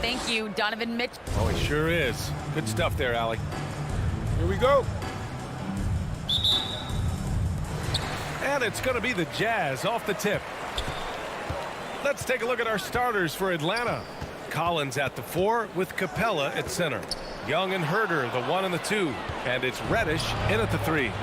Thank you, Donovan Mitchell. Oh, he sure is. Good stuff there, Allie. Here we go. And it's going to be the Jazz off the tip. Let's take a look at our starters for Atlanta. Collins at the 4 with Capella at center. Young and Herder, the 1 and the 2. And it's Reddish in at the 3.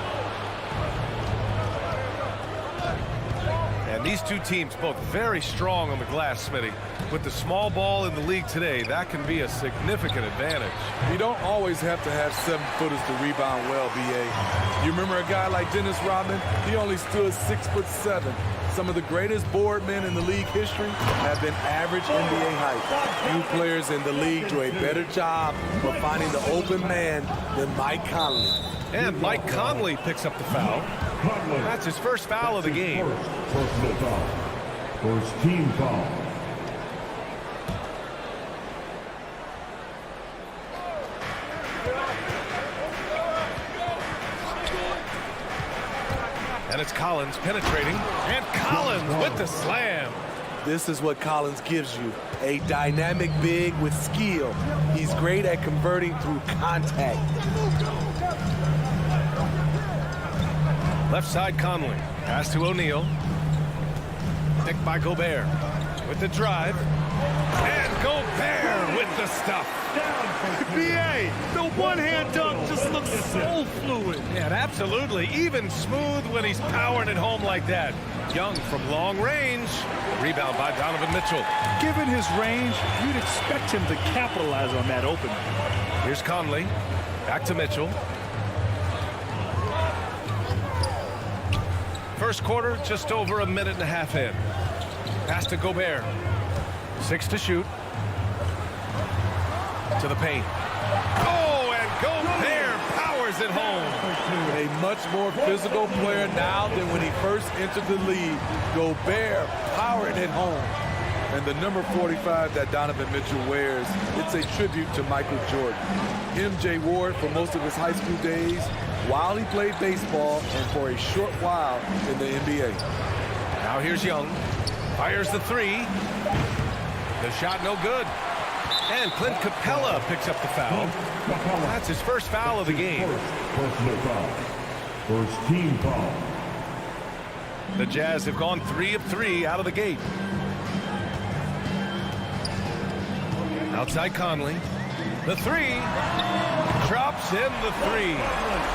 And these two teams both very strong on the glass, Smitty. With the small ball in the league today, that can be a significant advantage. You don't always have to have 7-footers to rebound well, B.A. You remember a guy like Dennis Rodman? He only stood 6'7". Some of the greatest board men in the league history have been average NBA height. Few players in the league do a better job of finding the open man than Mike Conley. And Mike Conley picks up the foul. That's his first foul of the game. Personal foul. First team foul. And it's Collins penetrating. And Collins with the slam. This is what Collins gives you, a dynamic big with skill. He's great at converting through contact. Left side Conley. Pass to O'Neal. Picked by Gobert. With the drive. And Gobert with the stuff. B.A., the one-hand dunk just looks so fluid. Yeah, absolutely. Even smooth when he's powering it home like that. Young from long range. Rebound by Donovan Mitchell. Given his range, you'd expect him to capitalize on that opening. Here's Conley. Back to Mitchell. First quarter, just over a minute and a half in. Pass to Gobert. 6 to shoot. To the paint. Oh, and Gobert powers it home. A much more physical player now than when he first entered the league. Gobert powering it home. And the number 45 that Donovan Mitchell wears, it's a tribute to Michael Jordan. MJ wore it for most of his high school days while he played baseball and for a short while in the NBA. Now here's Young. Fires the 3. The shot no good. And Clint Capella picks up the foul. That's his first foul of the game. Personal foul. First team foul. The Jazz have gone 3 of 3 out of the gate. Outside Conley. The 3. Drops in the 3.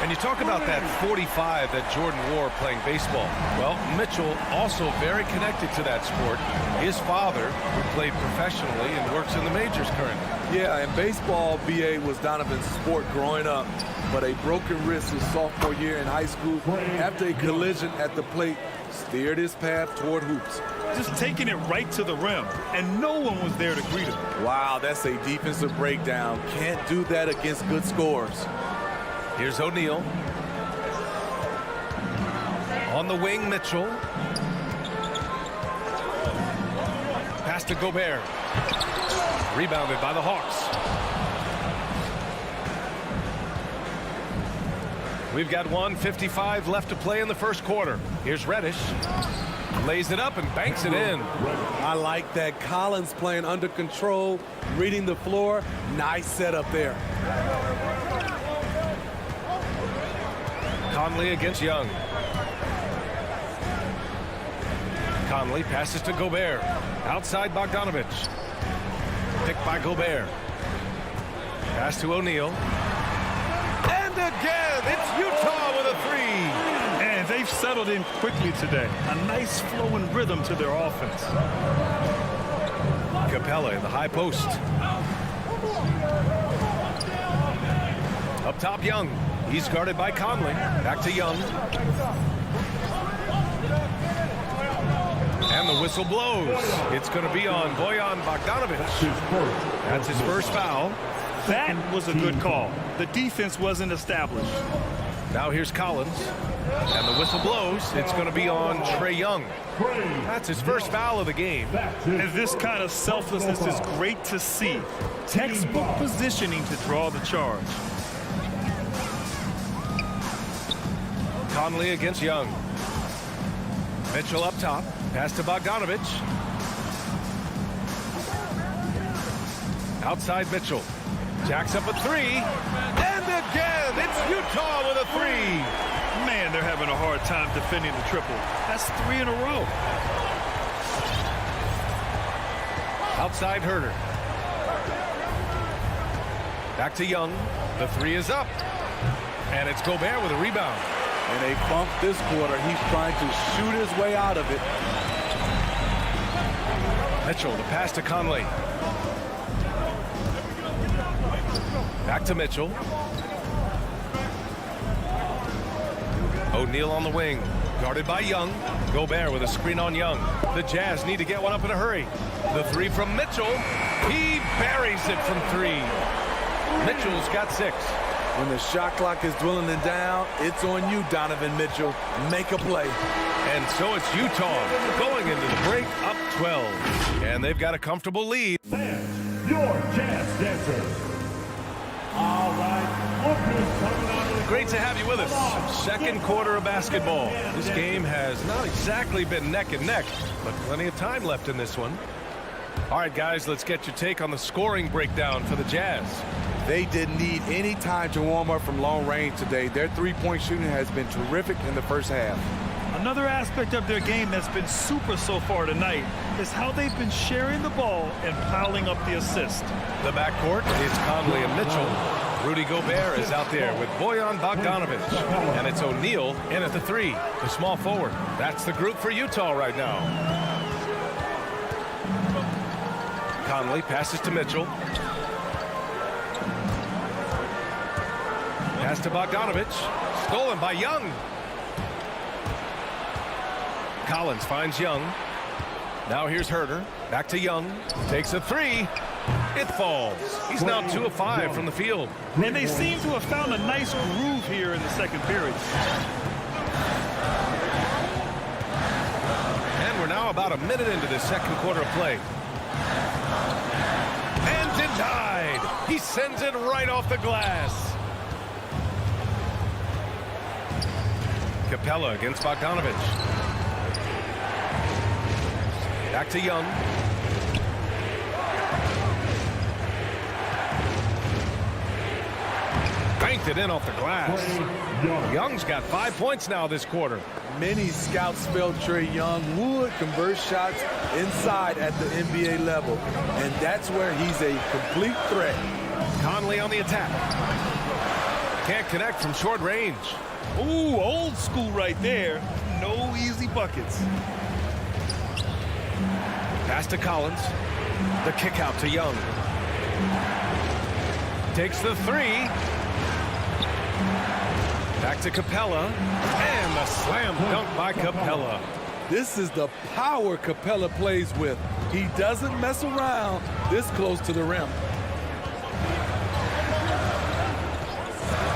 And you talk about that 45 that Jordan wore playing baseball. Well, Mitchell also very connected to that sport. His father, who played professionally and works in the majors currently. Yeah, and baseball, B.A., was Donovan's sport growing up. But a broken wrist his sophomore year in high school after a collision at the plate steered his path toward hoops. Just taking it right to the rim, and no one was there to greet him. Wow, that's a defensive breakdown. Can't do that against good scorers. Here's O'Neal. On the wing, Mitchell. Pass to Gobert. Rebounded by the Hawks. We've got 1:55 left to play in the first quarter. Here's Reddish. Lays it up and banks it in. I like that. Collins playing under control, reading the floor. Nice setup there. Conley against Young. Conley passes to Gobert. Outside Bogdanovich. Picked by Gobert. Pass to O'Neal. And again, it's Utah with a 3. And they've settled in quickly today. A nice flowing rhythm to their offense. Capella in the high post. Up top, Young. He's guarded by Conley. Back to Young. And the whistle blows. It's going to be on Bojan Bogdanovich. That's his first foul. That was a good call. The defense wasn't established. Now here's Collins. And the whistle blows. It's going to be on Trae Young. That's his first foul of the game. And this kind of selflessness is great to see. Textbook positioning to draw the charge. Conley against Young. Mitchell up top. Pass to Bogdanovich. Outside Mitchell. Jacks up a three. And again, it's Utah with a three. Man, they're having a hard time defending the triple. That's 3 in a row. Outside Herder. Back to Young. The three is up. And it's Gobert with a rebound. And they bump this quarter. He's trying to shoot his way out of it. Mitchell, the pass to Conley. Back to Mitchell. O'Neal on the wing. Guarded by Young. Gobert with a screen on Young. The Jazz need to get one up in a hurry. The three from Mitchell. He buries it from three. Mitchell's got 6. When the shot clock is dwindling down, it's on you, Donovan Mitchell. Make a play. And so it's Utah going into the break up 12. And they've got a comfortable lead. Fans, your Jazz dancers. All right, look who's coming out of the Great to have you with us. Second quarter of basketball. This game has not exactly been neck and neck, but plenty of time left in this one. All right, guys, let's get your take on the scoring breakdown for the Jazz. They didn't need any time to warm up from long range today. Their three-point shooting has been terrific in the first half. Another aspect of their game that's been super so far tonight is how they've been sharing the ball and piling up the assist. The backcourt is Conley and Mitchell. Rudy Gobert is out there with Bojan Bogdanovic. And it's O'Neal in at the three, the small forward. That's the group for Utah right now. Conley passes to Mitchell. Pass to Bogdanovic. Stolen by Young. Collins finds Young. Now here's Herder. Back to Young. Takes a three. It falls. He's now 2 of 5 from the field. And they seem to have found a nice groove here in the second period. And we're now about a minute into the second quarter of play. And denied. He sends it right off the glass. Capella against Bogdanovic. Back to Young. Banked it in off the glass. Young's got 5 points now this quarter. Many scouts felt Trae Young would convert shots inside at the NBA level, and that's where he's a complete threat. Conley on the attack. Can't connect from short range. Ooh, old school right there. No easy buckets. Pass to Collins. The kick out to Young. Takes the three. Back to Capella. And the slam dunk by Capella. This is the power Capella plays with. He doesn't mess around this close to the rim.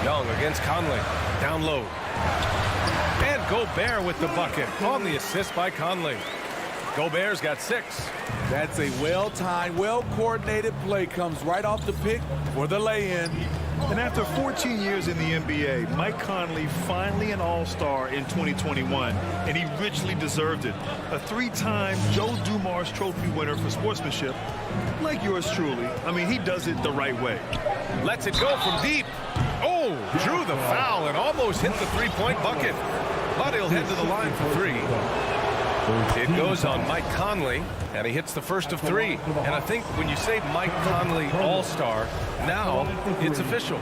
Young against Conley. Down low. And Gobert with the bucket on the assist by Conley. Gobert's got 6. That's a well-timed, well-coordinated play. Comes right off the pick for the lay-in. And after 14 years in the NBA, Mike Conley finally an all-star in 2021, and he richly deserved it. A 3-time Joe Dumars Trophy winner for sportsmanship, like yours truly. I mean, he does it the right way. Lets it go from deep. Oh, drew the foul and almost hit the three-point bucket. But he'll head to the line for 3. It goes on Mike Conley, and he hits the first of 3. And I think when you say Mike Conley All-Star, now it's official.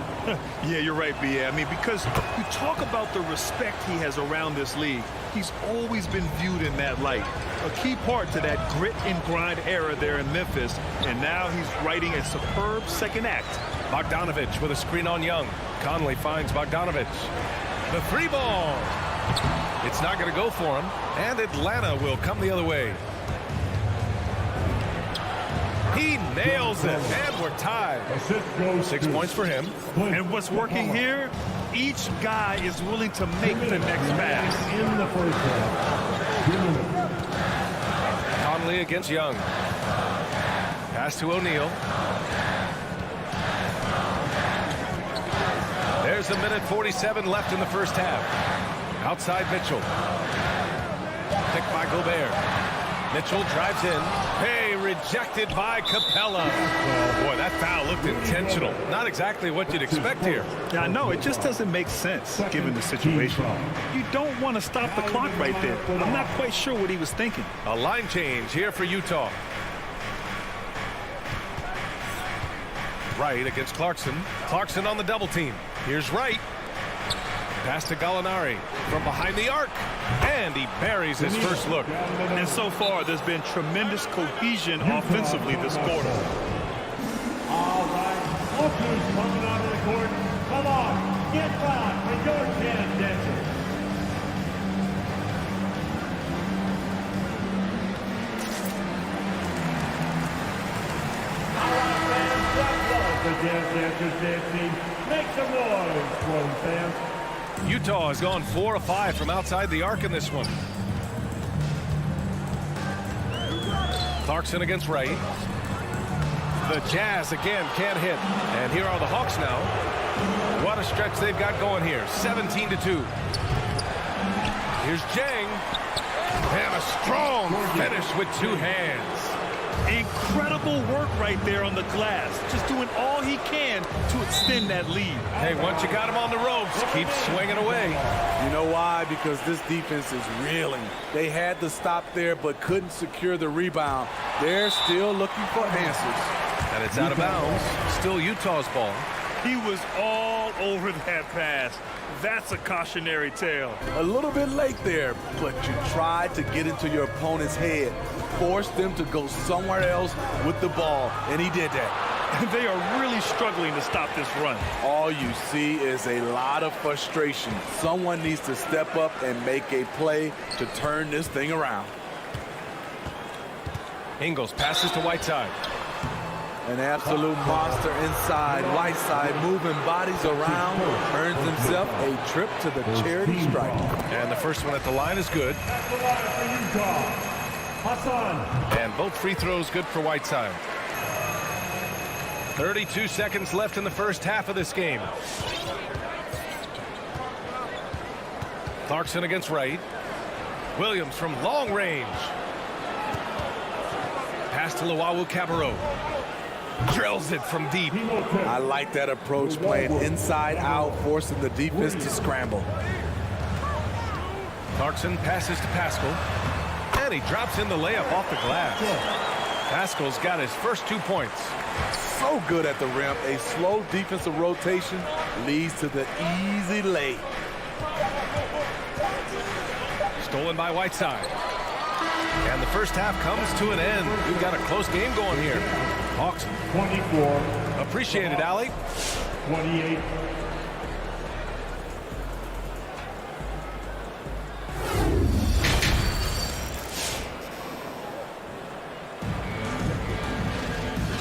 Yeah, you're right, B.A. I mean, because you talk about the respect he has around this league. He's always been viewed in that light. A key part to that grit and grind era there in Memphis. And now he's writing a superb second act. Bogdanovic with a screen on Young. Conley finds Bogdanovic. The 3 ball. It's not going to go for him, and Atlanta will come the other way. He nails it, and we're tied. 6 points for him. And what's working here, each guy is willing to make the next pass. In the first half. Conley against Young. Pass to O'Neal. There's 1:47 left in the first half. Outside Mitchell. Picked by Gobert. Mitchell drives in. Hey, rejected by Capella. Oh, boy, that foul looked intentional. Not exactly what you'd expect here. Yeah, I know. It just doesn't make sense given the situation. You don't want to stop the clock right there. I'm not quite sure what he was thinking. A line change here for Utah. Wright against Clarkson. Clarkson on the double team. Here's Wright. Pass to Gallinari from behind the arc. And he buries his first look. And so far, there's been tremendous cohesion offensively this quarter. All right, look who's coming onto the court. Come on, get back with your jazz dancers. All right, fans, that was the Jazz Dancers dancing. Make some noise for them, fans. Utah has gone 4 of 5 from outside the arc in this one. Clarkson against Wright. The Jazz again can't hit. And here are the Hawks now. What a stretch they've got going here. 17-2. Here's Jang. And a strong finish with 2 hands. Incredible work right there on the glass. Just doing all he can to extend that lead. Hey, once you got him on the ropes, keep swinging away. You know why? Because this defense is reeling. They had to stop there but couldn't secure the rebound. They're still looking for answers. And it's out of bounds. Still Utah's ball. He was all over that pass. That's a cautionary tale. A little bit late there, but you tried to get into your opponent's head. Forced them to go somewhere else with the ball, and he did that. They are really struggling to stop this run. All you see is a lot of frustration. Someone needs to step up and make a play to turn this thing around. Ingles passes to Whiteside. An absolute monster inside. Whiteside moving bodies around, earns himself a trip to the charity stripe. And the first one at the line is good. That's the line for Utah. Hassan. And both free throws good for Whiteside. 32 seconds left in the first half of this game. Clarkson against Wright. Williams from long range. Pass to Luwawu-Cabarrot. Drills it from deep. I like that approach, playing inside out, forcing the defense to scramble. Clarkson passes to Pascal. And he drops in the layup off the glass. Pascal's got his first 2 points. So good at the rim. A slow defensive rotation leads to the easy lay. Stolen by Whiteside. And the first half comes to an end. We've got a close game going here. Hawks 24. appreciate it, Allie. 28.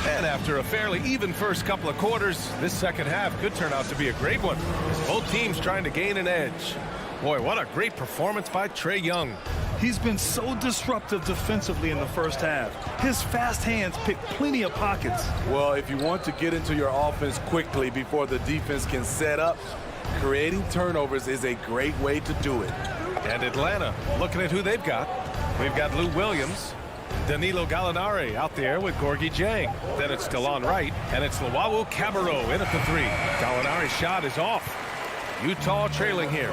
And after a fairly even first couple of quarters, this second half could turn out to be a great one. Both teams trying to gain an edge. Boy, what a great performance by Trae Young. He's been so disruptive defensively in the first half. His fast hands pick plenty of pockets. Well, if you want to get into your offense quickly before the defense can set up, creating turnovers is a great way to do it. And Atlanta, looking at who they've got. We've got Lou Williams, Danilo Gallinari out there with Gorgui Dieng. Then it's DeLon Wright, and it's Luwawu-Cabarrot in at the 3. Gallinari's shot is off. Utah trailing here.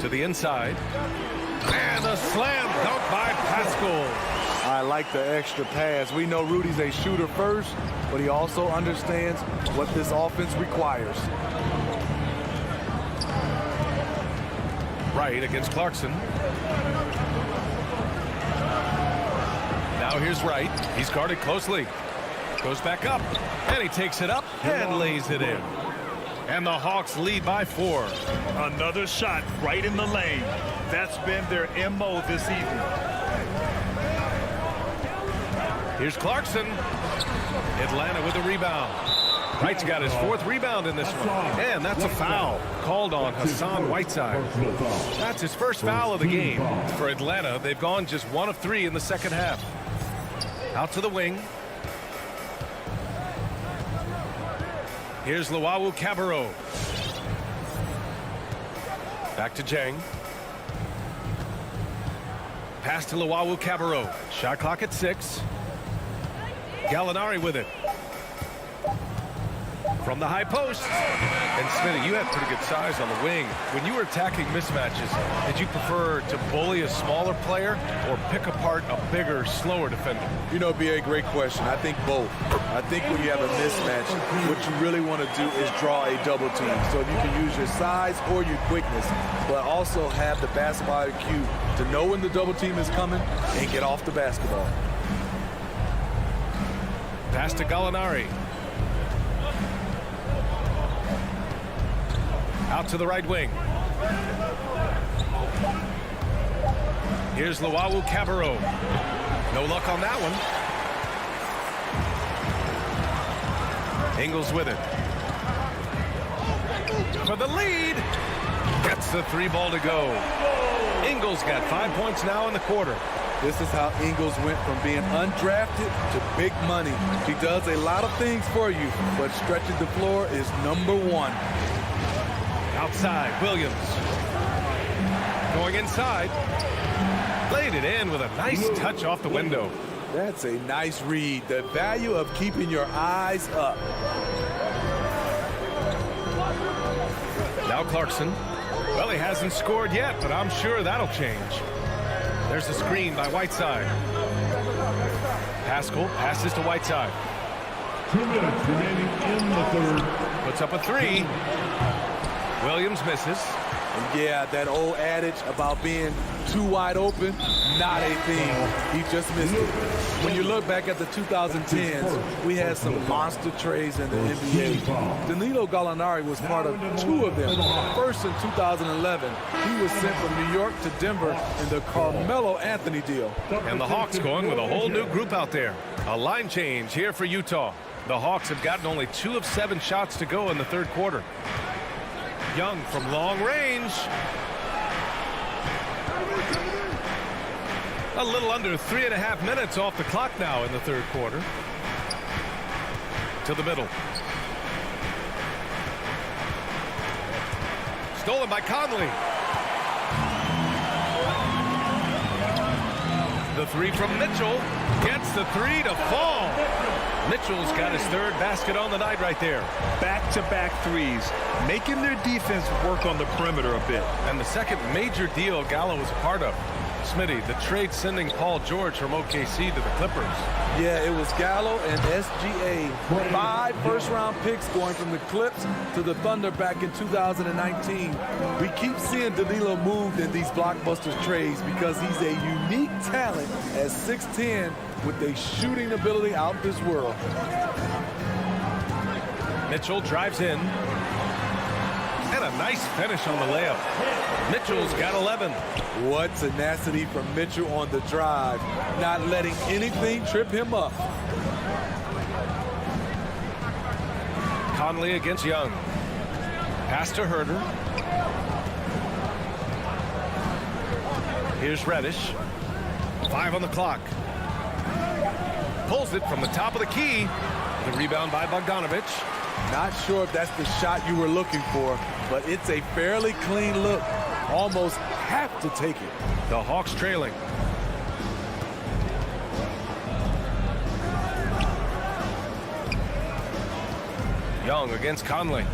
To the inside. And a slam dunk by Pascal. I like the extra pass. We know Rudy's a shooter first, but he also understands what this offense requires. Wright against Clarkson. Now here's Wright. He's guarded closely. Goes back up. And he takes it up and lays it in. And the Hawks lead by 4. Another shot right in the lane. That's been their MO this evening. Here's Clarkson. Atlanta with a rebound. Wright's got his 4th rebound in this one. And that's a foul called on Hassan Whiteside. That's his first foul of the game. For Atlanta, they've gone just 1 of 3 in the second half. Out to the wing. Here's Luwawu-Cabarrot. Back to Dieng. Pass to Luwawu-Cabarrot. Shot clock at 6. Gallinari with it. From the high post. And Smitty, you had pretty good size on the wing. When you were attacking mismatches, did you prefer to bully a smaller player or pick apart a bigger, slower defender? You know, B.A., great question. I think both. I think when you have a mismatch, what you really want to do is draw a double team. So if you can use your size or your quickness, but also have the basketball IQ to know when the double team is coming and get off the basketball. Pass to Gallinari. Out to the right wing. Here's Luau Cabarro. No luck on that one. Ingles with it. For the lead. Gets the 3 ball to go. Ingles got 5 points now in the quarter. This is how Ingles went from being undrafted to big money. He does a lot of things for you, but stretching the floor is #1. Outside, Williams. Going inside. Laid it in with a nice touch off the window. That's a nice read. The value of keeping your eyes up. Now Clarkson. Well, he hasn't scored yet, but I'm sure that'll change. There's a screen by Whiteside. Pascal passes to Whiteside. 2 minutes remaining in the third. Puts up a 3. Williams misses. And yeah, that old adage about being too wide open, not a thing. He just missed it. When you look back at the 2010s, we had some monster trades in the NBA. Danilo Gallinari was part of 2 of them. First in 2011, he was sent from New York to Denver in the Carmelo Anthony deal. And the Hawks going with a whole new group out there. A line change here for Utah. The Hawks have gotten only 2 of 7 shots to go in the third quarter. Young from long range. A little under 3.5 minutes off the clock now in the third quarter. To the middle. Stolen by Conley. The 3 from Mitchell. Gets the 3 to fall. Mitchell's got his 3rd basket on the night right there. Back-to-back threes, making their defense work on the perimeter a bit. And the second major deal Gallo was a part of. Smitty, the trade sending Paul George from OKC to the Clippers. Yeah, it was Gallo and SGA. 5 first-round picks going from the Clips to the Thunder back in 2019. We keep seeing Danilo moved in these blockbuster trades because he's a unique talent at 6'10", with a shooting ability out this world. Mitchell drives in. And a nice finish on the layup. Mitchell's got 11. What tenacity from Mitchell on the drive, not letting anything trip him up. Conley against Young. Pass to Herter. Here's Reddish. 5 on the clock. Pulls it from the top of the key. The rebound by Bogdanovich. Not sure if that's the shot you were looking for, but it's a fairly clean look. Almost have to take it. The Hawks trailing. Young against Conley.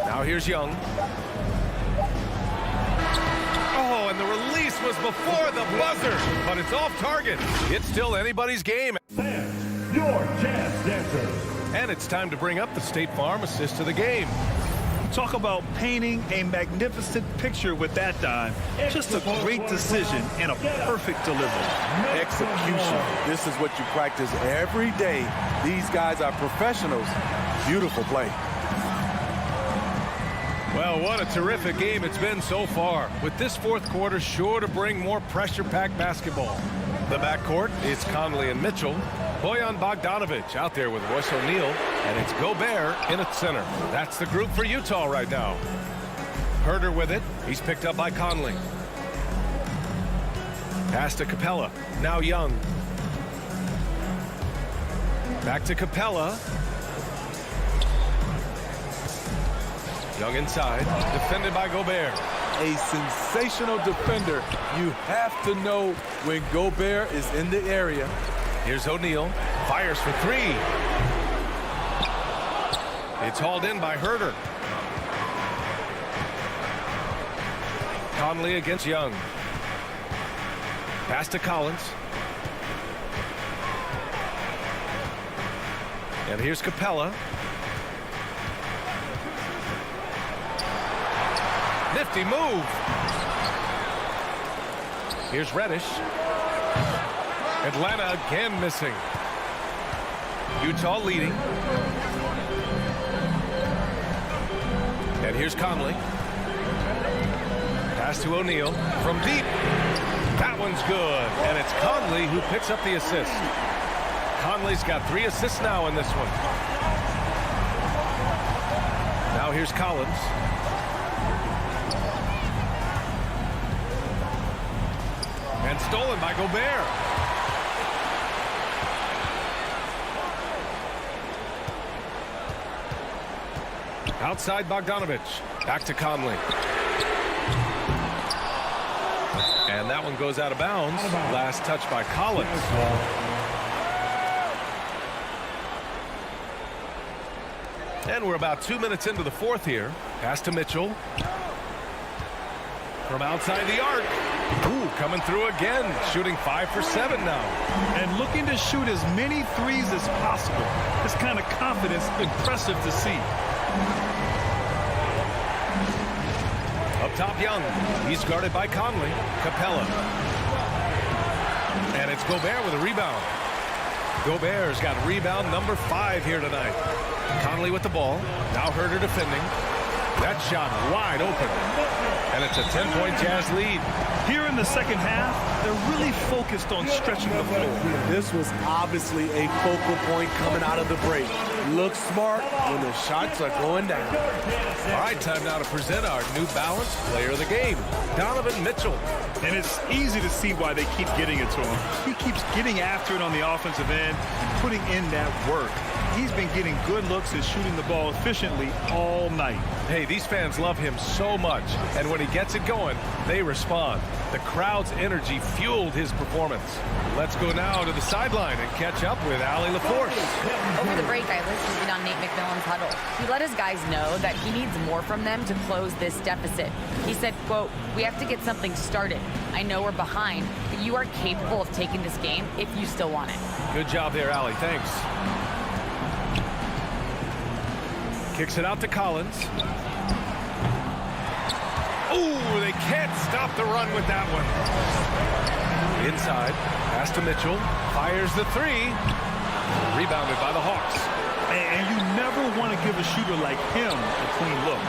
Now here's Young. Oh, and the release was before the buzzer, but it's off target. It's still anybody's game. Fans, your chance dancers. And it's time to bring up the State Farm assist to the game. Talk about painting a magnificent picture with that dime. Just a great decision and a perfect delivery. Execution. This is what you practice every day. These guys are professionals. Beautiful play. Well, what a terrific game it's been so far. With this fourth quarter sure to bring more pressure-packed basketball. The backcourt is Conley and Mitchell. Bojan Bogdanovich out there with Royce O'Neal, and it's Gobert in at center. That's the group for Utah right now. Herter with it. He's picked up by Conley. Pass to Capella. Now Young. Back to Capella. Young inside. Defended by Gobert. a sensational defender. You have to know when Gobert is in the area. Here's O'Neal. Fires for three. It's hauled in by Herter. Conley against Young. Pass to Collins. And here's Capella. Nifty move. Here's Reddish. Atlanta again missing. Utah leading. And here's Conley. Pass to O'Neal from deep. That one's good. And it's Conley who picks up the assist. Conley's got 3 assists now in this one. Now here's Collins. And stolen by Gobert. Outside Bogdanovich. Back to Conley. And that one goes out of bounds. Last touch by Collins. And we're about 2 minutes into the fourth here. Pass to Mitchell. From outside the arc. Ooh, coming through again. Shooting 5 for 7 now. And looking to shoot as many threes as possible. This kind of confidence, impressive to see. Up top, Young. He's guarded by Conley. Capella. And it's Gobert with a rebound. Gobert's got rebound number 5 here tonight. Conley with the ball. Now Herter defending. That shot wide open. And it's a 10-point Jazz lead. Here in the second half, they're really focused on stretching the floor. This was obviously a focal point coming out of the break. Look smart when the shots are going down. All right, time now to present our New Balance Player of the Game, Donovan Mitchell. And it's easy to see why they keep getting it to him. He keeps getting after it on the offensive end, putting in that work. He's been getting good looks and shooting the ball efficiently all night. Hey, these fans love him so much, and when he gets it going, they respond. The crowd's energy fueled his performance. Let's go now to the sideline and catch up with Allie LaForce. Over the break, I listened on Nate McMillan's huddle. He let his guys know that he needs more from them to close this deficit. He said, quote, "We have to get something started. I know we're behind, but you are capable of taking this game if you still want it." Good job there, Allie. Thanks. Kicks it out to Collins. Ooh, they can't stop the run with that one. Inside, pass to Mitchell. Fires the 3. Rebounded by the Hawks. And you never want to give a shooter like him a clean look.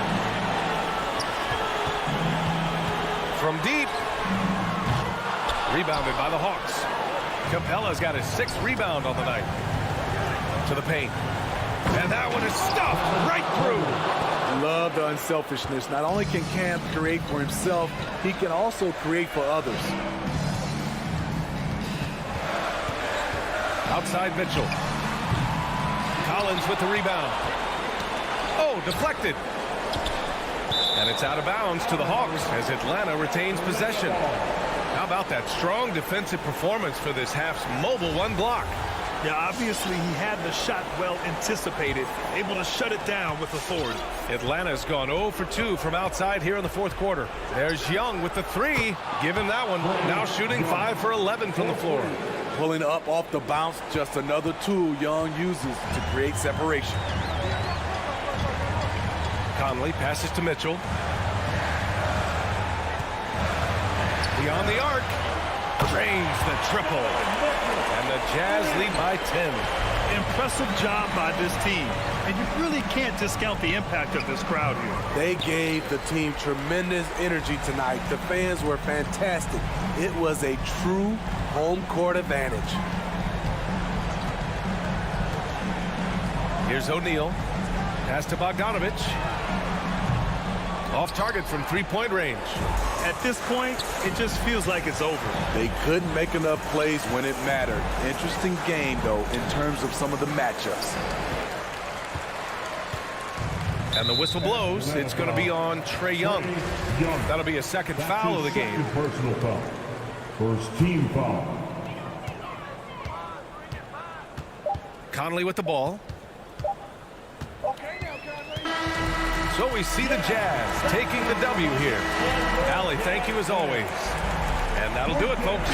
From deep. Rebounded by the Hawks. Capella's got his 6th rebound on the night. To the paint. And that one is stuffed right through. Love the unselfishness. Not only can Cam create for himself, he can also create for others. Outside Mitchell. Collins with the rebound. Oh, deflected. And it's out of bounds to the Hawks as Atlanta retains possession. How about that strong defensive performance for this half's mobile 1 block? Yeah, obviously he had the shot well anticipated, able to shut it down with authority. Atlanta's gone 0 for 2 from outside here in the fourth quarter. There's Young with the 3. Give him that one. Now shooting 5 for 11 from the floor. Pulling up off the bounce, just another tool Young uses to create separation. Conley passes to Mitchell. Beyond the arc. Drains the triple. And the Jazz lead by 10. Impressive job by this team. And you really can't discount the impact of this crowd here. They gave the team tremendous energy tonight. The fans were fantastic. It was a true home court advantage. Here's O'Neal. Pass to Bogdanovich. Off target from 3-point range. At this point, it just feels like it's over. They couldn't make enough plays when it mattered. Interesting game, though, in terms of some of the matchups. And the whistle blows. It's going to be on Trae Young. That'll be a second foul of the game. Personal foul. First team foul. Conley with the ball. So we see the Jazz taking the W here. Allie, thank you as always. And that'll do it, folks.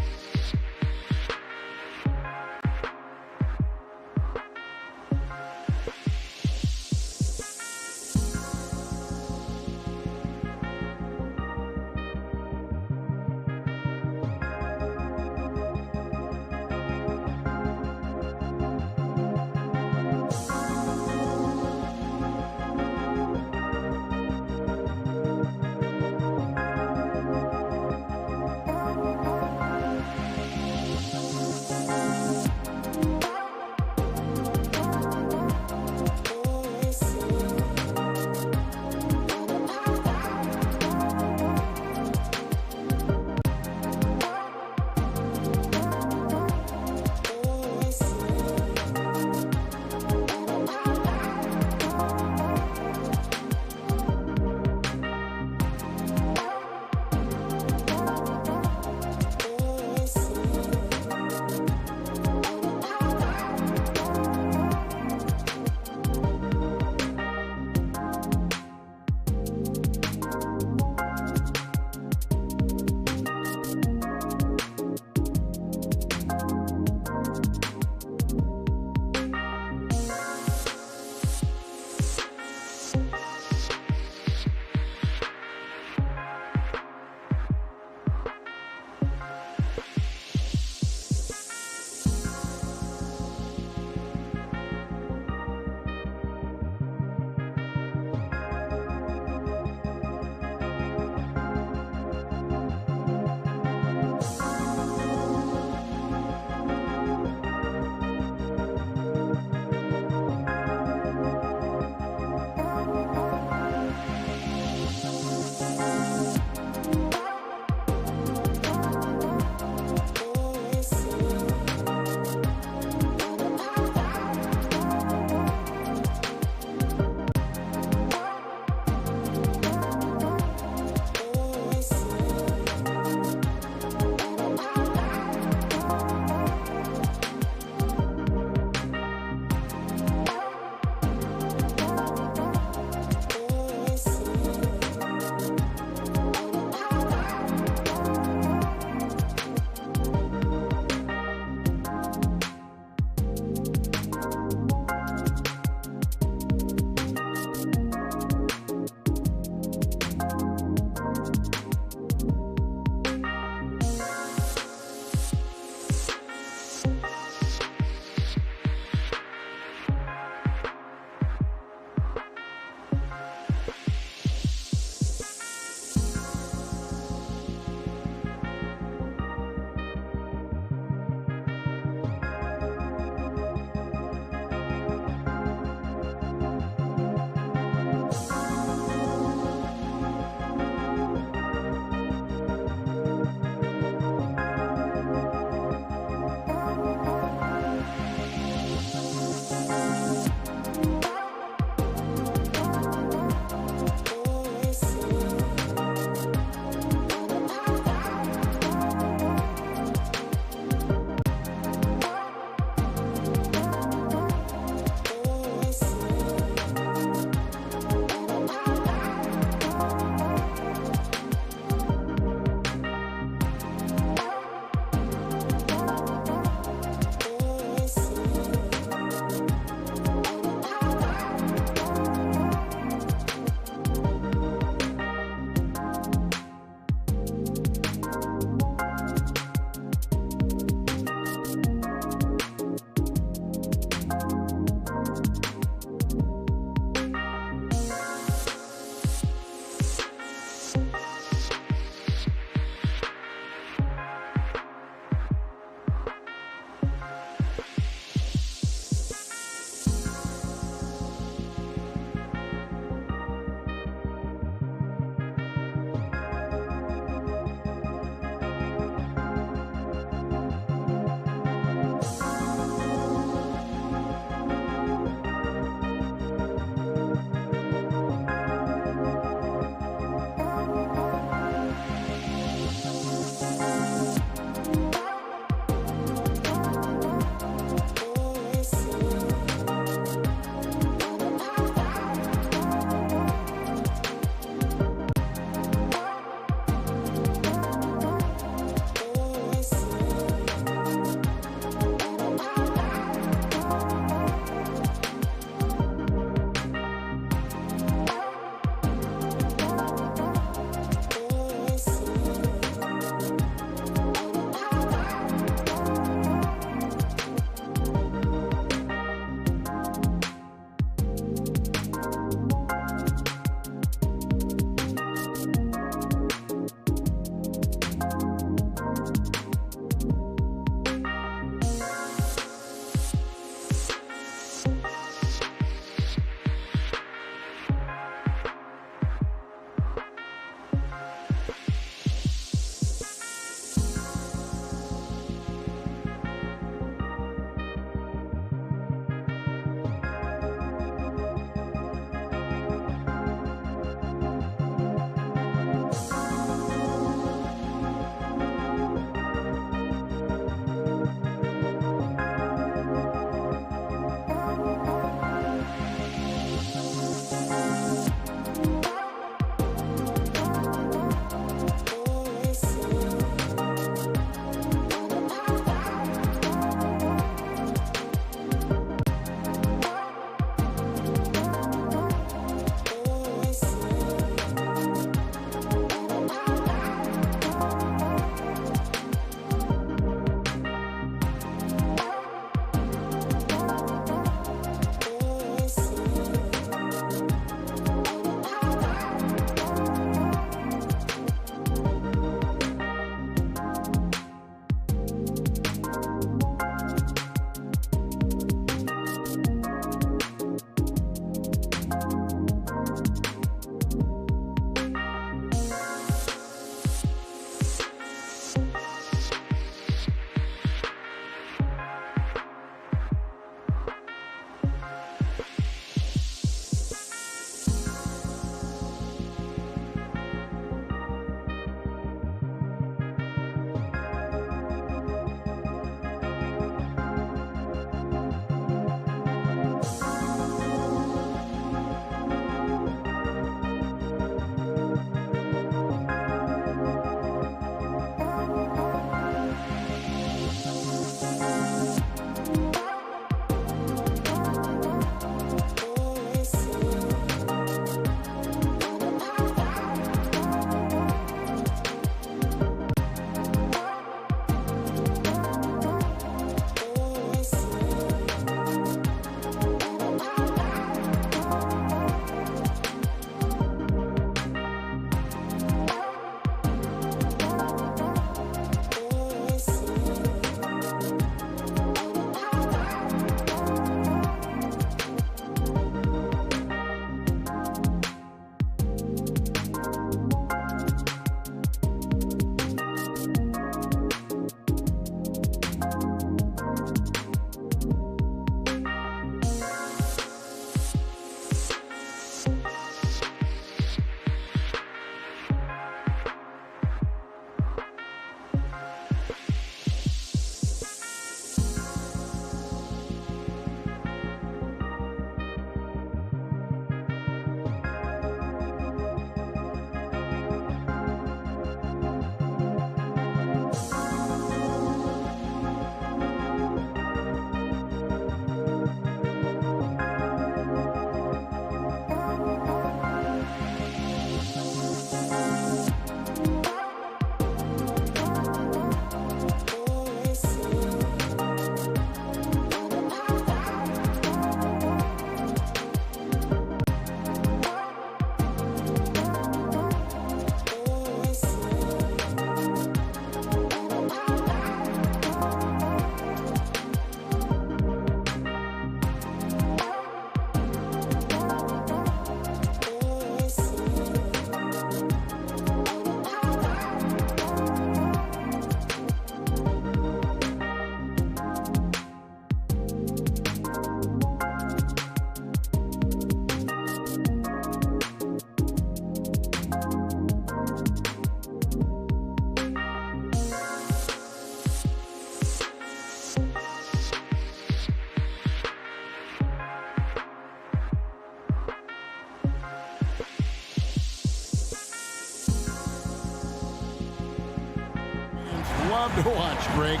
love to watch, Greg.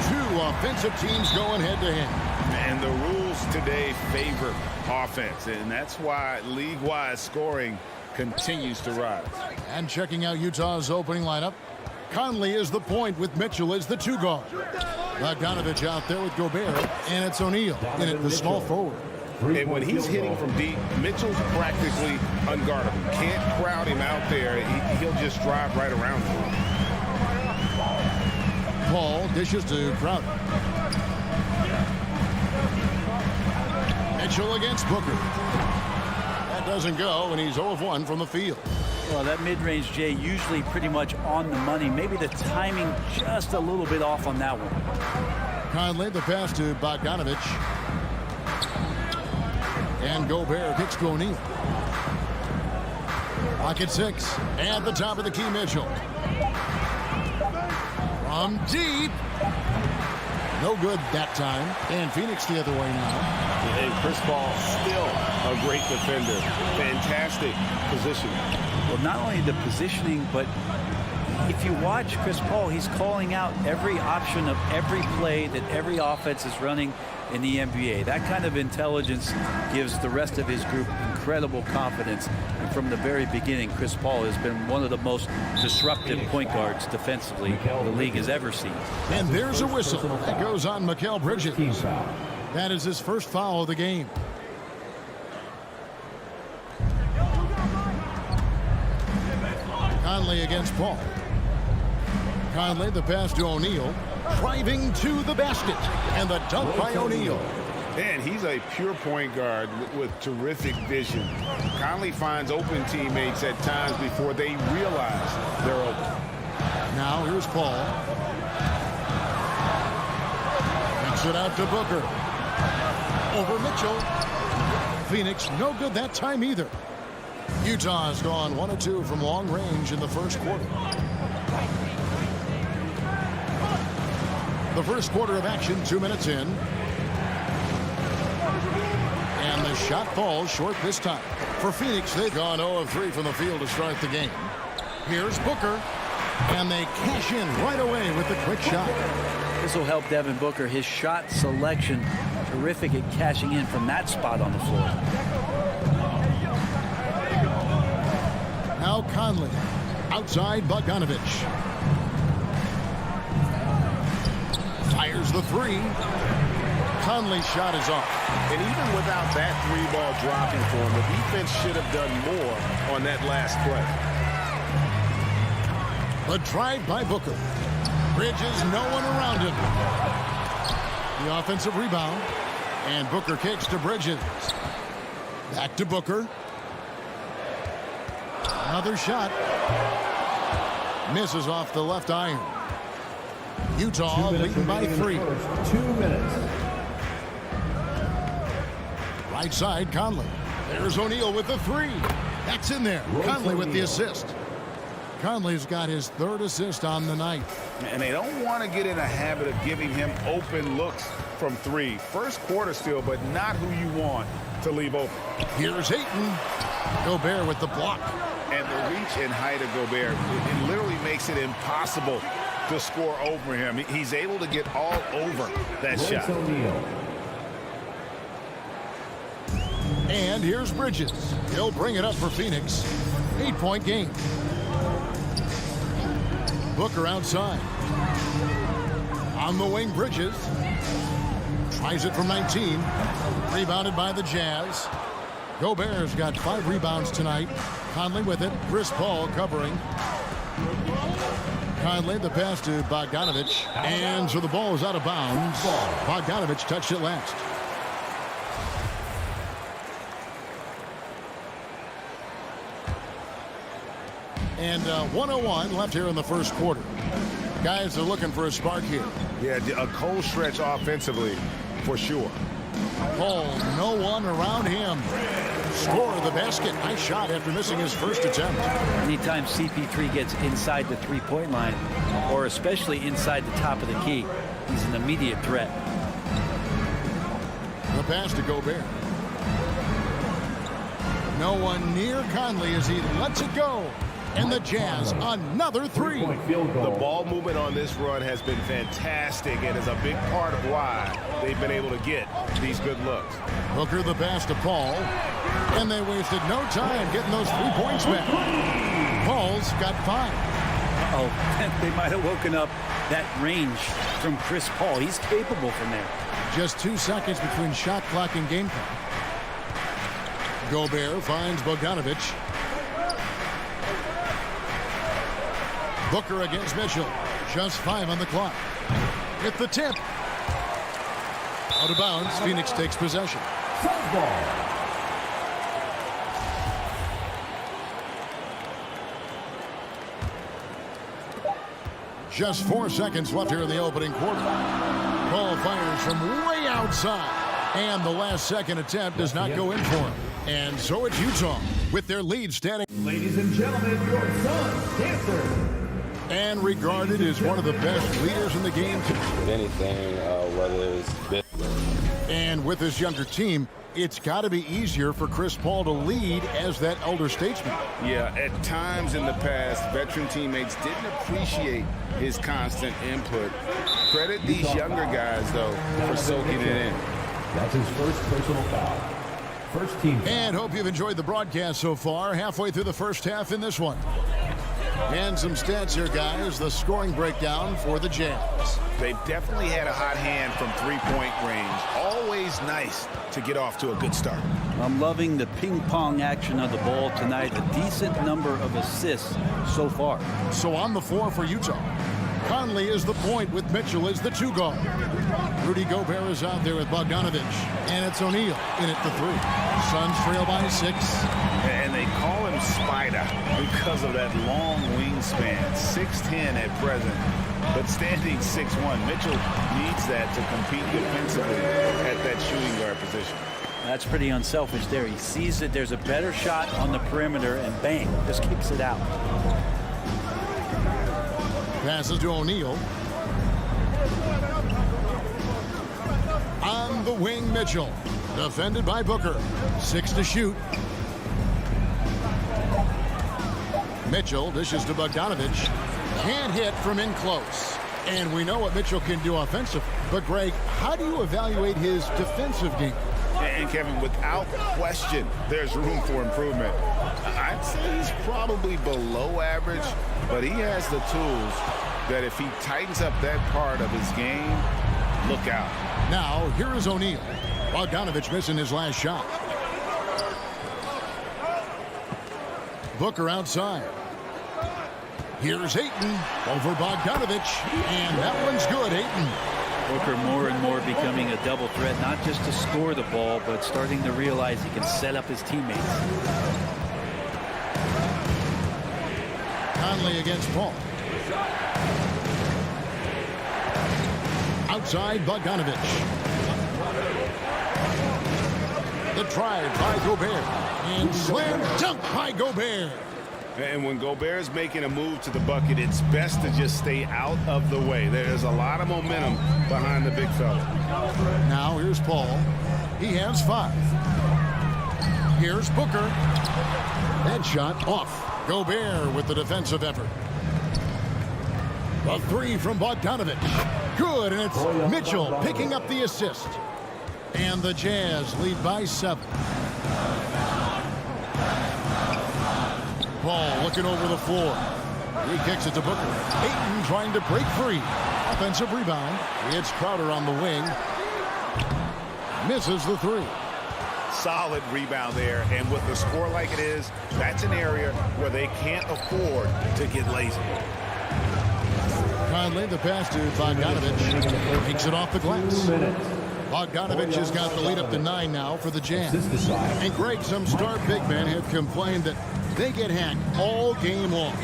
Two offensive teams going head-to-head. And the rules today favor offense, and that's why league-wide scoring continues to rise. And checking out Utah's opening lineup, Conley is the point with Mitchell as the 2 guard. Bogdanovich out there with Gobert, and it's O'Neal in at the small forward. And when he's hitting from deep, Mitchell's practically unguardable. Can't crowd him out there. He'll just drive right around him. Paul dishes to Crowder. Mitchell against Booker. That doesn't go, and he's 0 of 1 from the field. Well, that mid-range, Jay, usually pretty much on the money. Maybe the timing just a little bit off on that one. Conley, the pass to Bogdanovich. And Gobert kicks to O'Neal. Pocket 6. At the top of the key, Mitchell. From deep. No good that time. And Phoenix the other way now. And Chris Paul still a great defender. Fantastic position. Well, not only the positioning, but if you watch Chris Paul, he's calling out every option of every play that every offense is running in the NBA. That kind of intelligence gives the rest of his group incredible confidence. And from the very beginning, Chris Paul has been one of the most disruptive point guards defensively the league has ever seen. And there's a whistle. That goes on Mikal Bridges. That is his first foul of the game. Conley against Paul. Conley, the pass to O'Neal. Driving to the basket. And the dunk by O'Neal. And he's a pure point guard with terrific vision. Conley finds open teammates at times before they realize they're open. Now here's Paul. Kicks it out to Booker. Over Mitchell. Phoenix no good that time either. Utah has gone 1 of 2 from long range in the first quarter. The first quarter of action, 2 minutes in. And the shot falls short this time. For Phoenix, they've gone 0 of 3 from the field to start the game. Here's Booker. And they cash in right away with the quick shot. This will help Devin Booker. His shot selection, terrific at cashing in from that spot on the floor. Now Conley. Outside Bogdanovich. Fires the 3. Conley's shot is off. And even without that 3-ball dropping for him, the defense should have done more on that last play. The drive by Booker. Bridges, no one around him. The offensive rebound. And Booker kicks to Bridges. Back to Booker. Another shot. Misses off the left iron. Utah leading by 3. 2 minutes. Right side, Conley. There's O'Neal with the 3. That's in there. Conley with the assist. Conley's got his 3rd assist on the night. And they don't want to get in a habit of giving him open looks from 3. First quarter still, but not who you want to leave open. Here's Ayton. Gobert with the block. And the reach and height of Gobert, it literally makes it impossible to score over him. He's able to get all over that shot. And here's Bridges. He'll bring it up for Phoenix. 8-point game. Booker outside. On the wing, Bridges. Tries it from 19. Rebounded by the Jazz. Gobert's got 5 rebounds tonight. Conley with it. Chris Paul covering. Conley, the pass to Bogdanovich. And so the ball is out of bounds. Bogdanovich touched it last. And 101 left here in the first quarter. Guys are looking for a spark here. Yeah, a cold stretch offensively for sure. Paul, no one around him. Score the basket. Nice shot after missing his first attempt. Anytime CP3 gets inside the three-point line, or especially inside the top of the key, he's an immediate threat. The pass to Gobert. No one near Conley as he lets it go. And the Jazz, another three. The ball movement on this run has been fantastic and is a big part of why they've been able to get these good looks. Booker the pass to Paul. And they wasted no time getting those 3 points back. Paul's got 5. Oh, they might have woken up that range from Chris Paul. He's capable from there. Just 2 seconds between shot clock and game time. Gobert finds Bogdanovich. Booker against Mitchell. Just 5 on the clock. Hit the tip. Out of bounds. Phoenix takes possession. Just 4 seconds left here in the opening quarter. Paul fires from way outside. And the last second attempt does not go in for him. And so it's Utah with their lead standing. Ladies and gentlemen, your son, Dancer. And regarded as one of the best leaders in the game. If anything, whether it's and with his younger team, it's got to be easier for Chris Paul to lead as that elder statesman. Yeah, at times in the past, veteran teammates didn't appreciate his constant input. Credit these younger guys, though, for soaking it in. That's his first personal foul. First team foul. And hope you've enjoyed the broadcast so far. Halfway through the first half in this one. And some stats here, guys. The scoring breakdown for the Jazz. They've definitely had a hot hand from three-point range. Always nice to get off to a good start. I'm loving the ping-pong action of the ball tonight. A decent number of assists so far. So on the floor for Utah, Conley is the point with Mitchell as the 2 guard. Rudy Gobert is out there with Bogdanovich. And it's O'Neal in at the 3. Suns trail by 6. And they call him Spider because of that long wingspan. 6'10" at present, but standing 6'1". Mitchell needs that to compete defensively at that shooting guard position. That's pretty unselfish there. He sees that there's a better shot on the perimeter and bang, just kicks it out. Passes to O'Neal. On the wing, Mitchell. Defended by Booker. 6 to shoot. Mitchell dishes to Bogdanovich. Can't hit from in close. And we know what Mitchell can do offensively. But, Greg, how do you evaluate his defensive game? And, Kevin, without question, there's room for improvement. I'd say he's probably below average, but he has the tools that if he tightens up that part of his game, look out. Now, here is O'Neal. Bogdanovich missing his last shot. Booker outside. Here's Ayton over Bogdanovich, and that one's good, Ayton. Booker more and more becoming a double threat, not just to score the ball, but starting to realize he can set up his teammates. Conley against Paul. Outside Bogdanovich. The drive by Gobert. And slam dunk by Gobert. And when Gobert is making a move to the bucket, it's best to just stay out of the way. There's a lot of momentum behind the big fella. Now here's Paul. He has 5. Here's Booker. That shot off. Gobert with the defensive effort. A 3 from Bogdanovich. Good, and it's Mitchell picking up the assist. And the Jazz lead by 7. Paul looking over the floor. He kicks it to Booker. Ayton trying to break free. Offensive rebound. It's Crowder on the wing. Misses the 3. Solid rebound there, and with the score like it is, that's an area where they can't afford to get lazy. Conley, the pass to Bogdanovich. Takes it off the glass. Bogdanovich has got the lead up to 9 now for the Jazz. And Greg, some star big men have complained that they get hacked all game long.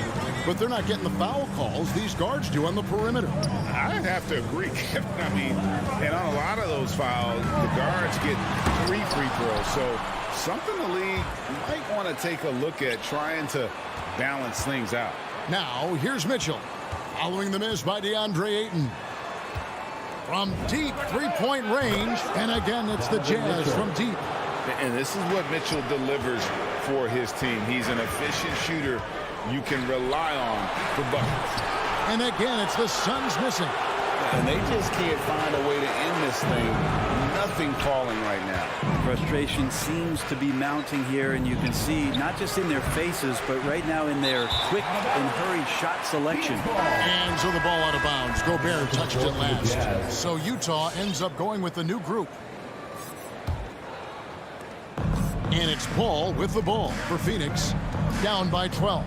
But they're not getting the foul calls these guards do on the perimeter. I'd have to agree, Kevin. I mean, and on a lot of those fouls, the guards get 3 free throws. So something the league might want to take a look at trying to balance things out. Now, here's Mitchell. Following the miss by DeAndre Ayton. From deep 3-point range. And again, it's the Jazz from deep. And this is what Mitchell delivers for his team. He's an efficient shooter you can rely on for buckets. And again, it's the Suns missing. And they just can't find a way to end this thing. Nothing falling right now. Frustration seems to be mounting here, and you can see not just in their faces, but right now in their quick and hurried shot selection. And so the ball out of bounds. Gobert touched it last. So Utah ends up going with the new group. And it's Paul with the ball for Phoenix, down by 12.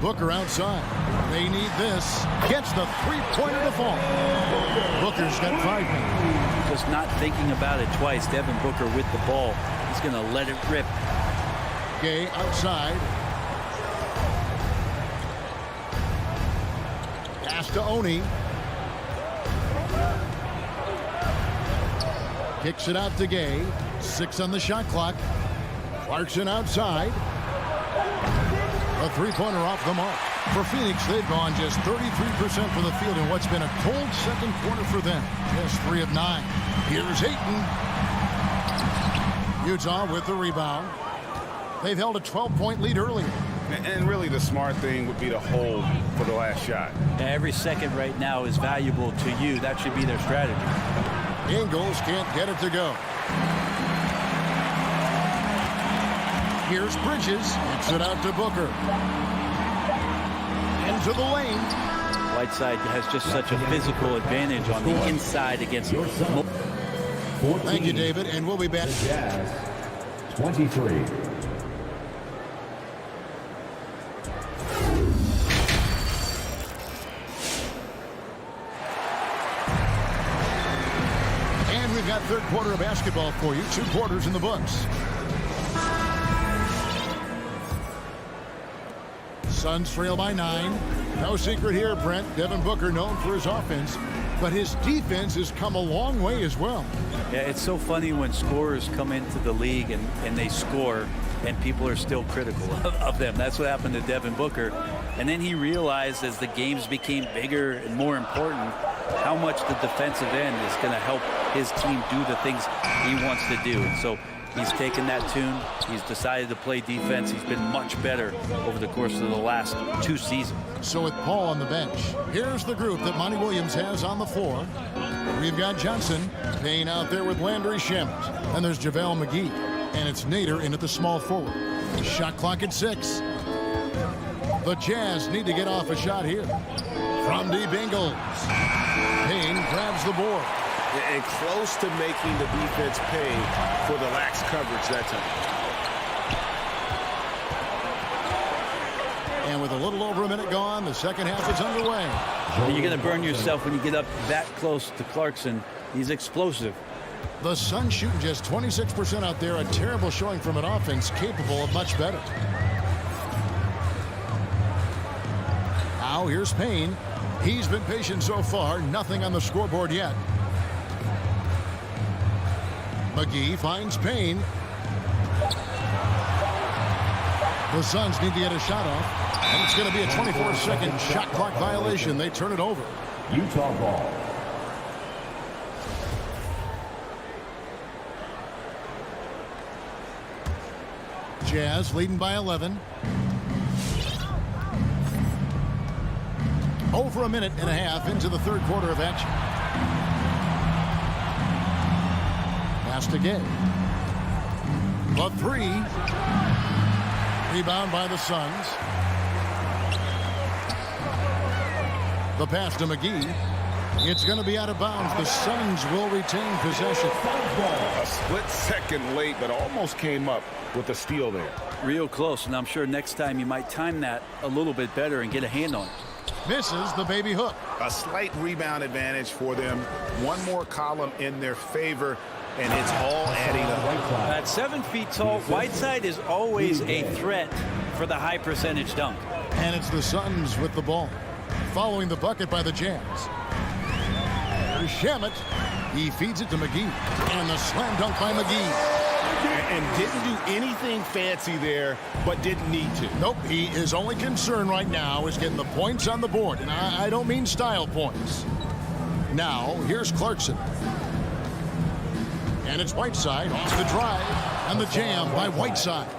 Booker outside. They need this. Gets the three-pointer to fall. Booker's got 5 now. Just not thinking about it twice. Devin Booker with the ball. He's going to let it rip. Gay outside. Pass to Oni. Kicks it out to Gay. 6 on the shot clock. Clarkson outside. A three-pointer off the mark. For Phoenix, they've gone just 33% from the field in what's been a cold second quarter for them. Just 3 of 9. Here's Ayton. Utah with the rebound. They've held a 12-point lead earlier. And really the smart thing would be to hold for the last shot. Every second right now is valuable to you. That should be their strategy. Ingles can't get it to go. Here's Bridges. Kicks it out to Booker. Into the lane. Whiteside has just such a physical advantage on the inside against him. Thank you, David, and we'll be back. Jazz, 23. And we've got third quarter of basketball for you. 2 quarters in the books. Suns trail by 9. No secret here, Brent. Devin Booker known for his offense, but his defense has come a long way as well. Yeah, it's so funny when scorers come into the league and they score and people are still critical of them. That's what happened to Devin Booker. And then he realized as the games became bigger and more important how much the defensive end is going to help his team do the things he wants to do. And so he's taken that tune. He's decided to play defense. He's been much better over the course of the last 2 seasons. So with Paul on the bench, here's the group that Monty Williams has on the floor. We've got Johnson, Payne out there with Landry Shamet. And there's JaVale McGee. And it's Nader in at the small forward. Shot clock at 6. The Jazz need to get off a shot here. From deep Ingles. Payne grabs the board. And close to making the defense pay for the lax coverage that time. And with a little over a minute gone, the second half is underway. You're going to burn yourself when you get up that close to Clarkson. He's explosive. The Suns shooting just 26% out there. A terrible showing from an offense capable of much better. Now here's Payne. He's been patient so far. Nothing on the scoreboard yet. McGee finds Payne. The Suns need to get a shot off. And it's going to be a 24-second shot clock violation. They turn it over. Utah ball. Jazz leading by 11. Over a minute and a half into the third quarter of action. Pass to Gay. The 3. Rebound by the Suns. The pass to McGee. It's going to be out of bounds. The Suns will retain possession. A split second late, but almost came up with a steal there. Real close, and I'm sure next time you might time that a little bit better and get a hand on it. Misses the baby hook. A slight rebound advantage for them. One more column in their favor, and it's all adding up. At 7 feet tall, Whiteside is always a threat for the high percentage dunk. And it's the Suns with the ball. Following the bucket by the Jazz. Here's Shamet. He feeds it to McGee. And the slam dunk by McGee. And didn't do anything fancy there, but didn't need to. Nope, his only concern right now is getting the points on the board. And I don't mean style points. Now, here's Clarkson. And it's Whiteside off the drive. And the jam by Whiteside.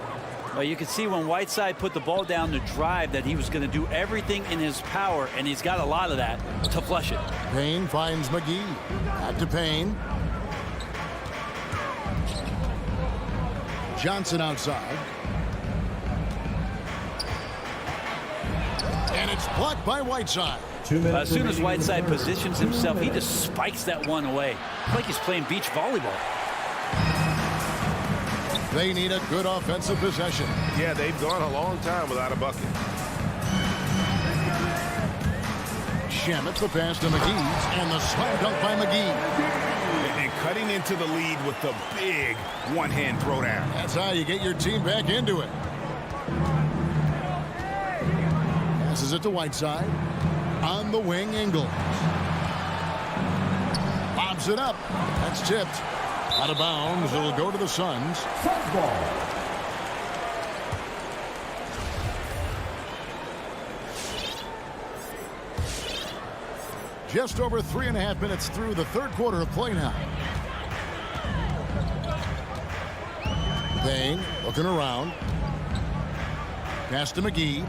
Well, you could see when Whiteside put the ball down to drive that he was going to do everything in his power, and he's got a lot of that to flush it. Payne finds McGee. Back to Payne. Johnson outside. And it's blocked by Whiteside. As soon as Whiteside positions himself, he just spikes that one away. It's like he's playing beach volleyball. They need a good offensive possession. Yeah, they've gone a long time without a bucket. Shamet the pass to McGee, and the slam dunk by McGee. And cutting into the lead with the big one-hand throwdown. That's how you get your team back into it. Passes it to Whiteside. On the wing, Ingles. Bobs it up. That's tipped. Out of bounds. It'll go to the Suns. Just over 3.5 minutes through the third quarter of play now. Payne looking around. Pass to McGee.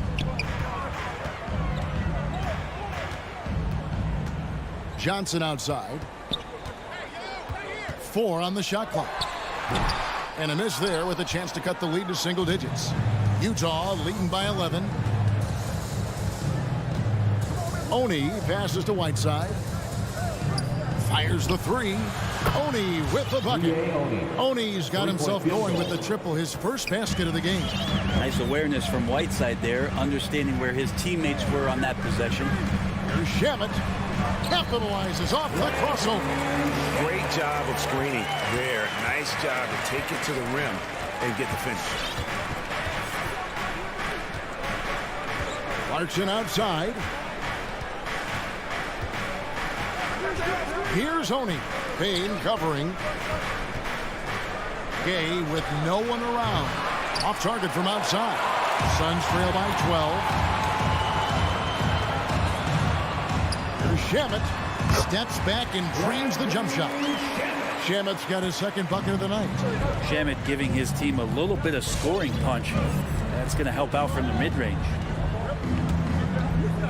Johnson outside. 4 on the shot clock. And a miss there with a chance to cut the lead to single digits. Utah leading by 11. Oni passes to Whiteside. Fires the 3. Oni with the bucket. Oni's got himself going with the triple, his first basket of the game. Nice awareness from Whiteside there, understanding where his teammates were on that possession. Here's Shamet. Capitalizes off the crossover. Great job of screening there. Nice job to take it to the rim and get the finish. Clarkson outside. Here's Oni. Payne covering. Gay with no one around. Off target from outside. Suns trail by 12. Shamet steps back and drains the jump shot. Shamet's got his second bucket of the night. Shamet giving his team a little bit of scoring punch. That's going to help out from the mid-range.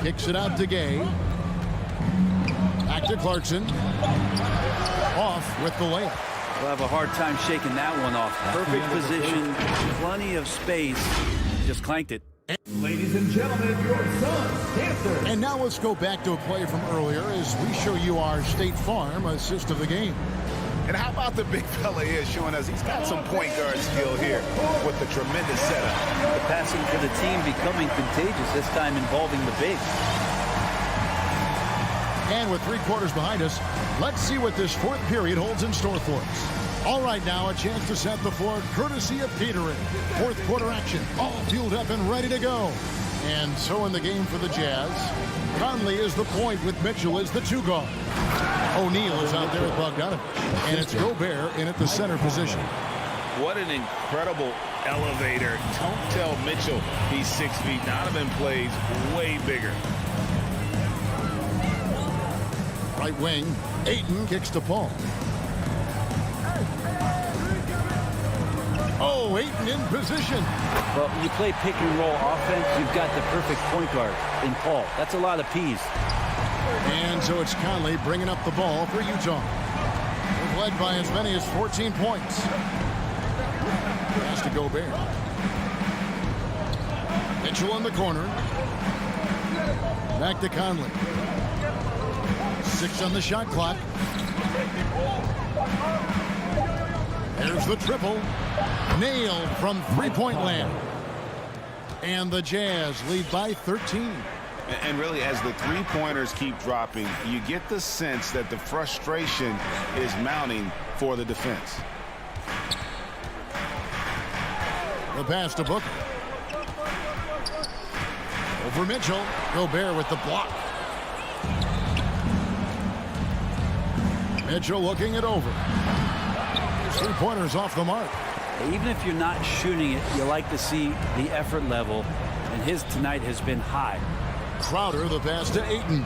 Kicks it out to Gay. Back to Clarkson. Off with the layup. We'll have a hard time shaking that one off. Perfect position, plenty of space. Just clanked it. Ladies and gentlemen, your Suns Panther. And now let's go back to a play from earlier as we show you our State Farm assist of the game. And how about the big fella here showing us he's got some point guard skill here with the tremendous setup. The passing for the team becoming contagious, this time involving the big. And with 3 quarters behind us, let's see what this fourth period holds in store for us. All right, now a chance to set the floor courtesy of Gatorade. Fourth quarter action, all fueled up and ready to go. And so in the game for the Jazz, Conley is the point with Mitchell as the 2 guard. O'Neal is out there with Bogdanovich. And it's Gobert in at the center position. What an incredible elevator. Don't tell Mitchell he's 6 feet. Donovan plays way bigger. Right wing, Ayton kicks to Paul. Oh, Ayton in position. Well, you play pick and roll offense, you've got the perfect point guard in Paul. That's a lot of P's. And so it's Conley bringing up the ball for Utah. They've led by as many as 14 points. Pass to Gobert. Mitchell in the corner. Back to Conley. 6 on the shot clock. There's the triple. Nailed from three-point land. And the Jazz lead by 13. And really, as the three-pointers keep dropping, you get the sense that the frustration is mounting for the defense. The pass to Booker. Over Mitchell. Gobert with the block. Mitchell looking it over. 3-pointers off the mark. Even if you're not shooting it, you like to see the effort level, and his tonight has been high. Crowder, the pass to Ayton.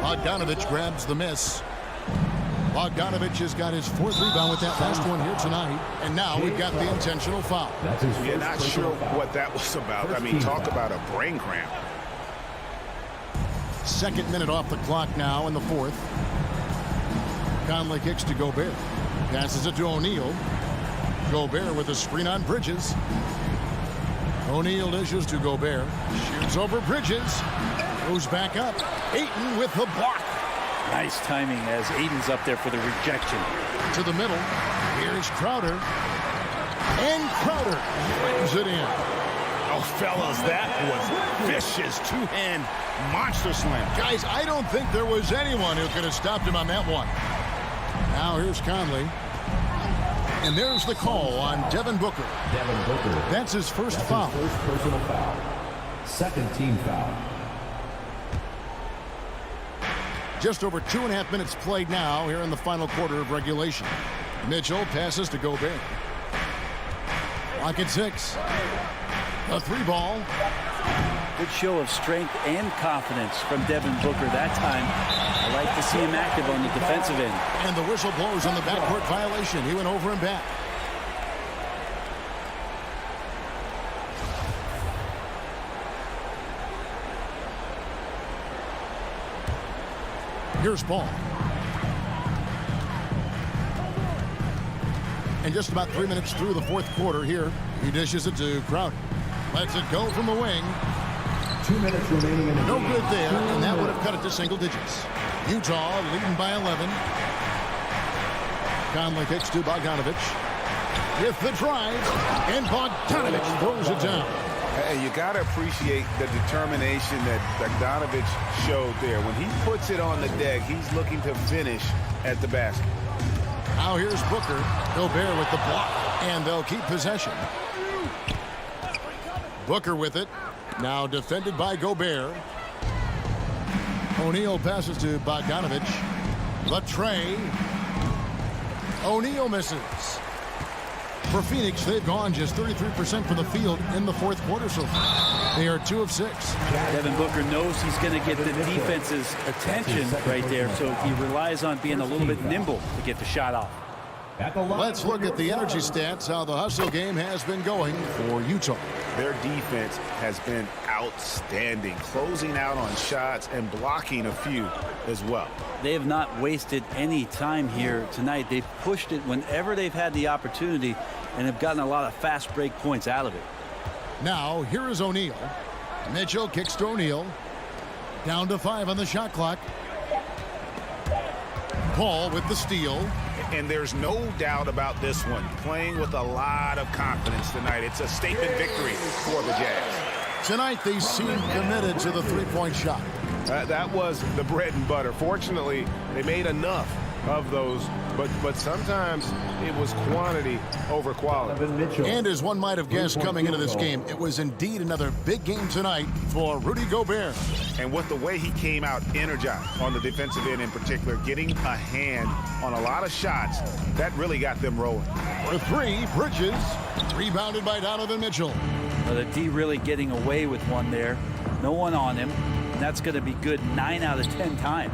Bogdanovich grabs the miss. Bogdanovich has got his 4th rebound with that last one here tonight. And now we've got the intentional foul. Yeah, not sure what that was about. I mean, talk about a brain cramp. 2nd minute off the clock now in the 4th. Conley kicks to Gobert. Passes it to O'Neal. Gobert with a screen on Bridges. O'Neal dishes to Gobert. Shoots over Bridges. Goes back up. Ayton with the block. Nice timing as Aiden's up there for the rejection. To the middle. Here's Crowder. And Crowder brings it in. Oh, fellas, that was vicious two-hand monster slam. Guys, I don't think there was anyone who could have stopped him on that one. Now here's Conley. And there's the call on Devin Booker. Devin Booker. That's his first foul. First personal foul. 2nd team foul. Just over 2.5 minutes played now here in the final quarter of regulation. Mitchell passes to Gobert. Lock at 6. A 3-ball. Good show of strength and confidence from Devin Booker that time. I like to see him active on the defensive end. And the whistle blows on the backcourt violation. He went over and back. Here's Paul. And just about 3 minutes through the 4th quarter here, he dishes it to Crowder. Lets it go from the wing. 2 minutes remaining in the No game. good there, and that would have cut it to single digits. Utah leading by 11. Conley kicks to Bogdanovich. With the drive, and Bogdanovich throws it down. Hey, you got to appreciate the determination that Bogdanovich showed there. When he puts it on the deck, he's looking to finish at the basket. Now here's Booker. Gobert with the block, and they'll keep possession. Booker with it. Now defended by Gobert. O'Neal passes to Bogdanovich. The tray. O'Neal misses. For Phoenix, they've gone just 33% from the field in the 4th quarter so far. They are 2 of 6. Devin Booker knows he's going to get the defense's attention right there, so he relies on being a little bit nimble to get the shot off. Let's look at the energy stats, how the hustle game has been going for Utah. Their defense has been outstanding, closing out on shots and blocking a few as well. They have not wasted any time here tonight. They've pushed it whenever they've had the opportunity and have gotten a lot of fast break points out of it. Now, here is O'Neal. Mitchell kicks to O'Neal. Down to 5 on the shot clock. Paul with the steal. And there's no doubt about this one. Playing with a lot of confidence tonight. It's a statement victory for the Jazz. Tonight, they seem committed to the three-point shot. That was the bread and butter. Fortunately, they made enough of those, but sometimes it was quantity over quality. And as one might have guessed coming into this game, it was indeed another big game tonight for Rudy Gobert. And with the way he came out energized on the defensive end in particular, getting a hand on a lot of shots, that really got them rolling. For 3, Bridges, rebounded by Donovan Mitchell. Well, the D really getting away with one there. No one on him. And that's going to be good 9 out of 10 times.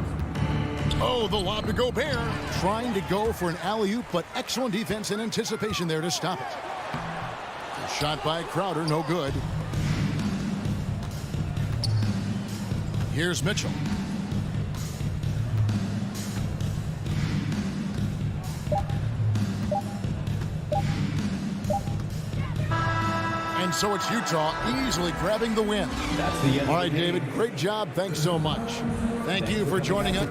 Oh, the lob to Gobert. Trying to go for an alley-oop, but excellent defense and anticipation there to stop it. A shot by Crowder, no good. Here's Mitchell. And so it's Utah easily grabbing the win. All right, David, great job. Thanks so much. Thank you for joining us.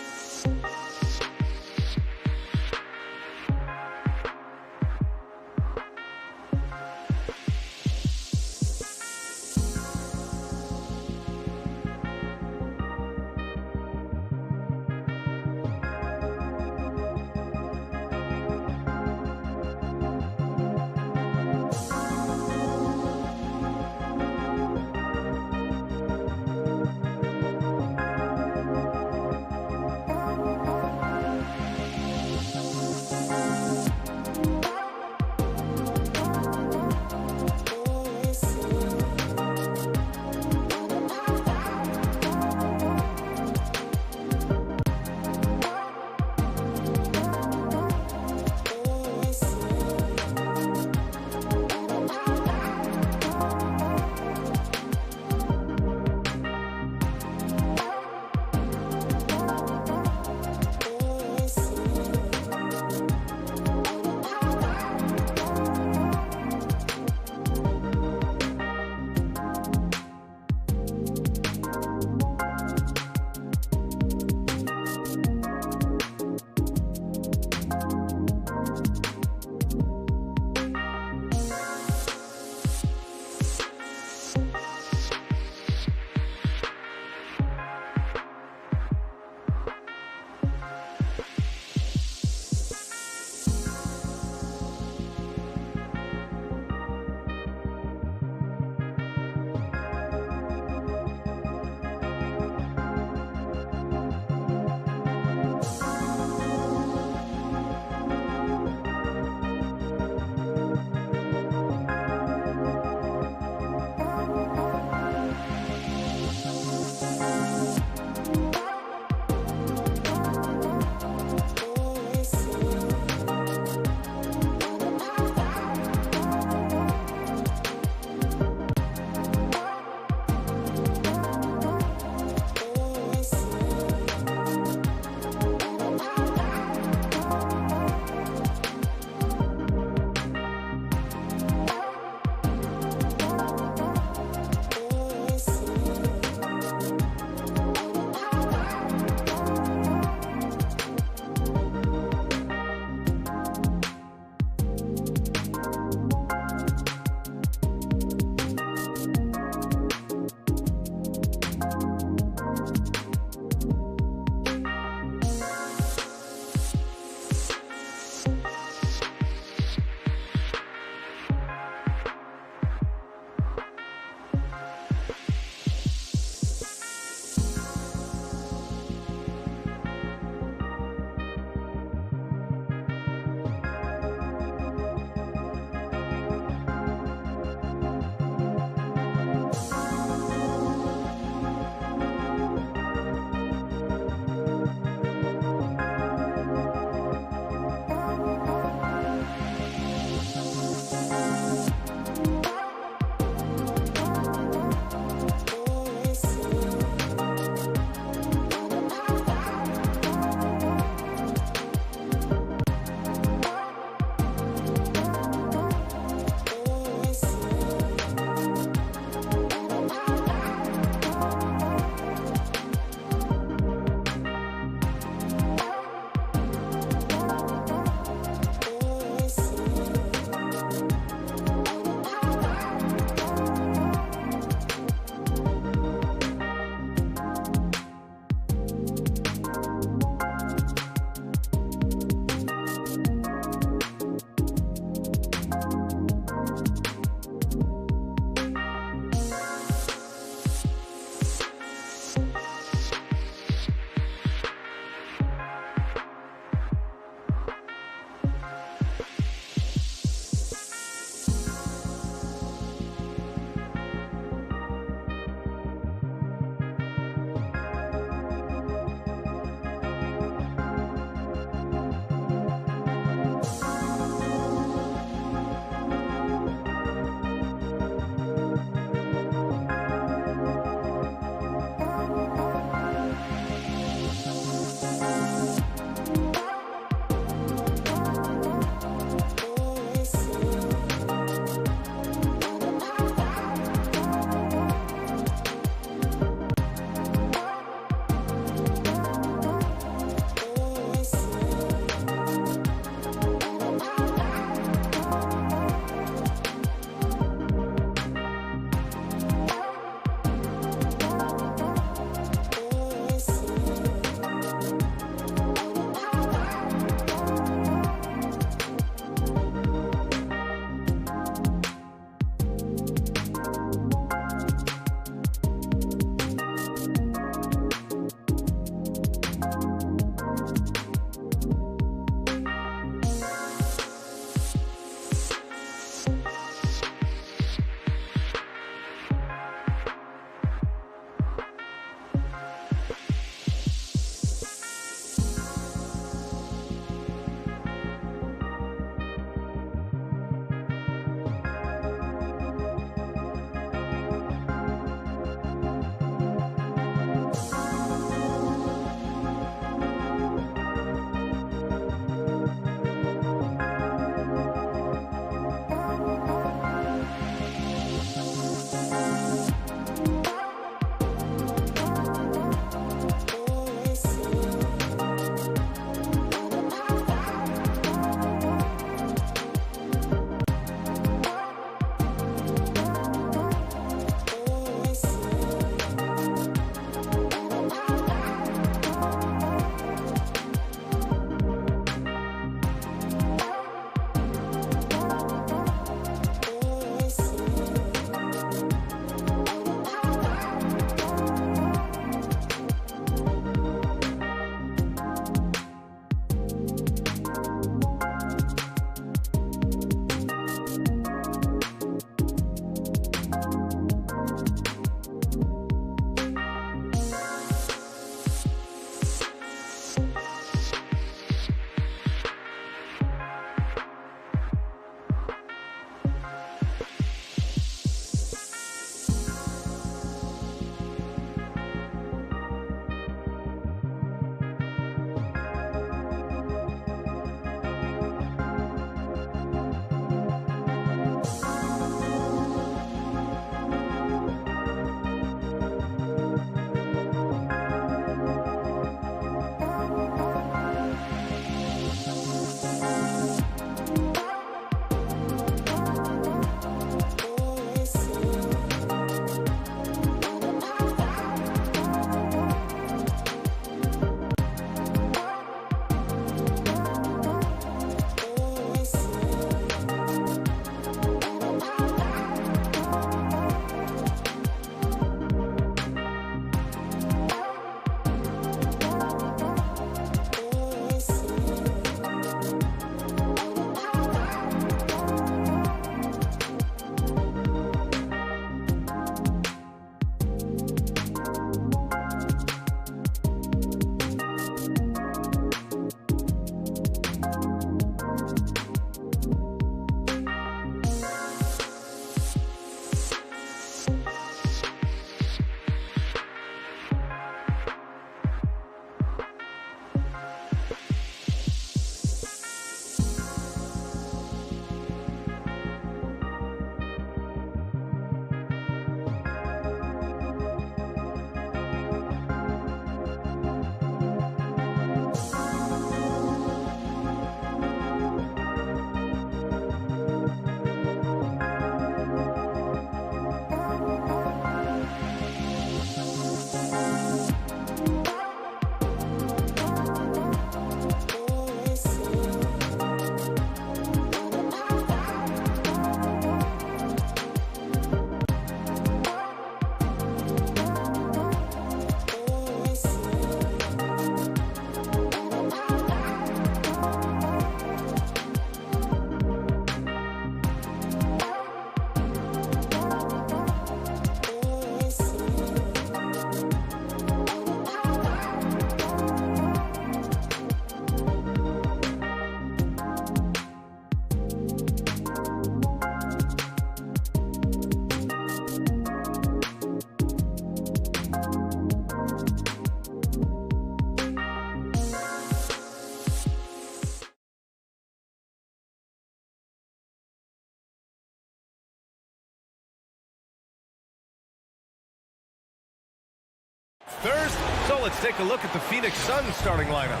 thirst. So let's take a look at the Phoenix Suns starting lineup.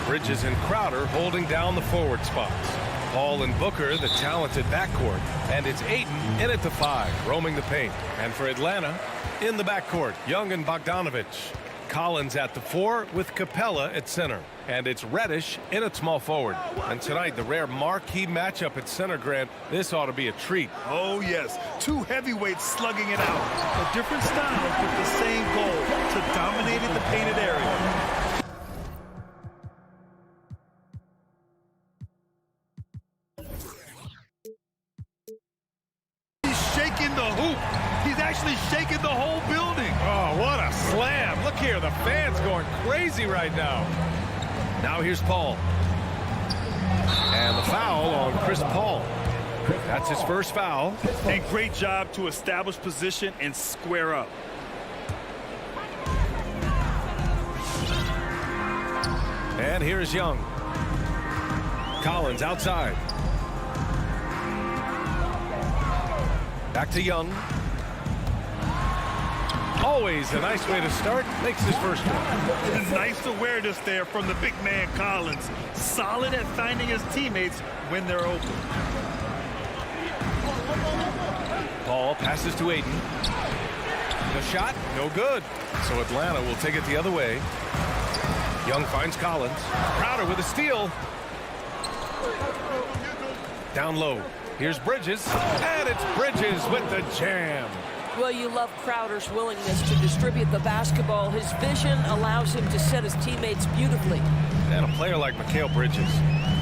Bridges and Crowder holding down the forward spots. Paul and Booker, the talented backcourt. And it's Ayton in at the 5, roaming the paint. And for Atlanta, in the backcourt, Young and Bogdanovich. Collins at the 4 with Capella at center. And it's Reddish in at small forward. And tonight, the rare marquee matchup at center, Grant. This ought to be a treat. Oh, yes. Two heavyweights slugging it out. A different style with the same goal, to dominate in the painted area. He's shaking the hoop. He's actually shaking the whole building. Oh, what a slam. Look here, the fans going crazy right now. Now here's Paul. And the foul on Chris Paul. That's his first foul. And great job to establish position and square up. And here's Young. Collins outside. Back to Young. Always a nice way to start. Makes his first one. Nice awareness there from the big man Collins. Solid at finding his teammates when they're open. Paul passes to Ayton. The shot, no good. So Atlanta will take it the other way. Young finds Collins. Crowder with a steal. Down low. Here's Bridges. And it's Bridges with the jam. Well, you love Crowder's willingness to distribute the basketball. His vision allows him to set his teammates beautifully. And a player like Mikal Bridges,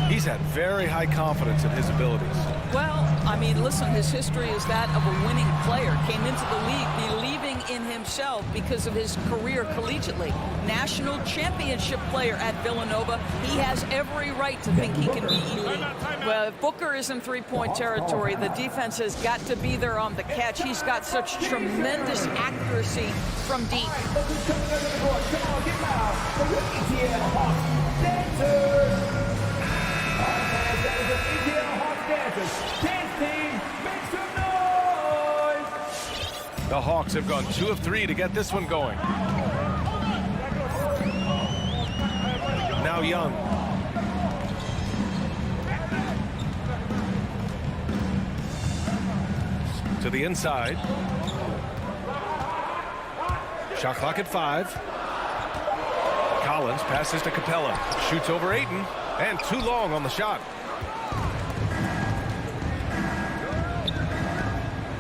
he's had very high confidence in his abilities. Well, I mean, listen, his history is that of a winning player. Came into the league believing in himself because of his career collegiately. National championship player at Villanova. He has every right to think he can be elite. Well, if Booker is in three-point territory, the defense has got to be there on the catch. He's got such tremendous accuracy from deep. The Hawks have gone 2 of 3 to get this one going. Now Young. To the inside. Shot clock at 5. Collins passes to Capella. Shoots over Ayton. And too long on the shot.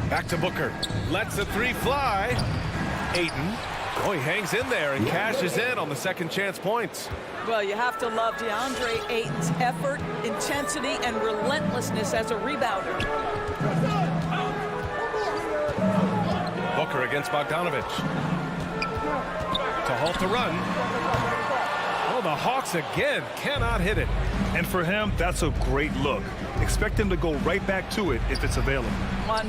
Back to Booker. Lets the 3 fly. Ayton. Oh, he hangs in there and cashes in on the second chance points. Well, you have to love DeAndre Ayton's effort, intensity, and relentlessness as a rebounder. Booker against Bogdanovich. To halt the run. Oh, the Hawks again cannot hit it. And for him, that's a great look. Expect him to go right back to it if it's available.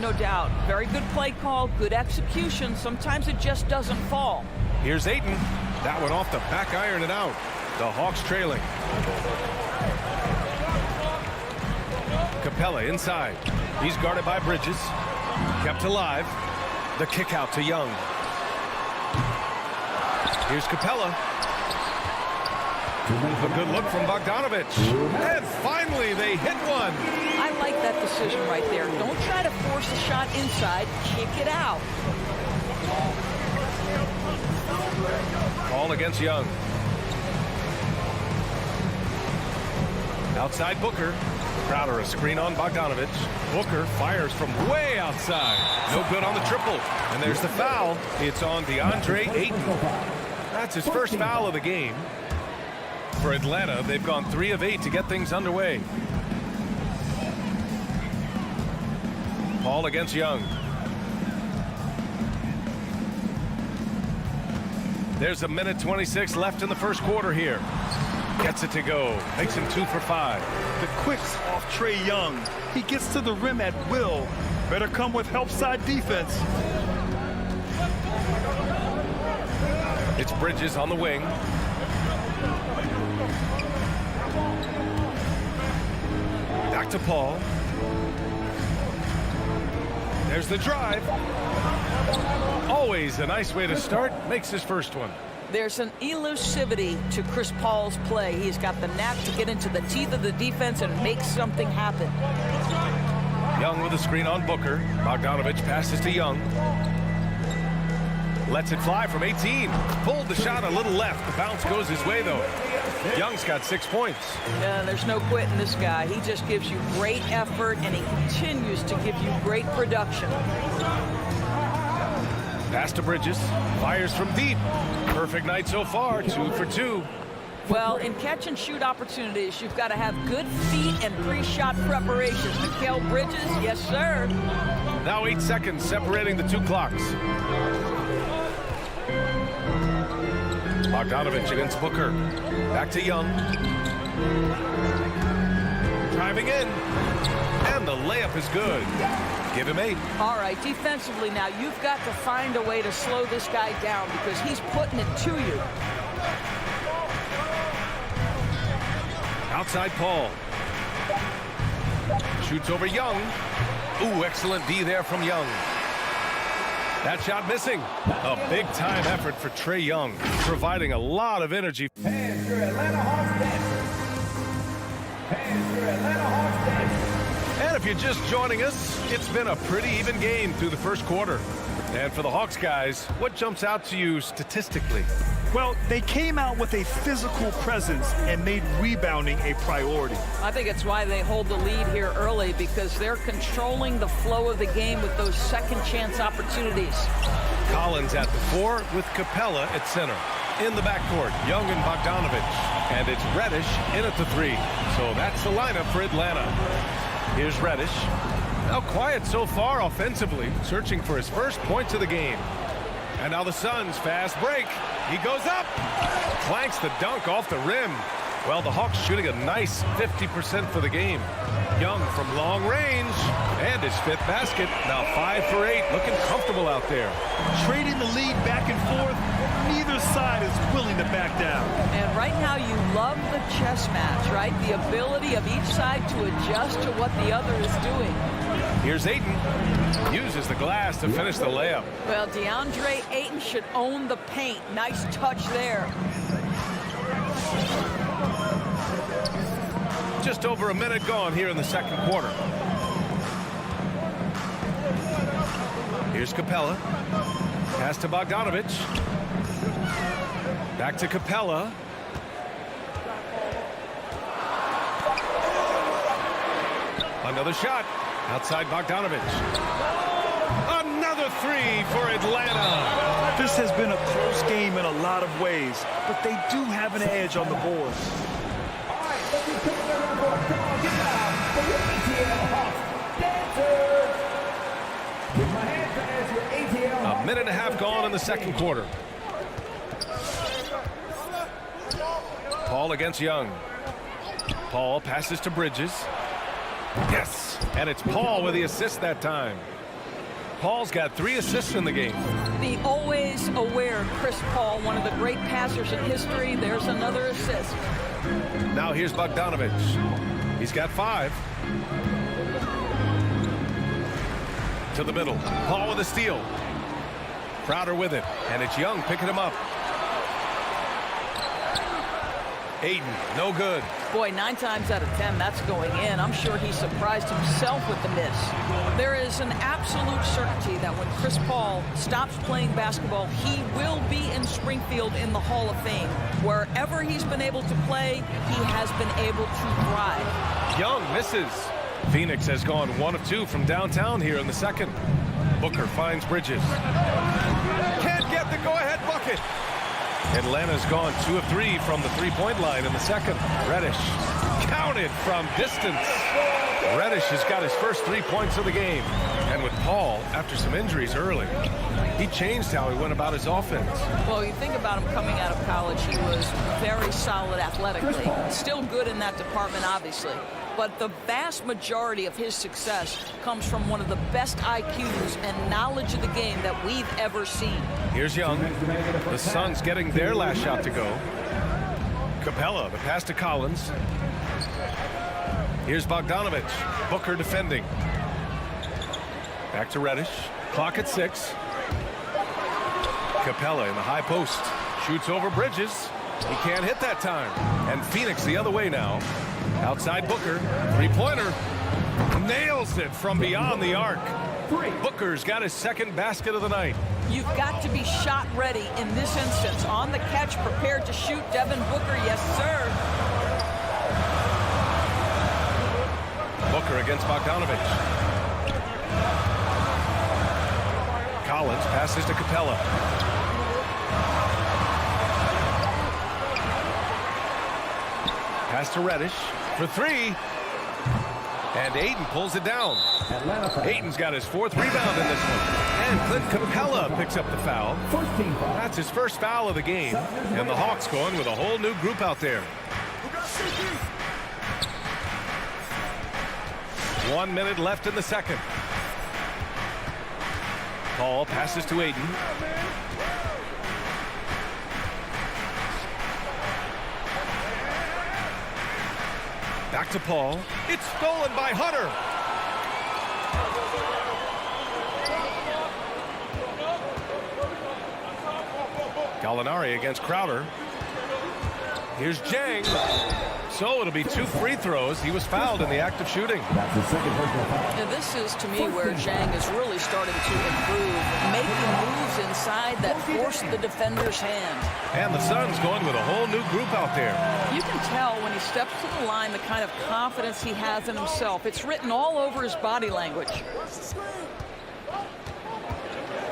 No doubt. Very good play call, good execution. Sometimes it just doesn't fall. Here's Ayton. That one off the back iron and out. The Hawks trailing. Capella inside. He's guarded by Bridges. Kept alive. The kick out to Young. Here's Capella. A good look from Bogdanovich. And finally, they hit one. I like that decision right there. Don't try to force a shot inside. Kick it out. Call against Young. Outside Booker. Crowder a screen on Bogdanovich. Booker fires from way outside. No good on the triple. And there's the foul. It's on DeAndre Ayton. That's his first foul of the game. For Atlanta, they've gone 3 of 8 to get things underway. Paul against Young. There's a minute 26 left in the first quarter here. Gets it to go. Makes him 2 for 5. The quicks off Trae Young. He gets to the rim at will. Better come with help side defense. It's Bridges on the wing. Back to Paul. There's the drive. Always a nice way to start. Makes his first one. There's an elusivity to Chris Paul's play. He's got the knack to get into the teeth of the defense and make something happen. Young with a screen on Booker. Bogdanovich passes to Young. Lets it fly from 18. Pulled the shot a little left. The bounce goes his way, though. Young's got 6 points. Yeah, there's no quitting this guy. He just gives you great effort, and he continues to give you great production. Pass to Bridges. Fires from deep. Perfect night so far. 2 for 2. Well, in catch and shoot opportunities, you've got to have good feet and pre-shot preparation. Mikal Bridges, yes, sir. Now 8 seconds separating the two clocks. Bogdanovich against Booker. Back to Young. Driving in. And the layup is good. Give him 8. All right, defensively now, you've got to find a way to slow this guy down because he's putting it to you. Outside Paul. Shoots over Young. Ooh, excellent D there from Young. That shot missing. A big-time effort for Trae Young, providing a lot of energy. And your Atlanta Hawks dancers. And your Atlanta Hawks dancers. And if you're just joining us, it's been a pretty even game through the first quarter. And for the Hawks guys, what jumps out to you statistically? Well, they came out with a physical presence and made rebounding a priority. I think it's why they hold the lead here early because they're controlling the flow of the game with those second chance opportunities. Collins at the 4 with Capella at center. In the backcourt, Young and Bogdanovich. And it's Reddish in at the 3. So that's the lineup for Atlanta. Here's Reddish. Now quiet so far offensively, searching for his first points of the game. And now the Suns fast break. He goes up. Clanks the dunk off the rim. Well, the Hawks shooting a nice 50% for the game. Young from long range. And his 5th basket. Now 5 for 8. Looking comfortable out there. Trading the lead back and forth, neither side is willing to back down. And right now you love the chess match, right? The ability of each side to adjust to what the other is doing. Here's Ayton. Uses the glass to finish the layup. Well, DeAndre Ayton should own the paint. Nice touch there. Just over a minute gone here in the second quarter. Here's Capella. Pass to Bogdanovich. Back to Capella. Another shot. Outside Bogdanovich. Another 3 for Atlanta. This has been a close game in a lot of ways, but they do have an edge on the board. All right, let's just pick number 4. Come on, get down for your ATL Hawks dancers. With my hands as your ATL Hawks. A minute and a half gone in the second quarter. Paul against Young. Paul passes to Bridges. Yes, and it's Paul with the assist that time. Paul's got 3 assists in the game. The always aware Chris Paul, one of the great passers in history. There's another assist. Now here's Bogdanovich. He's got 5. To the middle. Paul with a steal. Crowder with it, and it's Young picking him up. Ayton, no good. Boy, 9 times out of 10, that's going in. I'm sure he surprised himself with the miss. There is an absolute certainty that when Chris Paul stops playing basketball, he will be in Springfield in the Hall of Fame. Wherever he's been able to play, he has been able to thrive. Young misses. Phoenix has gone 1 of 2 from downtown here in the second. Booker finds Bridges. Can't get the go-ahead bucket. Atlanta's gone 2 of 3 from the three-point line in the second. Reddish counted from distance. Reddish has got his first 3 points of the game. And with Paul, after some injuries early, he changed how he went about his offense. Well, you think about him coming out of college, he was very solid athletically. Still good in that department, obviously. But the vast majority of his success comes from one of the best IQs and knowledge of the game that we've ever seen. Here's Young. The Suns getting their last shot to go. Capella, the pass to Collins. Here's Bogdanovich. Booker defending. Back to Reddish. Clock at 6. Capella in the high post. Shoots over Bridges. He can't hit that time. And Phoenix the other way now. Outside Booker. Three-pointer. Nails it from beyond the arc. Booker's got his second basket of the night. You've got to be shot ready in this instance. On the catch, prepared to shoot. Devin Booker, yes, sir. Booker against Bogdanovich. Collins passes to Capella. Pass to Reddish for three. And Ayton pulls it down. Ayton's got his fourth rebound in this one. And Clint Capella picks up the foul. That's his first foul of the game. And the Hawks going with a whole new group out there. 1 minute left in the second. Paul passes to Ayton. Back to Paul. It's stolen by Hunter. Gallinari against Crowder. Here's Jang. So it'll be 2 free throws. He was fouled in the act of shooting. That's the second personal foul. Now, this is, to me, where Jang is really starting to improve, making moves inside that force the defender's hand. And the Suns going with a whole new group out there. You can tell when he steps to the line the kind of confidence he has in himself. It's written all over his body language.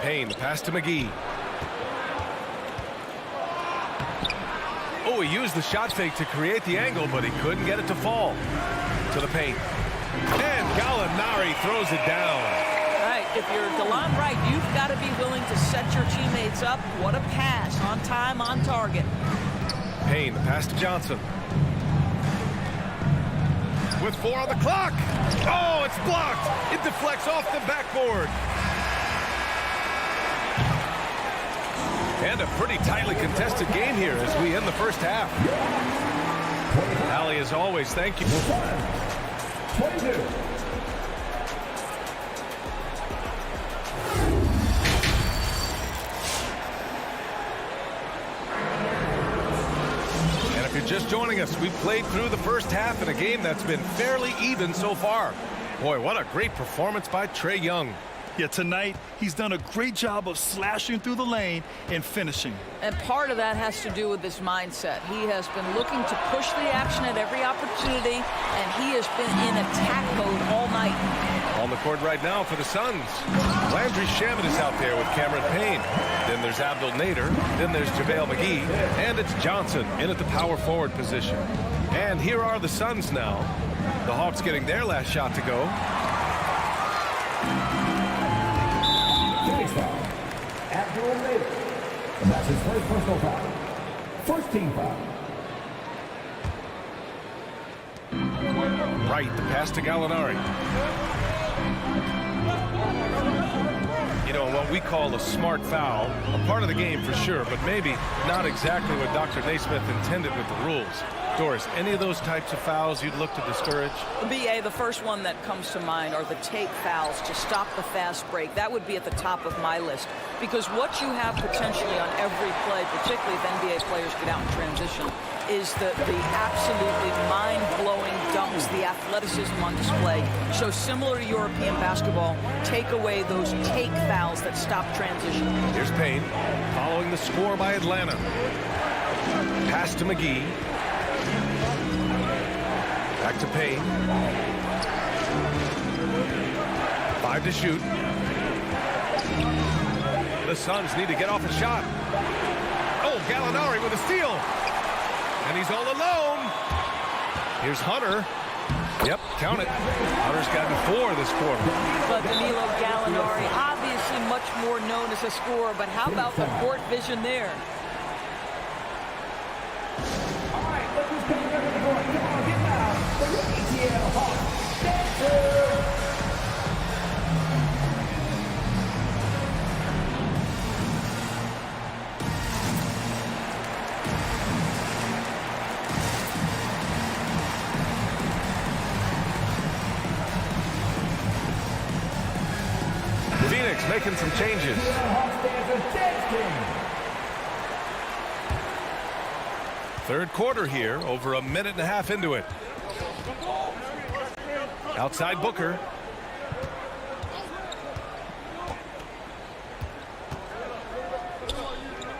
Payne, the pass to McGee. Oh, he used the shot fake to create the angle, but he couldn't get it to fall. To the paint. And Gallinari throws it down. All right, if you're DeLon Wright, you've got to be willing to set your teammates up. What a pass. On time, on target. Payne, the pass to Johnson. With 4 on the clock. Oh, it's blocked. It deflects off the backboard. And a pretty tightly contested game here as we end the first half. Allie, as always, thank you. 22. And if you're just joining us, we've played through the first half in a game that's been fairly even so far. Boy, what a great performance by Trae Young. Yeah, tonight he's done a great job of slashing through the lane and finishing. And part of that has to do with his mindset. He has been looking to push the action at every opportunity, and he has been in attack mode all night. On the court right now for the Suns. Landry Shamet is out there with Cameron Payne. Then there's Abdul Nader. Then there's JaVale McGee. And it's Johnson in at the power forward position. And here are the Suns now. The Hawks getting their last shot to go. Phoenix foul. Abdul Nader. And that's his first personal foul. First team foul. Right, the pass to Gallinari. You know, what we call a smart foul, a part of the game for sure, but maybe not exactly what Dr. Naismith intended with the rules. Doris, any of those types of fouls you'd look to discourage? BA, the first one that comes to mind are the take fouls to stop the fast break. That would be at the top of my list. Because what you have potentially on every play, particularly if NBA players get out in transition, is the absolutely mind-blowing dunks, the athleticism on display. So similar to European basketball, take away those take fouls that stop transition. Here's Payne, following the score by Atlanta. Pass to McGee. Back to Payne. 5 to shoot. The Suns need to get off a shot. Oh, Gallinari with a steal. And he's all alone. Here's Hunter. Yep, count it. Hunter's gotten 4 this quarter. But Danilo Gallinari, obviously much more known as a scorer, but how about the court vision there? All right, look who's coming up to the court. Come on, get loud for your ATL Hawks. Dancer! Phoenix making some changes. Hawks dancer, dance king. Third quarter here, over a minute and a half into it. Outside Booker.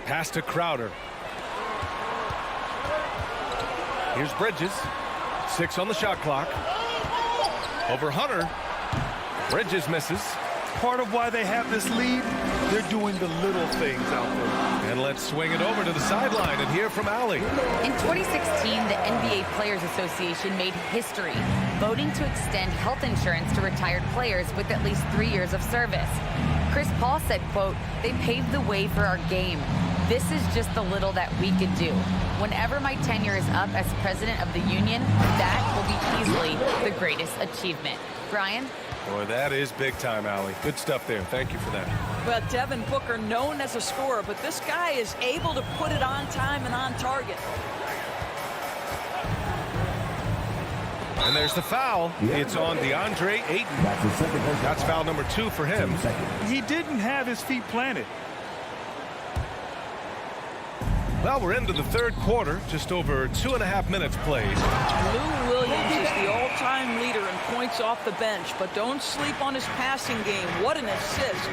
Pass to Crowder. Here's Bridges. 6 on the shot clock. Over Hunter. Bridges misses. Part of why they have this lead, they're doing the little things out there. And let's swing it over to the sideline and hear from Allie. In 2016, the NBA Players Association made history, voting to extend health insurance to retired players with at least 3 years of service. Chris Paul said, quote, "They paved the way for our game. This is just the little that we could do. Whenever my tenure is up as president of the union, that will be easily the greatest achievement." Brian? Boy, that is big time, Allie. Good stuff there. Thank you for that. Well, Devin Booker, known as a scorer, but this guy is able to put it on time and on target. And there's the foul. It's on DeAndre Ayton. That's foul number 2 for him. He didn't have his feet planted. Well, we're into the third quarter. Just over 2.5 minutes played. Lou Williams is the all-time leader in points off the bench, but don't sleep on his passing game. What an assist.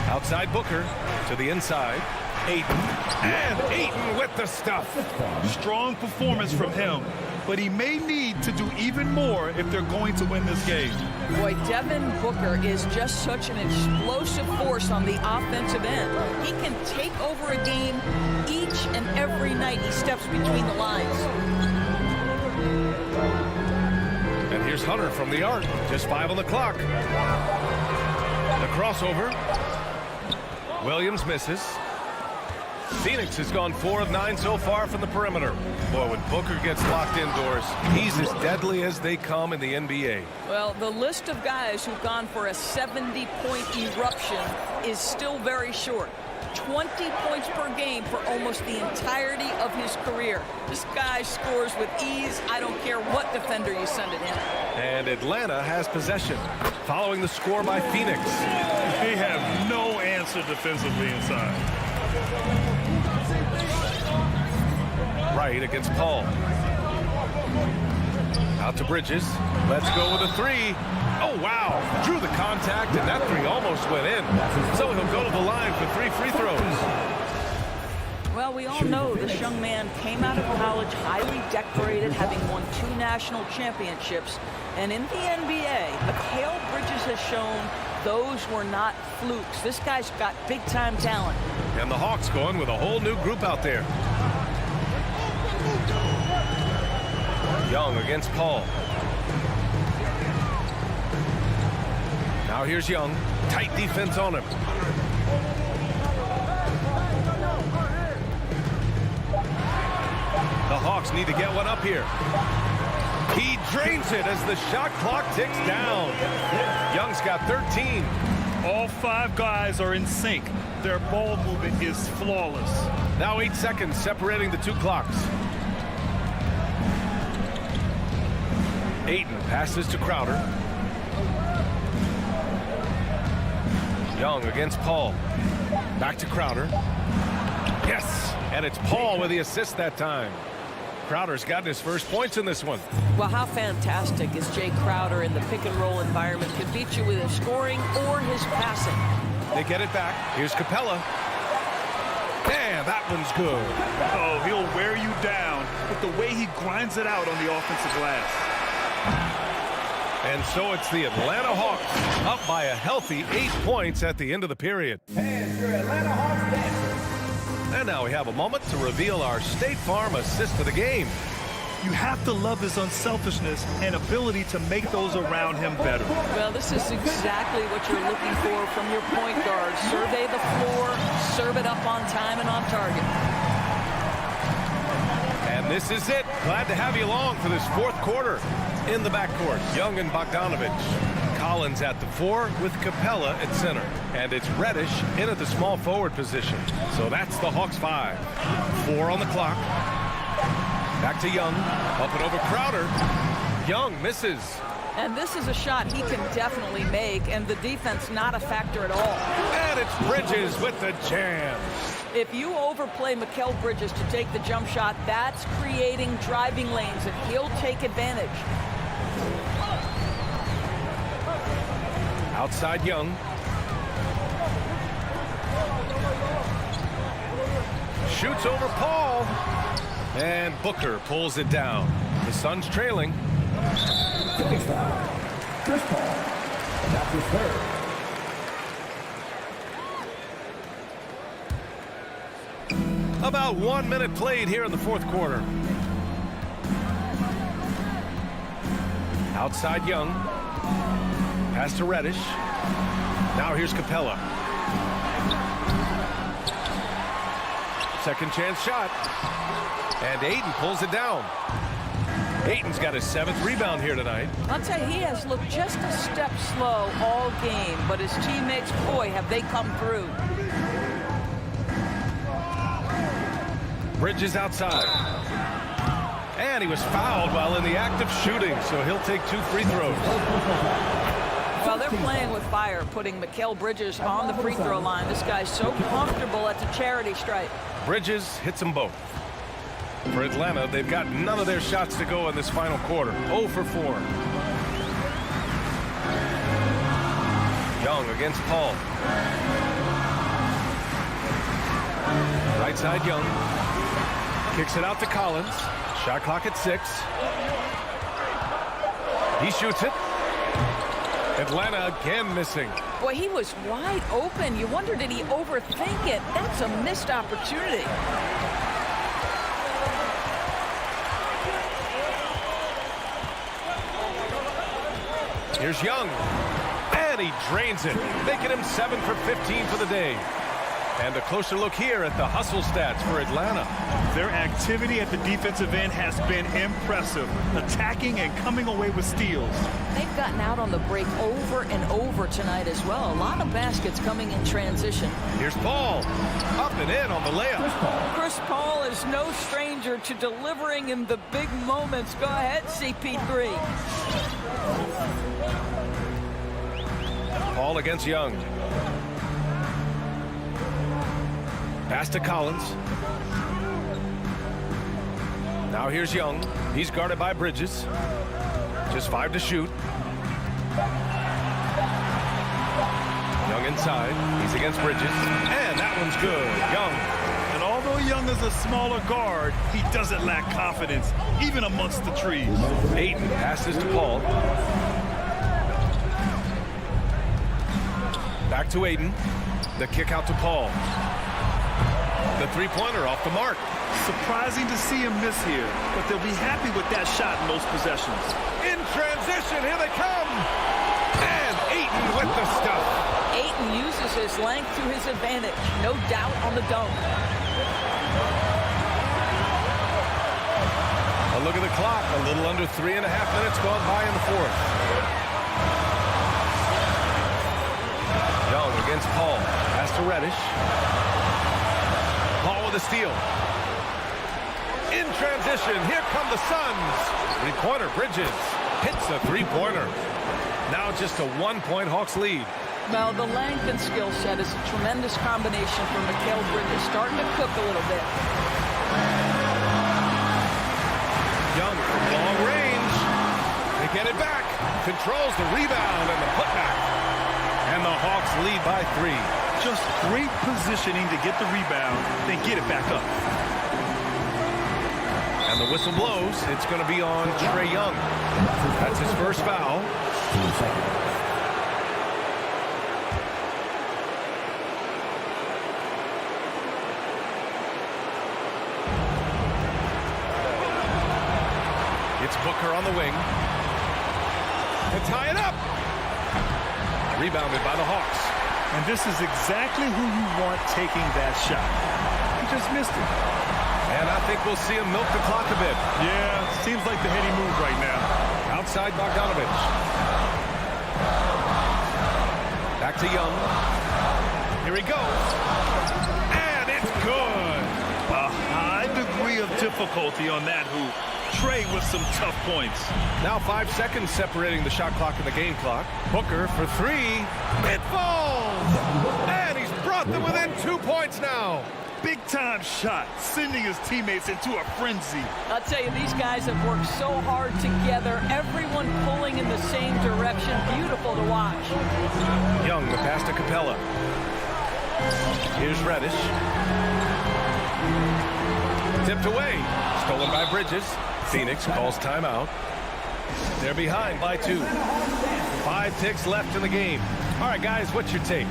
Outside Booker to the inside. Ayton. And Ayton with the stuff. Strong performance from him, but he may need to do even more if they're going to win this game. Boy, Devin Booker is just such an explosive force on the offensive end. He can take over a game each and every night he steps between the lines. And here's Hunter from the arc. Just 5 on the clock. The crossover. Williams misses. Phoenix has gone 4 of 9 so far from the perimeter. Boy, when Booker gets locked indoors, he's as deadly as they come in the NBA. Well, the list of guys who've gone for a 70-point eruption is still very short. 20 points per game for almost the entirety of his career. This guy scores with ease. I don't care what defender you send it in. And Atlanta has possession, following the score by Phoenix. They have no answer defensively inside. Right against Paul. Out to Bridges. Let's go with a 3. Oh, wow. Drew the contact, and that 3 almost went in. So he'll go to the line for 3 free throws. Well, we all know this young man came out of college highly decorated, having won 2 national championships. And in the NBA, Mikal Bridges has shown those were not flukes. This guy's got big-time talent. And the Hawks going with a whole new group out there. Young against Paul. Now here's Young. Tight defense on him. The Hawks need to get one up here. He drains it as the shot clock ticks down. Young's got 13. All 5 guys are in sync. Their ball movement is flawless. Now 8 seconds separating the 2 clocks. Ayton passes to Crowder. Young against Paul. Back to Crowder. Yes, and it's Paul with the assist that time. Crowder's gotten his first points in this one. Well, how fantastic is Jay Crowder in the pick-and-roll environment? Can beat you with his scoring or his passing. They get it back. Here's Capella. And that one's good. Oh, he'll wear you down with the way he grinds it out on the offensive glass. And so it's the Atlanta Hawks up by a healthy 8 points at the end of the period. And your Atlanta Hawks dancers. And now we have a moment to reveal our State Farm assist of the game. You have to love his unselfishness and ability to make those around him better. Well, this is exactly what you're looking for from your point guard. Survey the floor, serve it up on time and on target. And this is it. Glad to have you along for this 4th quarter. In the backcourt, Young and Bogdanovich. Collins at the 4 with Capella at center. And it's Reddish in at the small forward position. So that's the Hawks 5. 4 on the clock. Back to Young. Up and over Crowder. Young misses. And this is a shot he can definitely make, and the defense not a factor at all. And it's Bridges with the jam. If you overplay Mikal Bridges to take the jump shot, that's creating driving lanes, and he'll take advantage. Outside Young. Shoots over Paul. And Booker pulls it down. The Suns trailing. Phoenix foul. Chris Paul. And that's his third. About 1 minute played here in the fourth quarter. Outside Young. Pass to Reddish. Now here's Capella. Second chance shot. And Ayton pulls it down. Ayton's got his 7th rebound here tonight. I'll tell you, he has looked just a step slow all game, but his teammates, boy, have they come through. Bridges outside. And he was fouled while in the act of shooting, so he'll take 2 free throws. Well, they're playing with fire, putting Mikal Bridges on the free throw line. This guy's so comfortable at the charity stripe. Bridges hits them both. For Atlanta, they've got none of their shots to go in this final quarter. 0 for 4. Young against Paul. Right side Young. Kicks it out to Collins. Shot clock at 6. He shoots it. Atlanta again missing. Boy, he was wide open. You wonder, did he overthink it? That's a missed opportunity. Here's Young. And he drains it, making him 7 for 15 for the day. And a closer look here at the hustle stats for Atlanta. Their activity at the defensive end has been impressive, attacking and coming away with steals. They've gotten out on the break over and over tonight as well. A lot of baskets coming in transition. Here's Paul. Up and in on the layup. Chris Paul is no stranger to delivering in the big moments. Go ahead, CP3. Paul against Young. Pass to Collins. Now here's Young. He's guarded by Bridges. Just 5 to shoot. Young inside. He's against Bridges. And that one's good. Young. And although Young is a smaller guard, he doesn't lack confidence, even amongst the trees. Ayton passes to Paul. Back to Ayton. The kick out to Paul. The three-pointer off the mark. Surprising to see him miss here, but they'll be happy with that shot in most possessions. In transition, here they come. And Ayton with the stuff. Ayton uses his length to his advantage. No doubt on the dunk. A look at the clock. A little under 3.5 minutes gone by in the fourth. Young against Paul. Pass to Reddish. Paul with a steal. In transition, here come the Suns. Three-pointer, Bridges hits a three-pointer. Now just a 1-point Hawks lead. Well, the length and skill set is a tremendous combination for Mikal Bridges, starting to cook a little bit. Young from long range. They get it back. Controls the rebound and the putback. And the Hawks lead by 3. Just great positioning to get the rebound, then get it back up. And the whistle blows. It's going to be on Trae Young. That's his first foul. It's Booker on the wing. To tie it up. Rebounded by the Hawks. And this is exactly who you want taking that shot. He just missed it. And I think we'll see him milk the clock a bit. Yeah, seems like the heady move right now. Outside Bogdanovich. Back to Young. Here he goes. And it's good. A high degree of difficulty on that hoop. Trey with some tough points. Now 5 seconds separating the shot clock and the game clock. Booker for three. It falls! And he's brought them within 2 points now. Big-time shot, sending his teammates into a frenzy. I'll tell you, these guys have worked so hard together. Everyone pulling in the same direction. Beautiful to watch. Young, the pass to Capella. Here's Reddish. Tipped away. Stolen by Bridges. Phoenix calls timeout. They're behind by 2. 5 ticks left in the game. All right, guys, what's your take?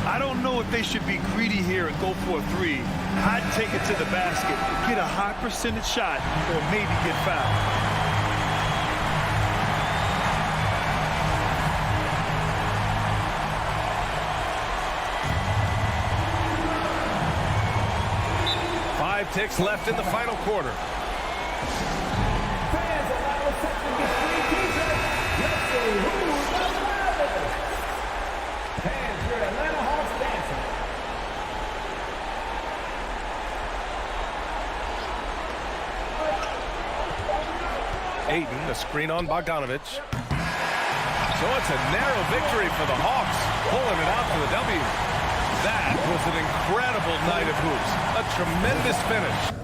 I don't know if they should be greedy here and go for a 3. I'd take it to the basket, get a high percentage shot, or maybe get fouled. Five ticks left in the final quarter. Fans allow us to get free t-shirts. Let's see who's the loudest. Fans, your Atlanta Hawks dancing. Ayton, the screen on Bogdanovich. So it's a narrow victory for the Hawks, pulling it out for the W. That was an incredible night of hoops. A tremendous finish.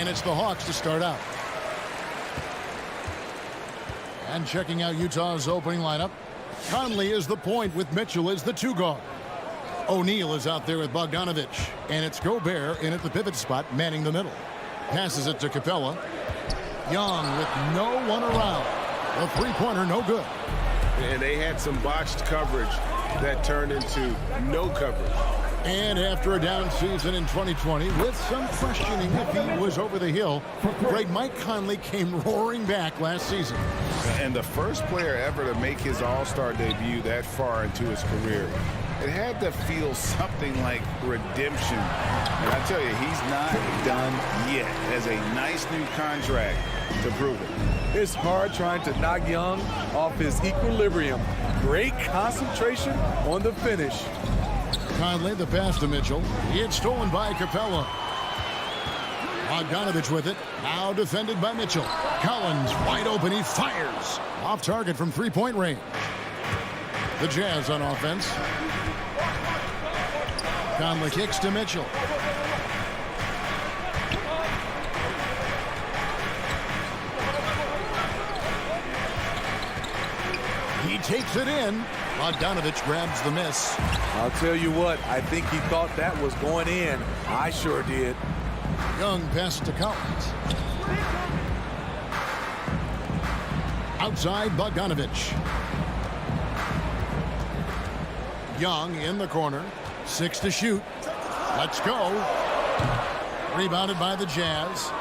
And it's the Hawks to start out. And checking out Utah's opening lineup, Conley is the point with Mitchell as the 2 guard. O'Neal is out there with Bogdanovich. And it's Gobert in at the pivot spot, manning the middle. Passes it to Capella. Young with no one around. The three-pointer no good. And they had some botched coverage that turned into no coverage. And after a down season in 2020, with some questioning if he was over the hill, great Mike Conley came roaring back last season. And the first player ever to make his All-Star debut that far into his career. It had to feel something like redemption. And I tell you, he's not done yet. Has a nice new contract to prove it. It's hard trying to knock Young off his equilibrium. Great concentration on the finish. Conley, the pass to Mitchell. It's stolen by Capella. Bogdanovich with it. Now defended by Mitchell. Collins wide open. He fires. Off target from three-point range. The Jazz on offense. Conley kicks to Mitchell. He takes it in. Bogdanovich grabs the miss. I'll tell you what, I think he thought that was going in. I sure did. Young pass to Collins. Outside Bogdanovich. Young in the corner. 6 to shoot. Let's go. Rebounded by the Jazz.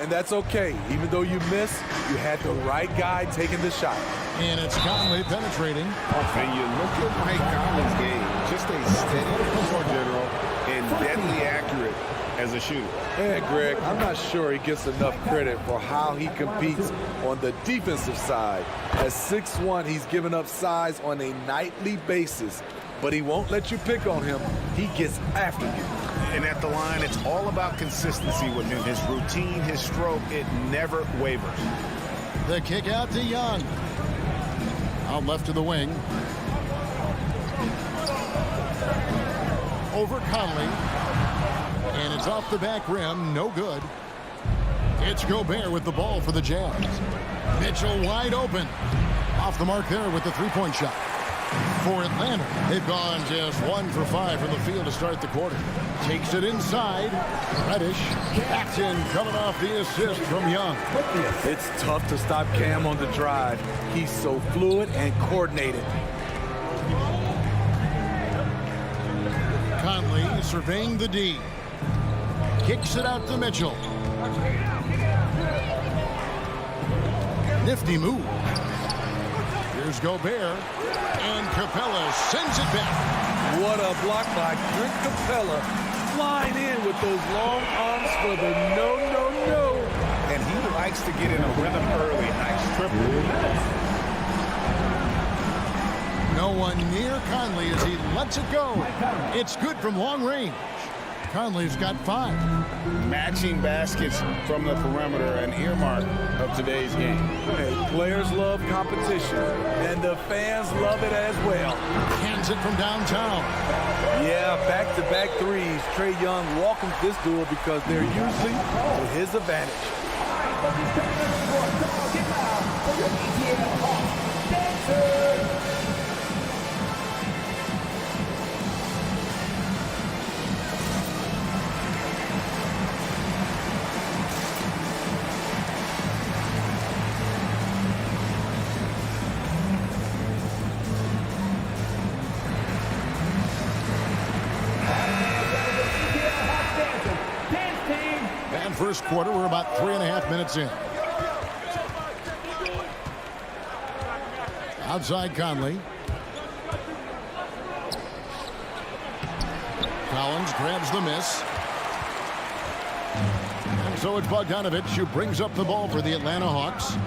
And that's okay. Even though you miss, you had the right guy taking the shot. And it's Conley penetrating. And you look at Mike Conley's game, just a steady floor general and deadly accurate as a shooter. And Greg, I'm not sure he gets enough credit for how he competes on the defensive side. At 6'1", he's given up size on a nightly basis, but he won't let you pick on him. He gets after you. And at the line, it's all about consistency with him. His routine, his stroke, it never wavers. The kick out to Young. Out left to the wing. Over Conley. And it's off the back rim. No good. It's Gobert with the ball for the Jazz. Mitchell wide open. Off the mark there with the three-point shot. For Atlanta, they've gone just 1 for 5 from the field to start the quarter. Takes it inside. Reddish. Action coming off the assist from Young. It's tough to stop Cam on the drive. He's so fluid and coordinated. Conley surveying the D. Kicks it out to Mitchell. Nifty move. Here's Gobert. And Capella sends it back. What a block by Clint Capella. Flying in with those long arms for the no. And he likes to get in a rhythm early. Nice triple. No one near Conley as he lets it go. It's good from long range. Conley's got 5. Matching baskets from the perimeter, an earmark of today's game. Hey, players love competition, and the fans love it as well. Hands it from downtown. Yeah, back-to-back threes. Trae Young welcomes this duel because they're usually to his advantage. First quarter, we're about 3.5 minutes in. Outside Conley. Collins grabs the miss. And so it's Bogdanovich who brings up the ball for the Atlanta Hawks.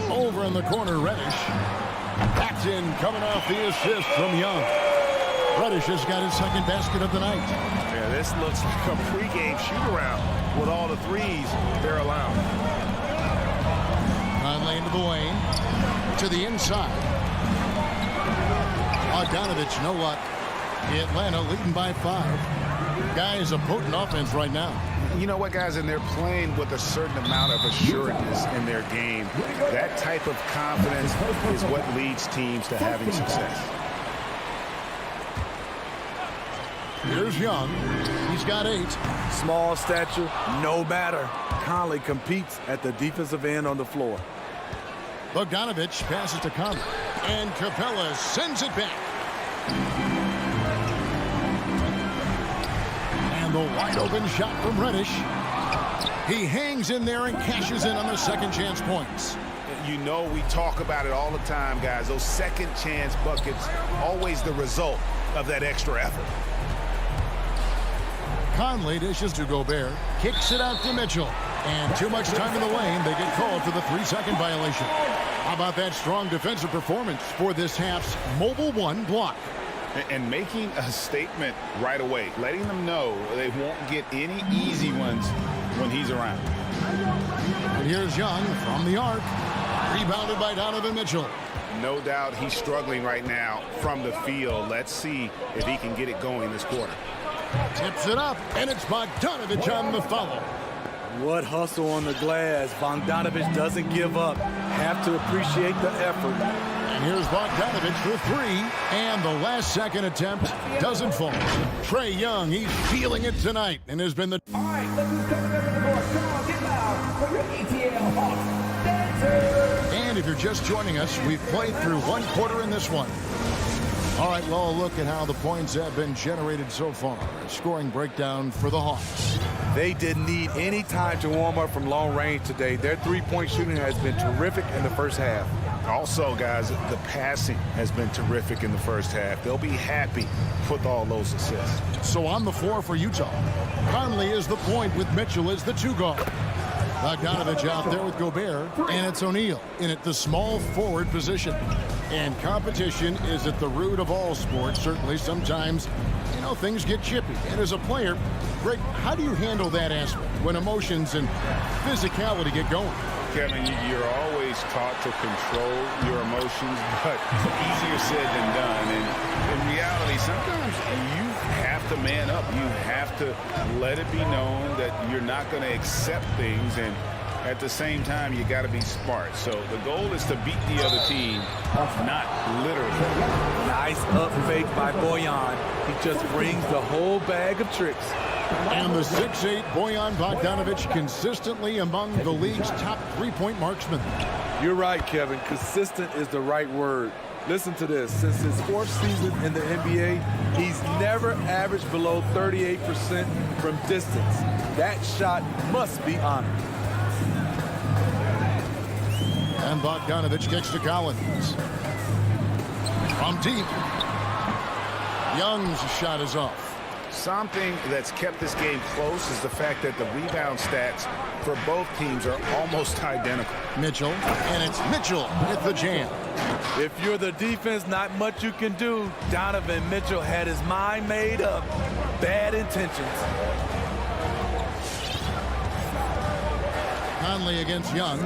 Over in the corner, Reddish. That's in, coming off the assist from Young. Reddish has got his second basket of the night. Yeah, this looks like a pregame shoot-around with all the threes they're allowed. Conley into the lane. To the inside. Bogdanovich, no luck. Atlanta leading by 5. Guys, a potent offense right now. You know what, guys? And they're playing with a certain amount of assuredness in their game. That type of confidence is what leads teams to having success. Here's Young. He's got 8. Small stature, no matter. Conley competes at the defensive end on the floor. Bogdanovich passes to Conley. And Capella sends it back. And the wide open shot from Reddish. He hangs in there and cashes in on the second chance points. You know, we talk about it all the time, guys. Those second chance buckets, always the result of that extra effort. Conley dishes to Gobert. Kicks it out to Mitchell. And too much time in the lane. They get called for the 3-second violation. How about that strong defensive performance for this half's Mobile 1 block? And making a statement right away, letting them know they won't get any easy ones when he's around. And here's Young from the arc. Rebounded by Donovan Mitchell. No doubt he's struggling right now from the field. Let's see if he can get it going this quarter. Tips it up, and it's Bogdanovich on the follow. What hustle on the glass. Bogdanovich doesn't give up. Have to appreciate the effort. And here's Bogdanovich for 3. And the last second attempt doesn't fall. Trae Young, he's feeling it tonight and has been the... All right, look who's coming over the court. Come on, get loud for your ATL Hawks dancers. And if you're just joining us, we've played through 1 quarter in this one. All right, well, a look at how the points have been generated so far. A scoring breakdown for the Hawks. They didn't need any time to warm up from long range today. Their three-point shooting has been terrific in the first half. Also, guys, the passing has been terrific in the first half. They'll be happy with all those assists. So on the floor for Utah, Conley is the point with Mitchell as the 2 guard. Bogdanovich out there with Gobert, and it's O'Neal in at the small forward position. And competition is at the root of all sports. Certainly sometimes, you know, things get chippy. And as a player, Greg, how do you handle that aspect when emotions and physicality get going? Kevin, you're always taught to control your emotions, but easier said than done. And in reality, sometimes you have to man up. You have to let it be known that you're not going to accept things. And at the same time, you got to be smart. So the goal is to beat the other team, not literally. Nice up fake by Bojan. He just brings the whole bag of tricks. And the 6'8" Bojan Bogdanovich consistently among the league's top 3-point marksmen. You're right, Kevin. Consistent is the right word. Listen to this. Since his 4th season in the NBA, he's never averaged below 38% from distance. That shot must be honored. And Bogdanovich kicks to Collins. From deep. Young's shot is off. Something that's kept this game close is the fact that the rebound stats for both teams are almost identical. Mitchell, and it's Mitchell with the jam. If you're the defense, not much you can do. Donovan Mitchell had his mind made up. Bad intentions. Conley against Young.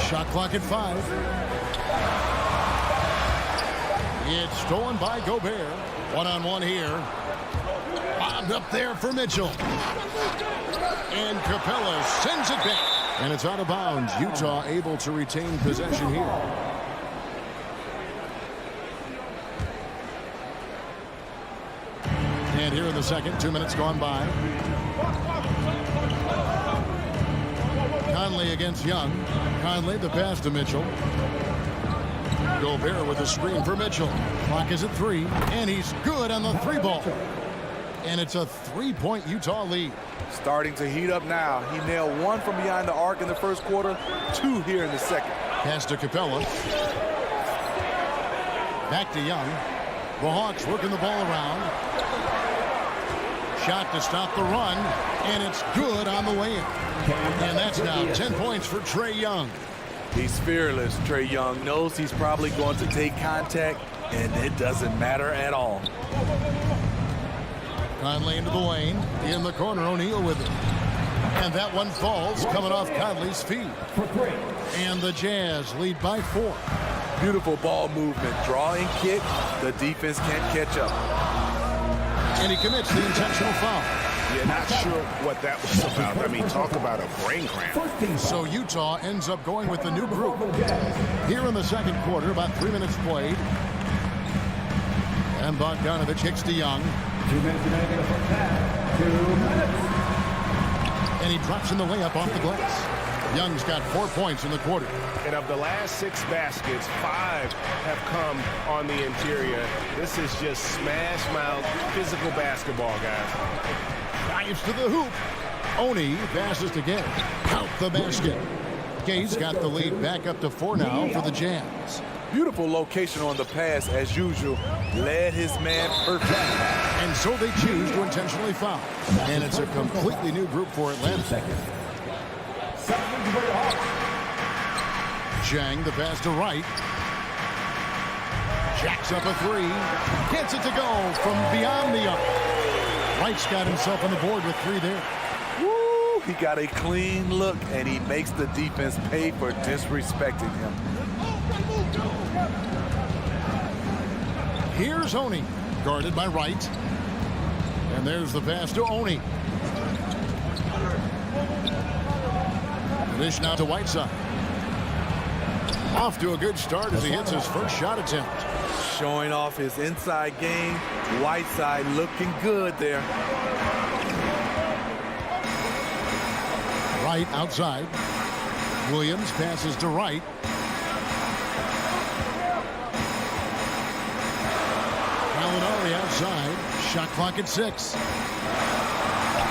Shot clock at 5. It's stolen by Gobert. One-on-one here. Bombed up there for Mitchell. And Capella sends it back. And it's out of bounds. Utah able to retain possession here. And here in the second, 2 minutes gone by. Conley against Young. Conley the pass to Mitchell. Gobert with a screen for Mitchell. Clock is at 3, and he's good on the 3-ball. And it's a 3-point Utah lead. Starting to heat up now. He nailed 1 from behind the arc in the first quarter, 2 here in the second. Pass to Capella. Back to Young. The Hawks working the ball around. Shot to stop the run, and it's good on the way in. And that's now 10 points for Trae Young. He's fearless. Trae Young knows he's probably going to take contact, and it doesn't matter at all. Conley into the lane. In the corner, O'Neal with it. And that one falls, coming off Conley's feet. And the Jazz lead by 4. Beautiful ball movement. Drawing kick. The defense can't catch up. And he commits the intentional foul. Yeah, not sure what that was about. I mean, talk about a brain cramp. So Utah ends up going with the new group. Here in the second quarter, about 3 minutes played. And Bogdanovich kicks to Young. 2 minutes remaining in the first half. 2 minutes. And he drops in the layup off the glass. Young's got 4 points in the quarter. And of the last 6 baskets, 5 have come on the interior. This is just smash mouth physical basketball, guys. Drives to the hoop. Oni passes to Gay. Count the basket. Gay's got the lead back up to 4 now for the Jazz. Beautiful location on the pass, as usual. Led his man perfectly. And so they choose to intentionally foul. And it's a completely new group for Atlanta. Zhang, the pass to Wright. Jacks up a 3. Gets it to go from beyond the arc. Wright's got himself on the board with 3 there. Woo! He got a clean look, and he makes the defense pay for disrespecting him. Here's Oni, guarded by Wright. And there's the pass to Oni. Dish now to Whiteside. Off to a good start as he hits his first shot attempt. Showing off his inside game. Whiteside looking good there. Wright outside. Williams passes to Wright. Gallinari outside. Shot clock at 6.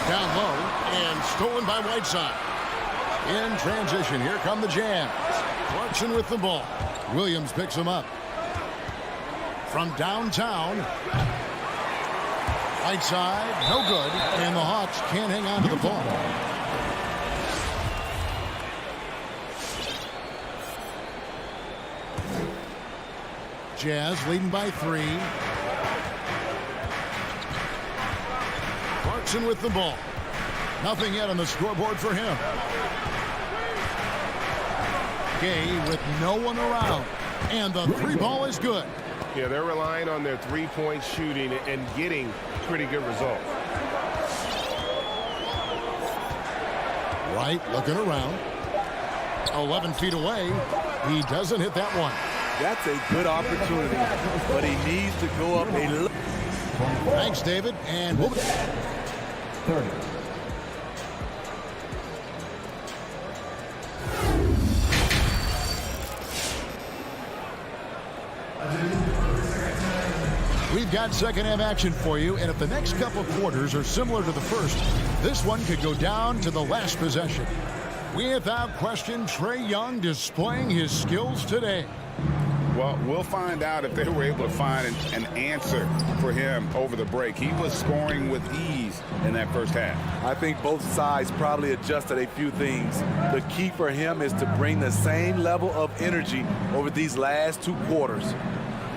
Down low and stolen by Whiteside. In transition, here come the Jazz. Clarkson with the ball. Williams picks him up. From downtown. Whiteside, no good. And the Hawks can't hang on to the ball. Jazz leading by 3. Clarkson with the ball. Nothing yet on the scoreboard for him. Gay with no one around. And the 3 ball is good. Yeah, they're relying on their 3-point shooting and getting pretty good results. Wright looking around. 11 feet away. He doesn't hit that one. That's a good opportunity, but he needs to go up a little. Thanks, David. And we'll 30. We've got second half action for you, and if the next couple quarters are similar to the first, this one could go down to the last possession. Without question, Trae Young displaying his skills today. Well, we'll find out if they were able to find an answer for him over the break. He was scoring with ease in that first half. I think both sides probably adjusted a few things. The key for him is to bring the same level of energy over these last 2 quarters.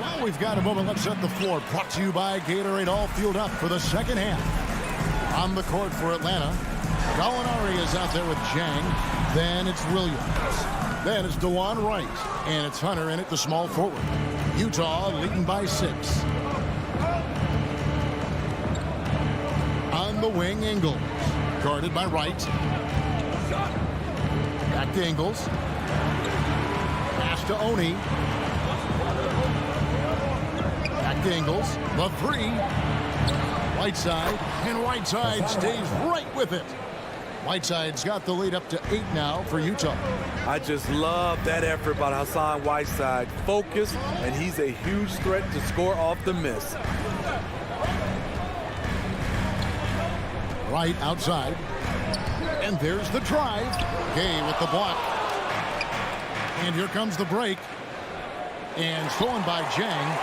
Well, we've got a moment. Let's set the floor. Brought to you by Gatorade. All fueled up for the second half. On the court for Atlanta, Gallinari is out there with Zhang. Then it's Williams. Then it's DeJuan Wright. And it's Hunter in at the small forward. Utah leading by 6. On the wing, Ingles. Guarded by Wright. Back to Ingles. Pass to Oni. Back to Ingles. The 3. Whiteside. And Whiteside stays right with it. Whiteside's got the lead up to 8 now for Utah. I just love that effort by Hassan Whiteside. Focus, and he's a huge threat to score off the miss. Right outside. And there's the drive. Gay with the block. And here comes the break. And stolen by Zhang.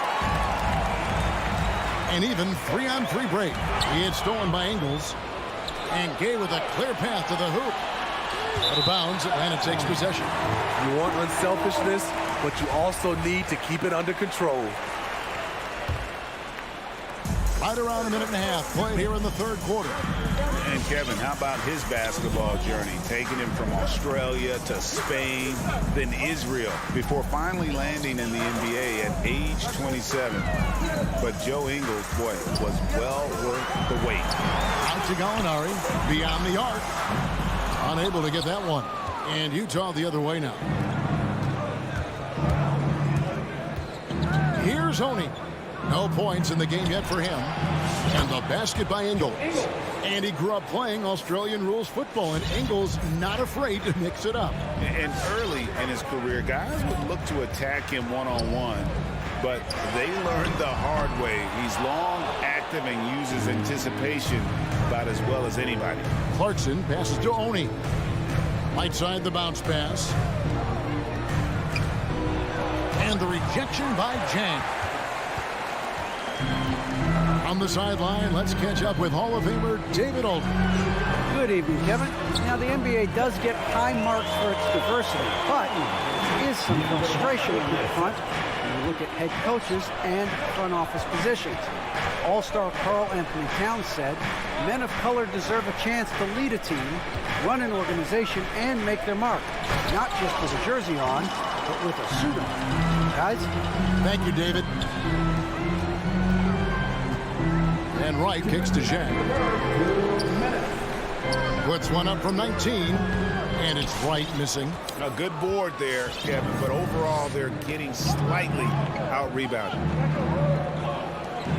And even 3-on-3 break. It's stolen by Ingles. And Gay with a clear path to the hoop. Out of bounds, Atlanta takes possession. You want unselfishness, but you also need to keep it under control. Right around a minute and a half played here in the third quarter. And Kevin, how about his basketball journey? Taking him from Australia to Spain, then Israel, before finally landing in the NBA at age 27. But Joe Ingles, boy, was well worth the wait. Out to Gallinari, beyond the arc. Unable to get that one. And Utah the other way now. Here's Oni. No points in the game yet for him. And the basket by Ingles. And he grew up playing Australian rules football, and Ingles not afraid to mix it up. And early in his career, guys would look to attack him one-on-one, but they learned the hard way. He's long, active, and uses anticipation about as well as anybody. Clarkson passes to Oni. Right side the bounce pass. And the rejection by Jang. On the sideline, let's catch up with Hall of Famer David Olden. Good evening, Kevin. Now, the NBA does get high marks for its diversity, but there is some frustration on the front when you look at head coaches and front office positions. All-star Karl Anthony Towns said, men of color deserve a chance to lead a team, run an organization, and make their mark. Not just with a jersey on, but with a suit on. Guys? Thank you, David. And Wright kicks to Zhang. Puts one up from 19, and it's Wright missing. A good board there, Kevin, but overall they're getting slightly out-rebounded.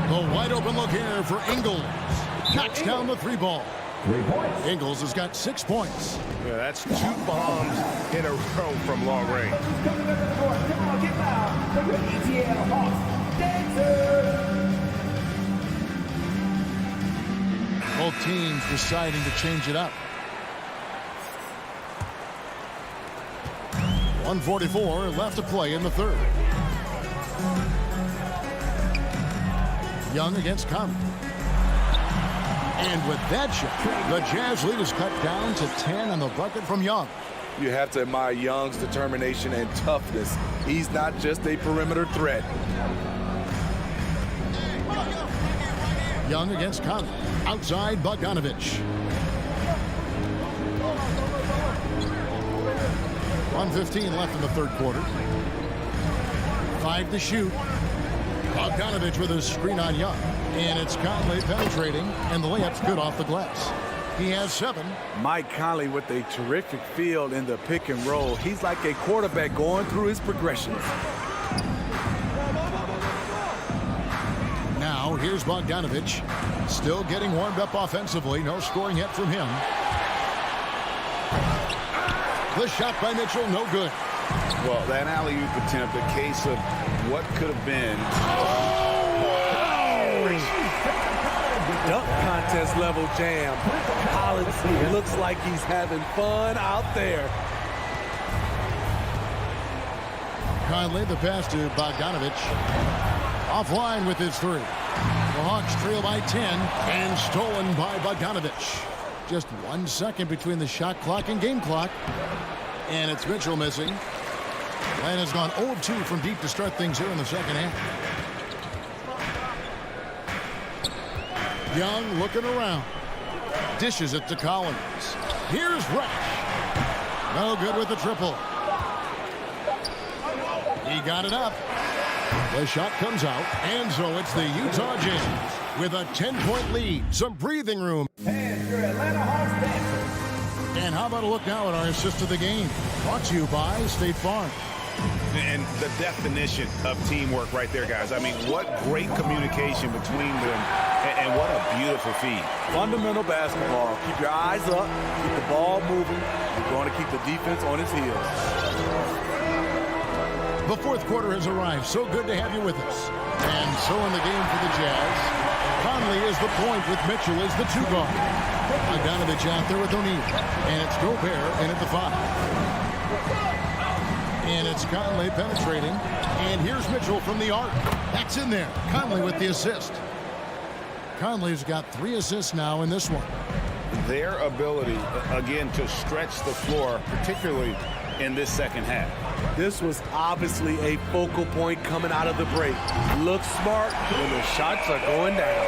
The wide open look here for Ingles. Knocks down the three ball. Ingles has got 6 points. Yeah, that's 2 bombs in a row from long range. Coming up to the court. Come on, get loud. For your ETL Hawks dancers. Both teams deciding to change it up. 1:44 left to play in the third. Young against Conley. And with that shot, the Jazz lead is cut down to 10 on the bucket from Young. You have to admire Young's determination and toughness. He's not just a perimeter threat. Young against Conley. Outside Bogdanovich. 1:15 left in the third quarter. 5 to shoot. Bogdanovich with a screen on Young. And it's Conley penetrating, and the layup's good off the glass. He has 7. Mike Conley with a terrific feel in the pick and roll. He's like a quarterback going through his progressions. Now, here's Bogdanovich. Still getting warmed up offensively. No scoring yet from him. The shot by Mitchell, no good. Well, that alley-oop attempt, a case of what could have been. Dunk contest level jam. Collins looks like he's having fun out there. Conley, the pass to Bogdanovich. Offline with his 3. The Hawks trail by 10 and stolen by Bogdanovich. Just 1 second between the shot clock and game clock. And it's Mitchell missing. And has gone 0-2 from deep to start things here in the second half. Young looking around. Dishes it to Collins. Here's Resch. No good with the triple. He got it up. The shot comes out, and so it's the Utah Jazz with a 10-point lead. Some breathing room. And your Atlanta Hawks dancers. And how about a look now at our assist of the game? Brought to you by State Farm. And the definition of teamwork right there, guys. I mean, what great communication between them, and what a beautiful feed. Fundamental basketball. Keep your eyes up, keep the ball moving. You're going to keep the defense on its heels. The fourth quarter has arrived. So good to have you with us. And so in the game for the Jazz, Conley is the point with Mitchell as the 2 guard. Bogdanovich out there with O'Neal. And it's Gobert in at the 5. And it's Conley penetrating. And here's Mitchell from the arc. That's in there. Conley with the assist. Conley's got 3 assists now in this one. Their ability, again, to stretch the floor, particularly in this second half. This was obviously a focal point coming out of the break. Looks smart when the shots are going down.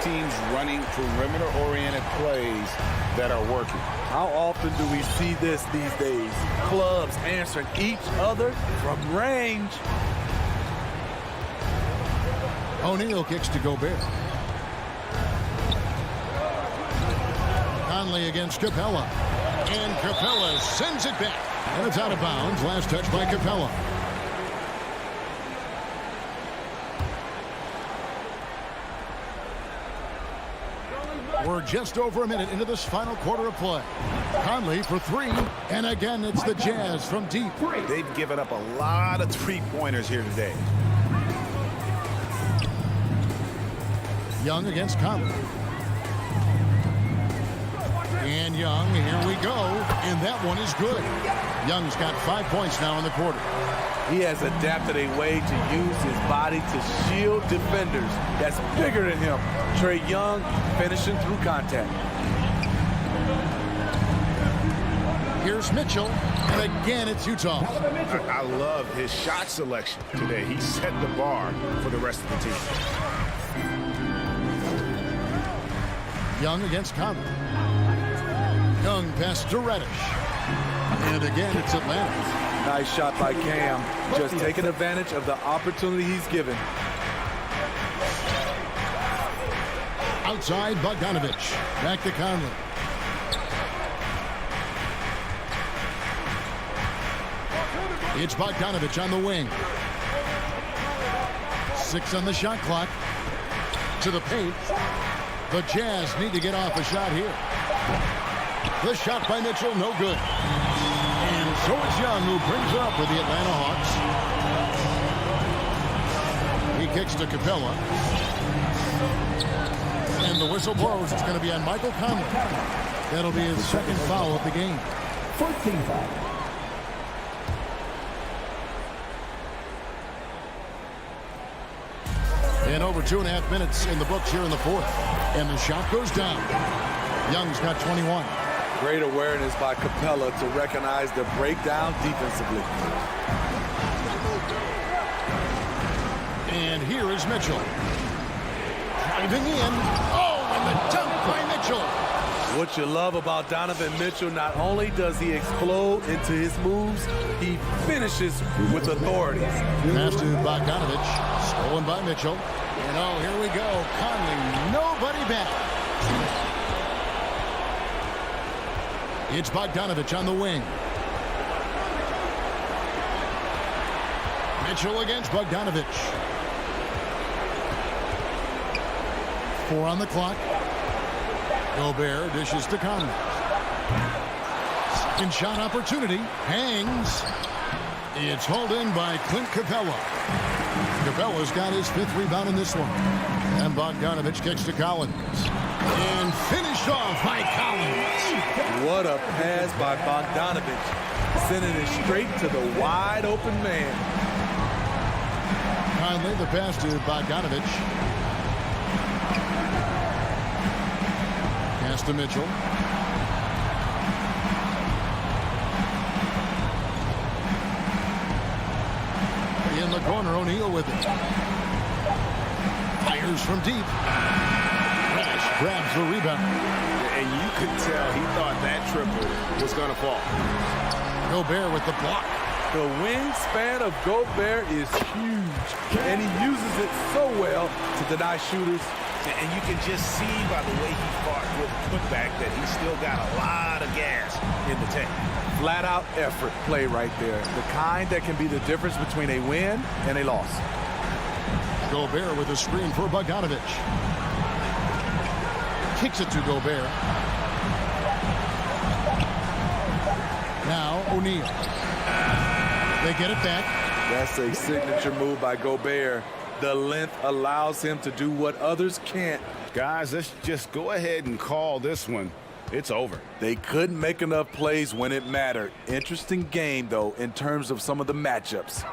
teams running perimeter-oriented plays that are working. How often do we see this these days? Clubs answering each other from range. O'Neal kicks to Gobert. Conley against Capella. And Capella sends it back. And it's out of bounds. Last touch by Capella. We're just over a minute into this final quarter of play. Conley for three. And again, it's the Jazz from deep. They've given up a lot of three-pointers here today. Young against Conley. And Young, here we go. And that one is good. Young's got 5 points now in the quarter. He has adapted a way to use his body to shield defenders that's bigger than him. Trae Young finishing through contact. Here's Mitchell. And again, it's Utah. I love his shot selection today. He set the bar for the rest of the team. Young against Conley. Young pass to Reddish. And again, it's Atlanta. Nice shot by Cam. Just taking advantage of the opportunity he's given. Outside, Bogdanovich. Back to Conley. It's Bogdanovich on the wing. 6 on the shot clock. To the paint. The Jazz need to get off a shot here. The shot by Mitchell, no good. And so it's Young who brings it up for the Atlanta Hawks. He kicks to Capella. And the whistle blows. It's going to be on Michael Conley. That'll be his second foul of the game. 14 foul. And over 2.5 minutes in the books here in the fourth. And the shot goes down. Young's got 21. Great awareness by Capella to recognize the breakdown defensively. And here is Mitchell. Driving in. Oh, and the dunk by Mitchell. What you love about Donovan Mitchell, not only does he explode into his moves, he finishes with authority. Pass to Bogdanovich. Stolen by Mitchell. And oh, here we go. Conley, nobody back. It's Bogdanovich on the wing. Mitchell against Bogdanovich. 4 on the clock. Gobert dishes to Conley. Second shot opportunity. Hangs. It's hauled in by Clint Capella. Capella's got his 5th rebound in this one. And Bogdanovich kicks to Collins. And finished off by Collins. What a pass by Bogdanovich. Sending it straight to the wide open man. Conley, the pass to Bogdanovich. Pass to Mitchell. In the corner, O'Neal with it. Fires from deep. Reddish grabs the rebound. And you could tell he thought that triple was going to fall. Gobert with the block. The wingspan of Gobert is huge, and he uses it so well to deny shooters. And you can just see by the way he fought with putback that he's still got a lot of gas in the tank. Flat out effort play right there. The kind that can be the difference between a win and a loss. Gobert with a screen for Bogdanovich. Kicks it to Gobert. Now O'Neal. They get it back. That's a signature move by Gobert. The length allows him to do what others can't. Guys, let's just go ahead and call this one. It's over. They couldn't make enough plays when it mattered. Interesting game, though, in terms of some of the matchups.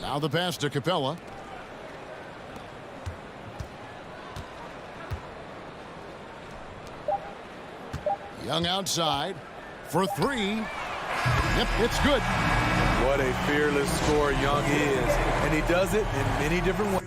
Now the pass to Capella. Young outside for 3. Yep, it's good. What a fearless scorer Young is. And he does it in many different ways.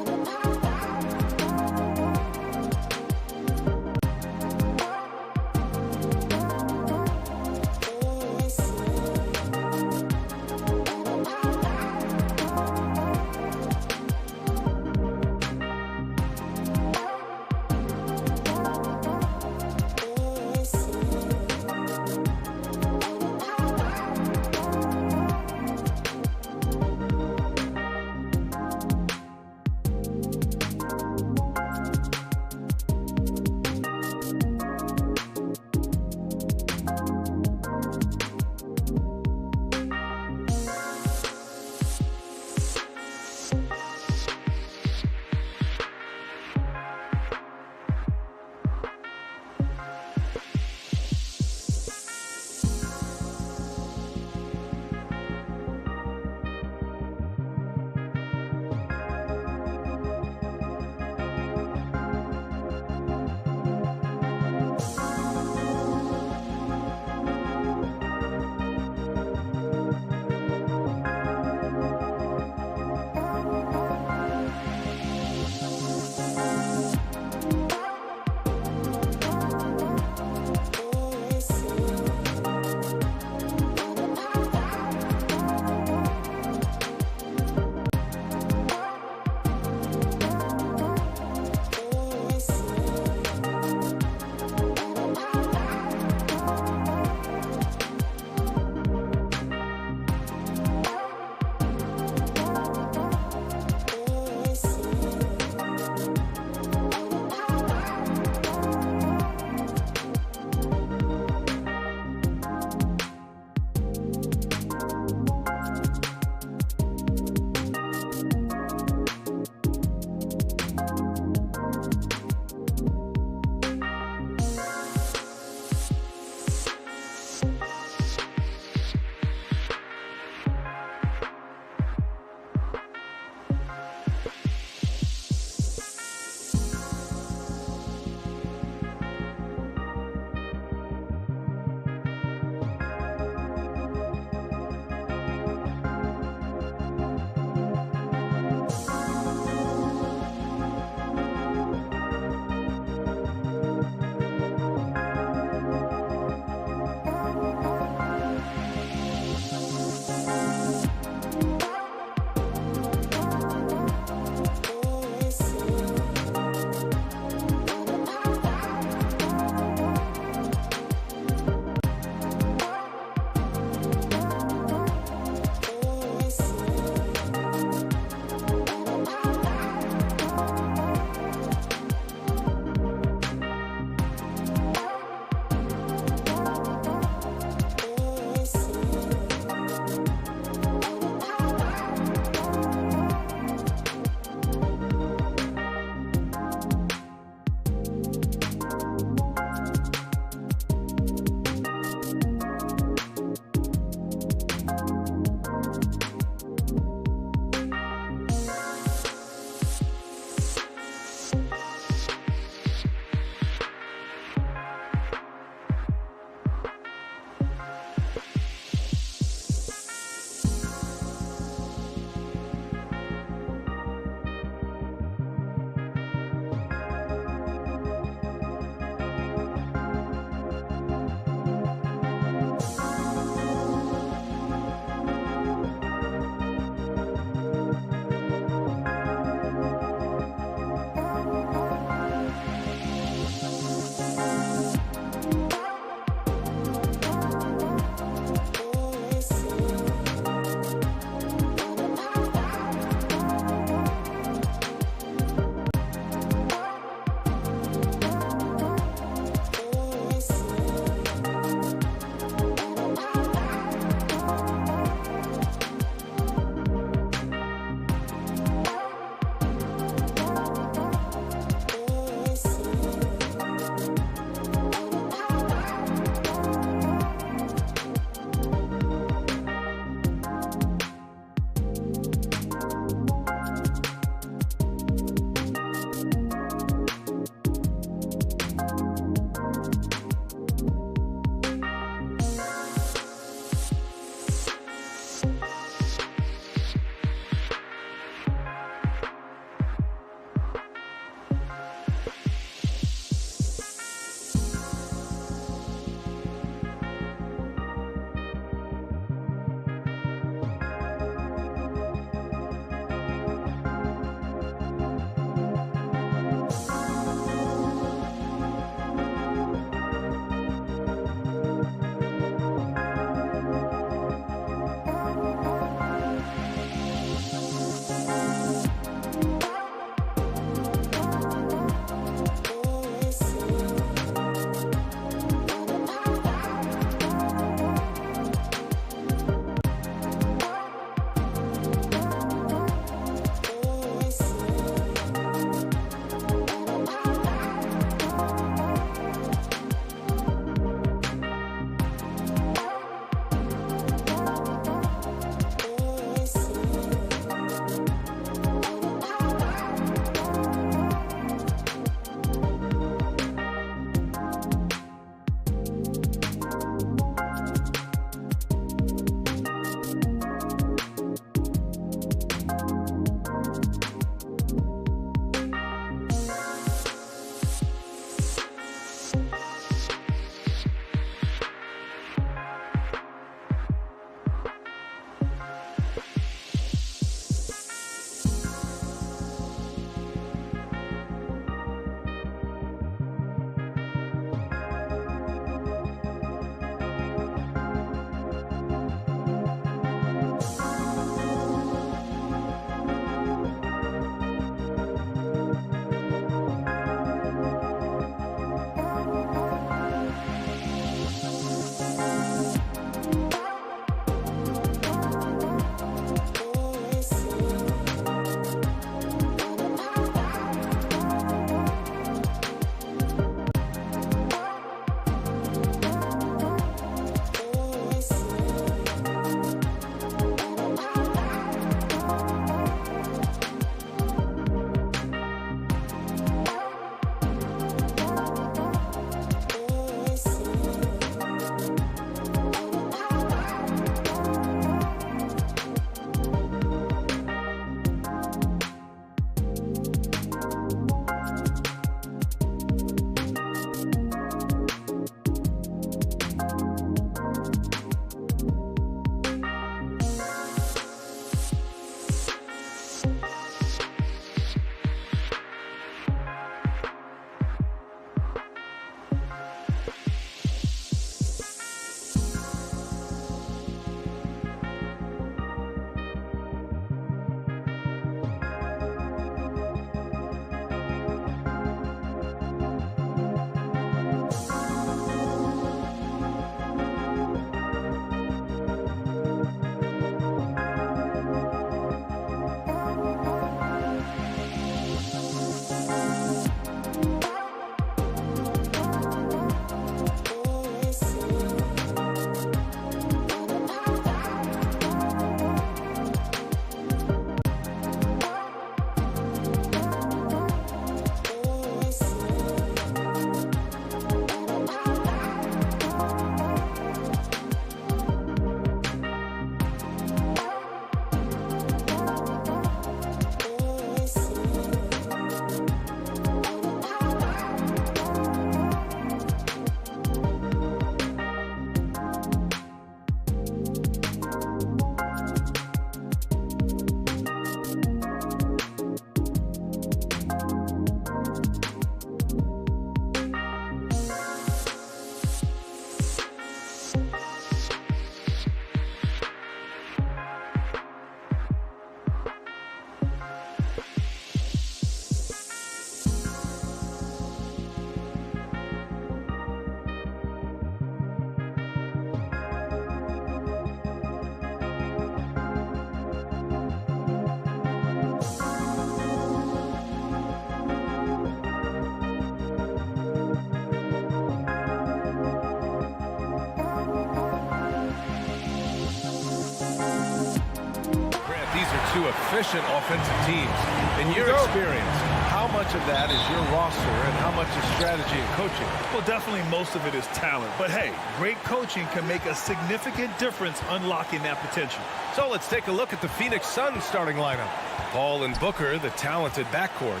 two efficient offensive teams. In your experience, how much of that is your roster and how much is strategy and coaching? Well, definitely most of it is talent. But hey, great coaching can make a significant difference unlocking that potential. So let's take a look at the Phoenix Suns starting lineup. Paul and Booker, the talented backcourt.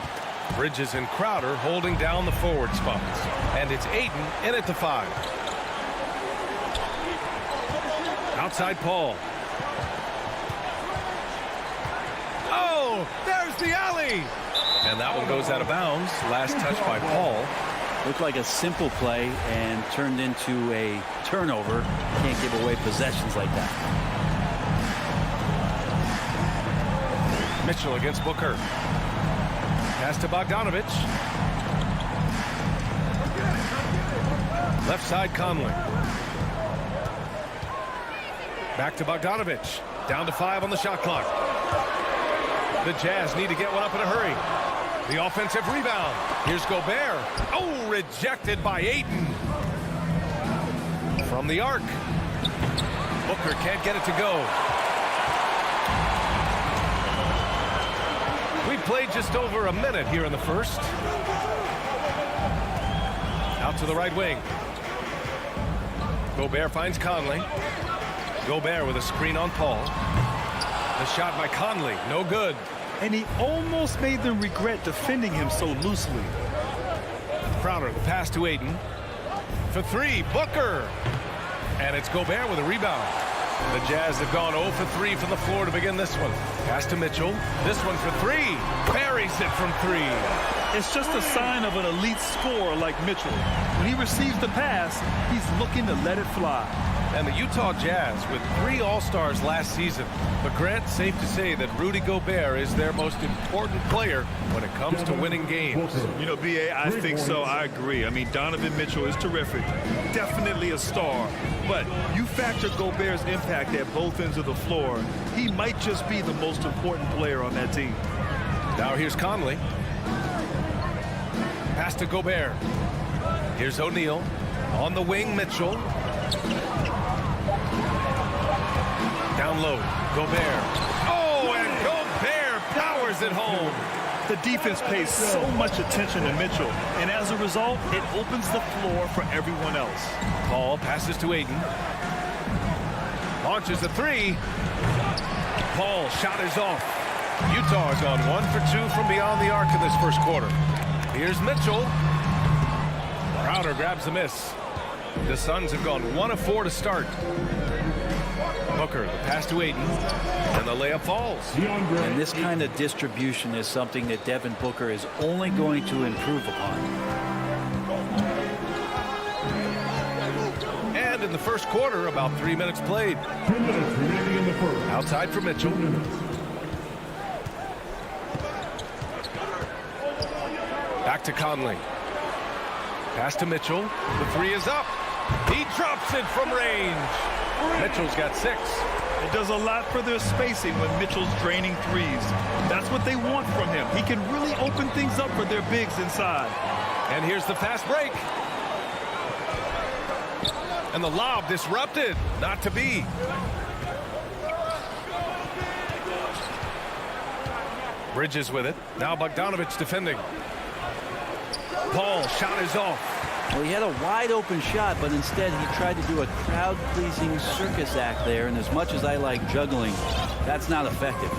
Bridges and Crowder holding down the forward spots. And it's Ayton in at the 5. Outside Paul. Oh, there's the alley. And that one goes out of bounds. Last touch by Paul. Looked like a simple play and turned into a turnover. Can't give away possessions like that. Mitchell against Booker. Pass to Bogdanovich. Left side Conley. Back to Bogdanovich. Down to 5 on the shot clock. The Jazz need to get one up in a hurry. The offensive rebound. Here's Gobert. Oh, rejected by Ayton. From the arc. Booker can't get it to go. We've played just over a minute here in the first. Out to the right wing. Gobert finds Conley. Gobert with a screen on Paul. The shot by Conley, no good. And he almost made them regret defending him so loosely. Crowder, the pass to Ayton. For 3, Booker. And it's Gobert with a rebound. The Jazz have gone 0 for 3 from the floor to begin this one. Pass to Mitchell. This one for 3. Buries it from 3. It's just a sign of an elite scorer like Mitchell. When he receives the pass, he's looking to let it fly. And the Utah Jazz with 3 All-Stars last season. But Grant, safe to say that Rudy Gobert is their most important player when it comes to winning games. You know, B.A., I think so. I agree. I mean, Donovan Mitchell is terrific. Definitely a star. But you factor Gobert's impact at both ends of the floor, he might just be the most important player on that team. Now here's Conley. Pass to Gobert. Here's O'Neal. On the wing, Mitchell. Down low, Gobert. Oh, and Gobert powers it home. The defense pays so much attention to Mitchell, and as a result, it opens the floor for everyone else. Paul passes to Ayton. Launches a 3. Paul, shot is off. Utah has gone 1 for 2 from beyond the arc in this first quarter. Here's Mitchell. Crowder grabs the miss. The Suns have gone 1 of 4 to start. Booker, the pass to Ayton, and the layup falls. And this kind of distribution is something that Devin Booker is only going to improve upon. And in the first quarter, about 3 minutes played. 2 minutes remaining in the first. Outside for Mitchell. Back to Conley. Pass to Mitchell. The 3 is up. He drops it from range. Mitchell's got 6. It does a lot for their spacing when Mitchell's draining threes. That's what they want from him. He can really open things up for their bigs inside. And here's the fast break. And the lob disrupted. Not to be. Bridges with it. Now Bogdanovich defending. Paul, shot is off. Well, he had a wide open shot, but instead he tried to do a crowd-pleasing circus act there, and as much as I like juggling, that's not effective.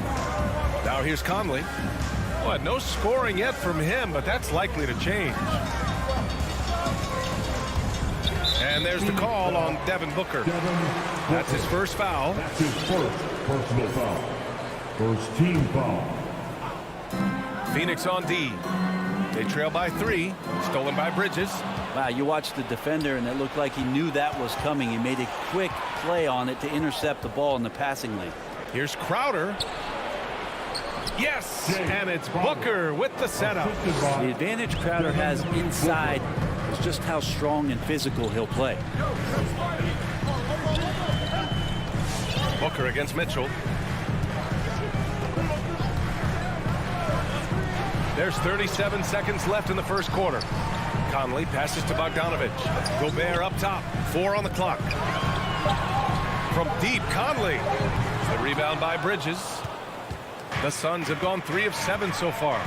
Now here's Conley. Well, no scoring yet from him, but that's likely to change. And there's the call on Devin Booker. That's his first foul. That's his first personal foul. First team foul. Phoenix on D. They trail by 3. Stolen by Bridges. Wow, you watched the defender, and it looked like he knew that was coming. He made a quick play on it to intercept the ball in the passing lane. Here's Crowder. Yes, and it's Booker with the setup. The advantage Crowder has inside is just how strong and physical he'll play. Booker against Mitchell. There's 37 seconds left in the first quarter. Conley passes to Bogdanovich. Gobert up top. 4 on the clock. From deep, Conley. The rebound by Bridges. The Suns have gone 3 of 7 so far.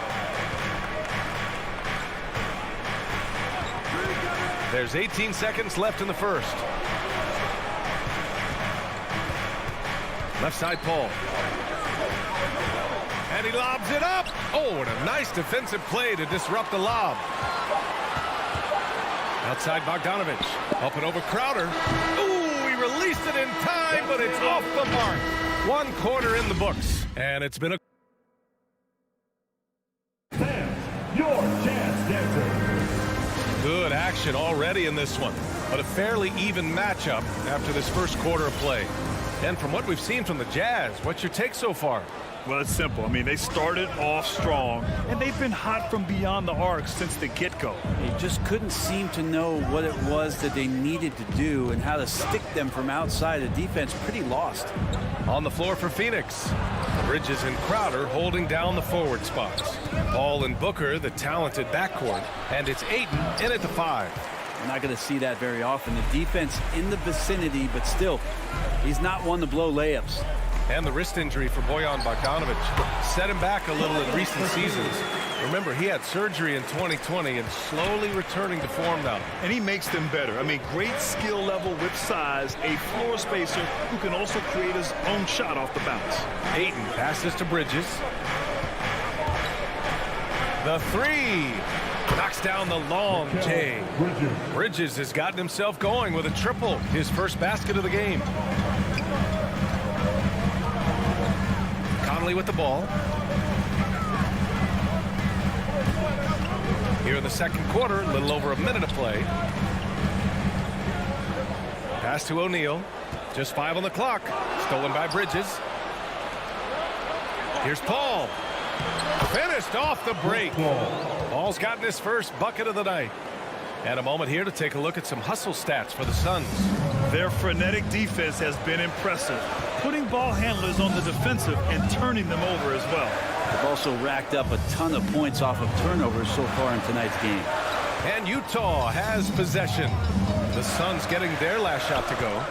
There's 18 seconds left in the first. Left side, Paul. And he lobs it up. Oh, and a nice defensive play to disrupt the lob. Outside Bogdanovich. Up and over Crowder. Ooh, he released it in time, but it's off the mark. 1 quarter in the books. And it's been a... Your chance, dancer. Good action already in this one. But a fairly even matchup after this first quarter of play. And from what we've seen from the Jazz, what's your take so far? Well, it's simple. I mean, they started off strong, and they've been hot from beyond the arc since the get-go. They just couldn't seem to know what it was that they needed to do and how to stick them from outside. The defense pretty lost. On the floor for Phoenix, Bridges and Crowder holding down the forward spots. Paul and Booker, the talented backcourt, and it's Ayton in at the 5. We're not going to see that very often. The defense in the vicinity, but still, he's not one to blow layups. And the wrist injury for Bojan Bogdanovich set him back a little in recent seasons. Remember, he had surgery in 2020 and slowly returning to form now. And he makes them better. I mean, great skill level with size, a floor spacer who can also create his own shot off the bounce. Ayton passes to Bridges. The 3. Knocks down the long J. Bridges has gotten himself going with a triple, his first basket of the game. Conley with the ball. Here in the second quarter, a little over a minute of play. Pass to O'Neal. Just 5 on the clock. Stolen by Bridges. Here's Paul. Finished off the break. Paul's gotten his first bucket of the night. And a moment here to take a look at some hustle stats for the Suns. Their frenetic defense has been impressive, putting ball handlers on the defensive and turning them over as well. They've also racked up a ton of points off of turnovers so far in tonight's game. And Utah has possession. The Suns getting their last shot to go.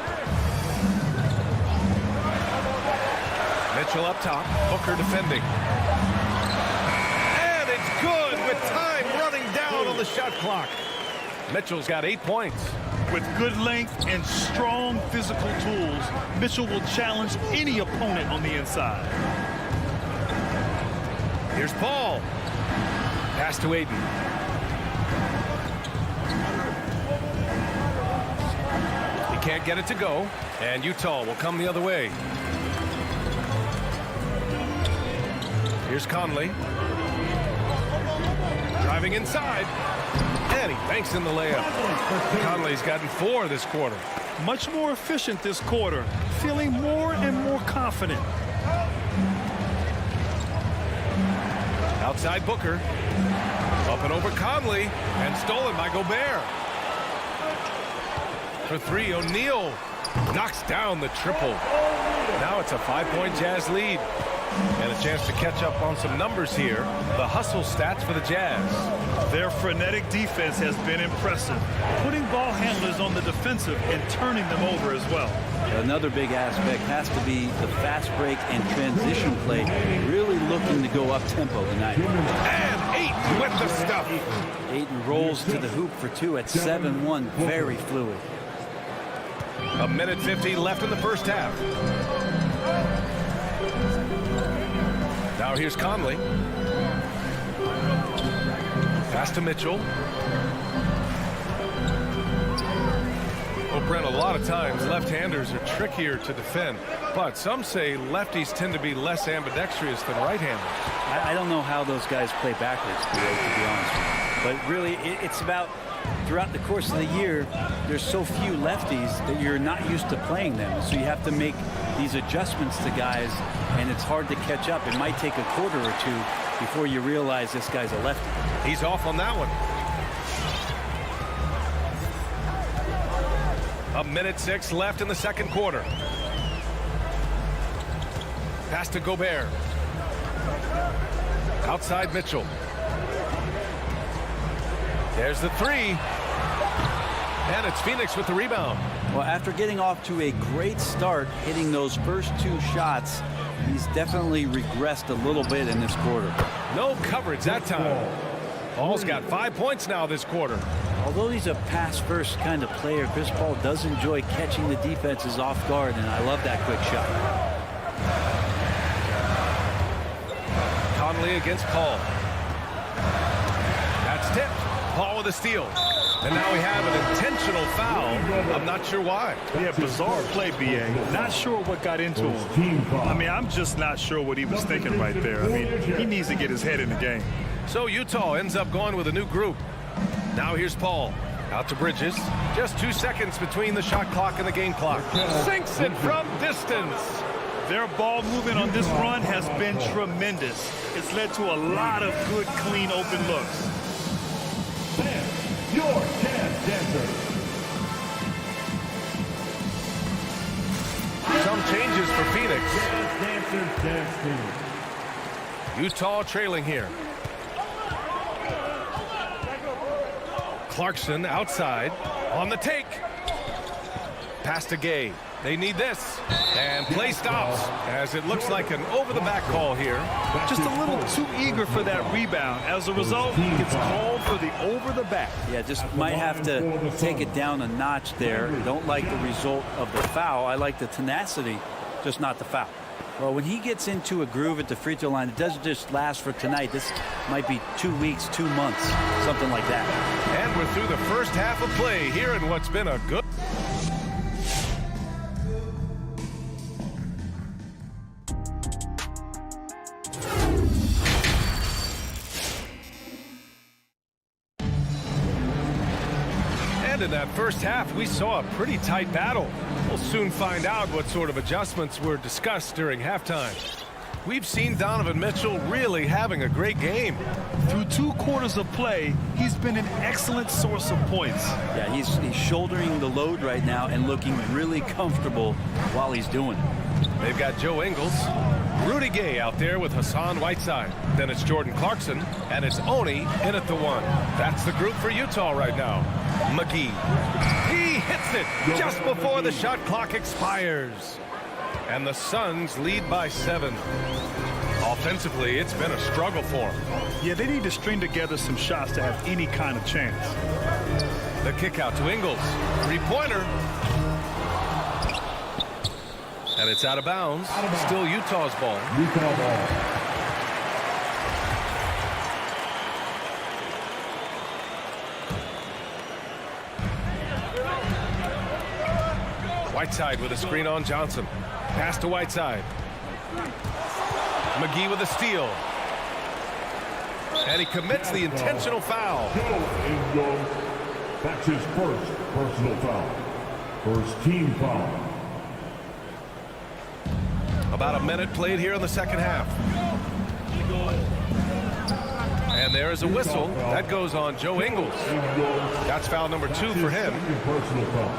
Mitchell up top, Booker defending. And it's good with time running down on the shot clock. Mitchell's got 8 points. With good length and strong physical tools, Mitchell will challenge any opponent on the inside. Here's Paul. Pass to Ayton. He can't get it to go, and Utah will come the other way. Here's Conley. Driving inside. And he banks in the layup. Conley's gotten 4 this quarter. Much more efficient this quarter, feeling more and more confident. Outside Booker. Up and over Conley. And stolen by Gobert. For 3, O'Neal knocks down the triple. Now it's a 5-point Jazz lead. And a chance to catch up on some numbers here. The hustle stats for the Jazz. Their frenetic defense has been impressive, putting ball handlers on the defensive and turning them over as well. Another big aspect has to be the fast break and transition play, really looking to go up tempo tonight. And Ayton with the stuff. Ayton rolls to the hoop for 2 at 7-1, very fluid. A minute 50 left in the first half. Now here's Conley. Pass to Mitchell. Well, Brent, a lot of times left-handers are trickier to defend, but some say lefties tend to be less ambidextrous than right-handers. I don't know how those guys play backwards, to be honest with you. But really, it's about throughout the course of the year, there's so few lefties that you're not used to playing them. So you have to make these adjustments to guys, and it's hard to catch up. It might take a quarter or 2 before you realize this guy's a lefty. He's off on that one. A minute 6 left in the second quarter. Pass to Gobert. Outside Mitchell. There's the 3. And And it's Phoenix with the rebound. Well, after getting off to a great start, hitting those first 2 shots, he's definitely regressed a little bit in this quarter. No coverage that time. Paul's got 5 points now this quarter. Although he's a pass-first kind of player, Chris Paul does enjoy catching the defenses off guard, and I love that quick shot. Conley against Paul. That's tipped. Paul with a steal. And now we have an intentional foul. I'm not sure why. Yeah, bizarre play, B.A. Not sure what got into him. I mean, I'm just not sure what he was thinking right there. I mean, he needs to get his head in the game. So Utah ends up going with a new group. Now here's Paul. Out to Bridges. Just 2 seconds between the shot clock and the game clock. Sinks it from distance. Their ball movement on this run has been tremendous. It's led to a lot of good, clean, open looks. Your dance dancer. Some changes for Phoenix. Dance dancer, dance team. Utah trailing here. Clarkson outside on the take. Pass to Gay. They need this. And play stops as it looks like an over-the-back call here. Just a little too eager for that rebound. As a result, he gets called for the over-the-back. Yeah, just might have to take it down a notch there. Don't like the result of the foul. I like the tenacity, just not the foul. Well, when he gets into a groove at the free throw line, it doesn't just last for tonight. This might be 2 weeks, 2 months, something like that. And we're through the first half of play here in what's been a good... And in that first half, we saw a pretty tight battle. We'll soon find out what sort of adjustments were discussed during halftime. We've seen Donovan Mitchell really having a great game. Through 2 quarters of play, he's been an excellent source of points. Yeah, he's shouldering the load right now and looking really comfortable while he's doing it. They've got Joe Ingles, Rudy Gay out there with Hassan Whiteside. Then it's Jordan Clarkson, and it's Oni in at the 1. That's the group for Utah right now. McGee. He hits it just before the shot clock expires. And the Suns lead by 7. Offensively, it's been a struggle for them. Yeah, they need to string together some shots to have any kind of chance. The kick out to Ingles. 3-pointer. And it's out of bounds. Still Utah's ball. Utah ball. Whiteside with a screen on Johnson. Pass to Whiteside. McGee with a steal. And he commits the intentional foul. That's his first personal foul. First team foul. About a minute played here in the second half. And there is a whistle. That goes on Joe Ingles. That's foul number 2 for him. Personal foul.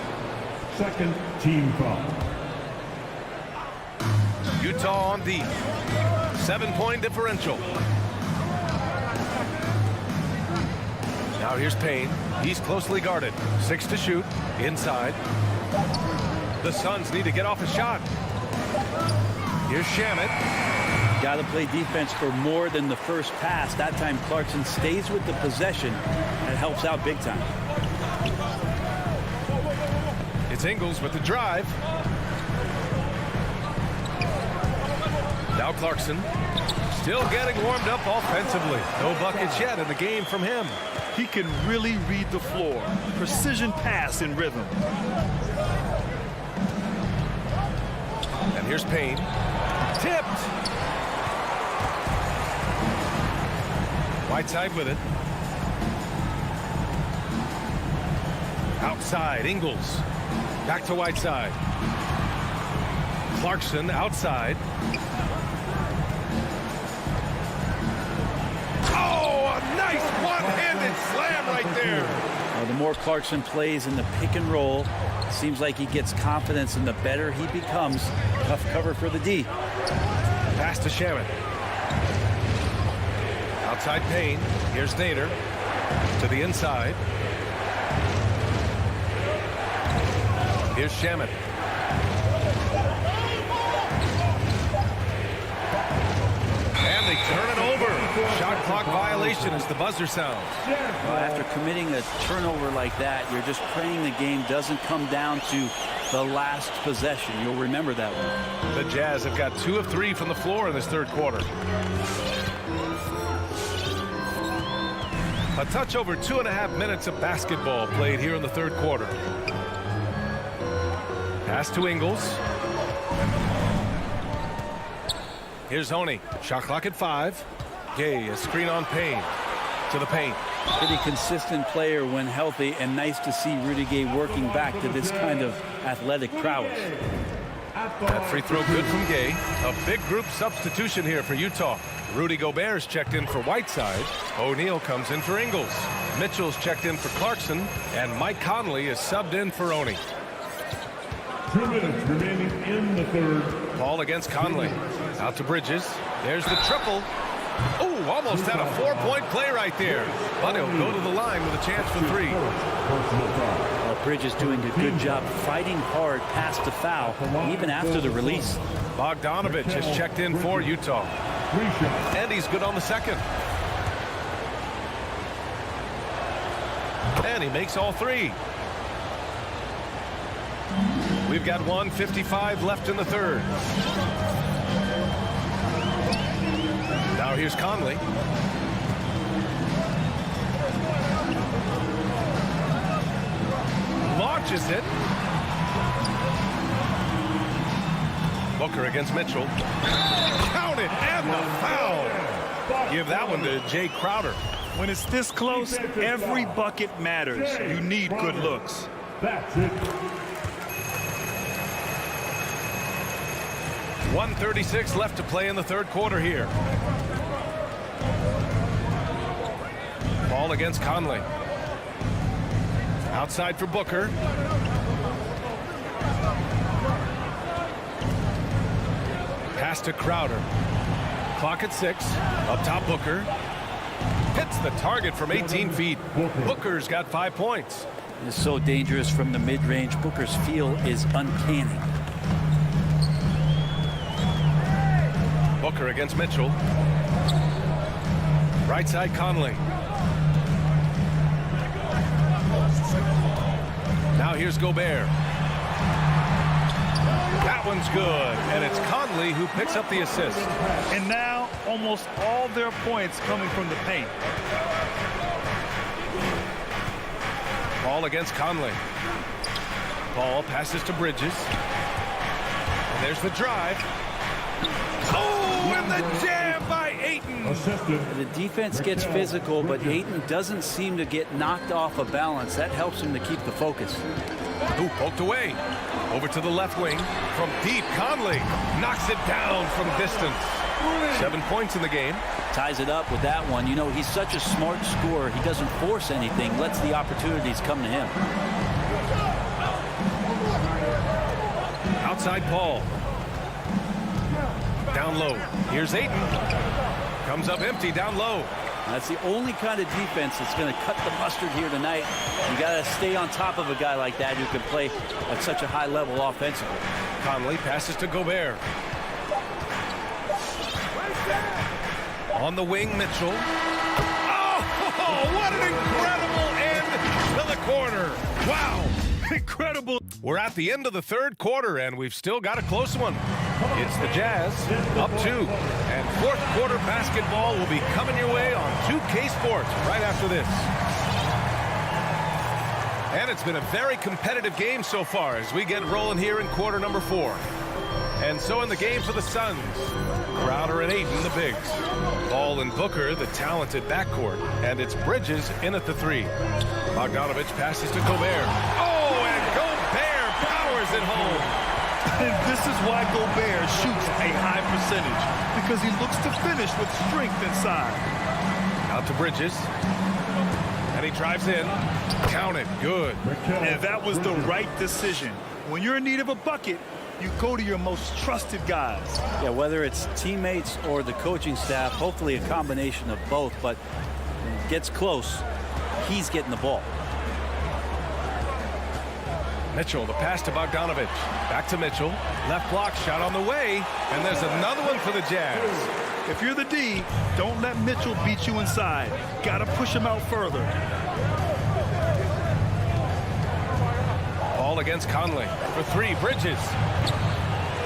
Second team foul. Utah on deep. 7-point differential. Now here's Payne. He's closely guarded. 6 to shoot. Inside. The Suns need to get off a shot. Here's Shamet. Got to play defense for more than the first pass. That time Clarkson stays with the possession. That helps out big time. It's Ingles with the drive. Now Clarkson still getting warmed up offensively. No buckets yet in the game from him. He can really read the floor. Precision pass in rhythm. And here's Payne. Tipped. Whiteside with it. Outside, Ingles. Back to Whiteside. Clarkson outside. Oh, a nice one-handed slam right there. The more Clarkson plays in the pick and roll, seems like he gets confidence, and the better he becomes. Tough cover for the D. Pass to Shamet. Outside Payne. Here's Nader to the inside. Here's Shaman. And they turn it over. Shot clock violation as the buzzer sounds. Well, after committing a turnover like that, you're just praying the game doesn't come down to the last possession. You'll remember that one. The Jazz have got 2 of 3 from the floor in this third quarter. A touch over 2.5 minutes of basketball played here in the third quarter. Pass to Ingles. Here's Honey. Shot clock at 5. Gay, a screen on Payne. To the paint. Pretty consistent player when healthy, and nice to see Rudy Gay working back to this kind of athletic prowess. That free throw good from Gay. A big group substitution here for Utah. Rudy Gobert's checked in for Whiteside. O'Neal comes in for Ingles. Mitchell's checked in for Clarkson. And Mike Conley is subbed in for Oney. 2 minutes remaining in the third. Paul against Conley. Out to Bridges. There's the triple. Oh, almost had a 4-point play right there. But he'll go to the line with a chance for 3. Well, Bridges doing a good job fighting hard past the foul, even after the release. Bogdanovich has checked in for Utah. And he's good on the second. And he makes all 3. We've got 1:55 left in the third. Now here's Conley. Launches it. Booker against Mitchell. Count it, and the foul. Give that one to Jay Crowder. When it's this close, every bucket matters. You need good looks. That's it. 1:36 left to play in the third quarter here. Ball against Conley. Outside for Booker. Pass to Crowder. Clock at 6. Up top Booker. Hits the target from 18 feet. Booker's got 5 points. It's so dangerous from the mid-range. Booker's feel is uncanny. Booker against Mitchell. Right side Conley. Now here's Gobert. That one's good, and it's Conley who picks up the assist. And now almost all their points coming from the paint. Ball against Conley. Ball passes to Bridges. And there's the drive. Oh, and the jam by Ayton. The defense gets physical, but Ayton doesn't seem to get knocked off of balance. That helps him to keep the focus. Ooh, poked away. Over to the left wing. From deep, Conley knocks it down from distance. 7 points in the game. Ties it up with that one. You know, he's such a smart scorer. He doesn't force anything, lets the opportunities come to him. Outside Paul. Down low. Here's Ayton. Comes up empty down low. That's the only kind of defense that's going to cut the mustard here tonight. You got to stay on top of a guy like that who can play at such a high level offensively. Conley passes to Gobert. On the wing, Mitchell. Oh, what an incredible end to the corner. Wow, incredible. We're at the end of the third quarter, and we've still got a close one. It's the Jazz up 2. And fourth quarter basketball will be coming your way on 2K Sports right after this. And it's been a very competitive game so far as we get rolling here in quarter number 4. And so in the game for the Suns, Crowder and Ayton, the bigs. Ball and Booker, the talented backcourt. And it's Bridges in at the 3. Bogdanovich passes to Gobert. Oh, and Gobert powers it home. And this is why Gobert shoots a high percentage, because he looks to finish with strength inside. Out to Bridges. And he drives in. Count it. Good. And that was the right decision. When you're in need of a bucket, you go to your most trusted guys. Yeah, whether it's teammates or the coaching staff, hopefully a combination of both, but when it gets close, he's getting the ball. Mitchell, the pass to Bogdanovich. Back to Mitchell. Left block shot on the way. And there's another one for the Jazz. If you're the D, don't let Mitchell beat you inside. Got to push him out further. Ball against Conley. For three, Bridges.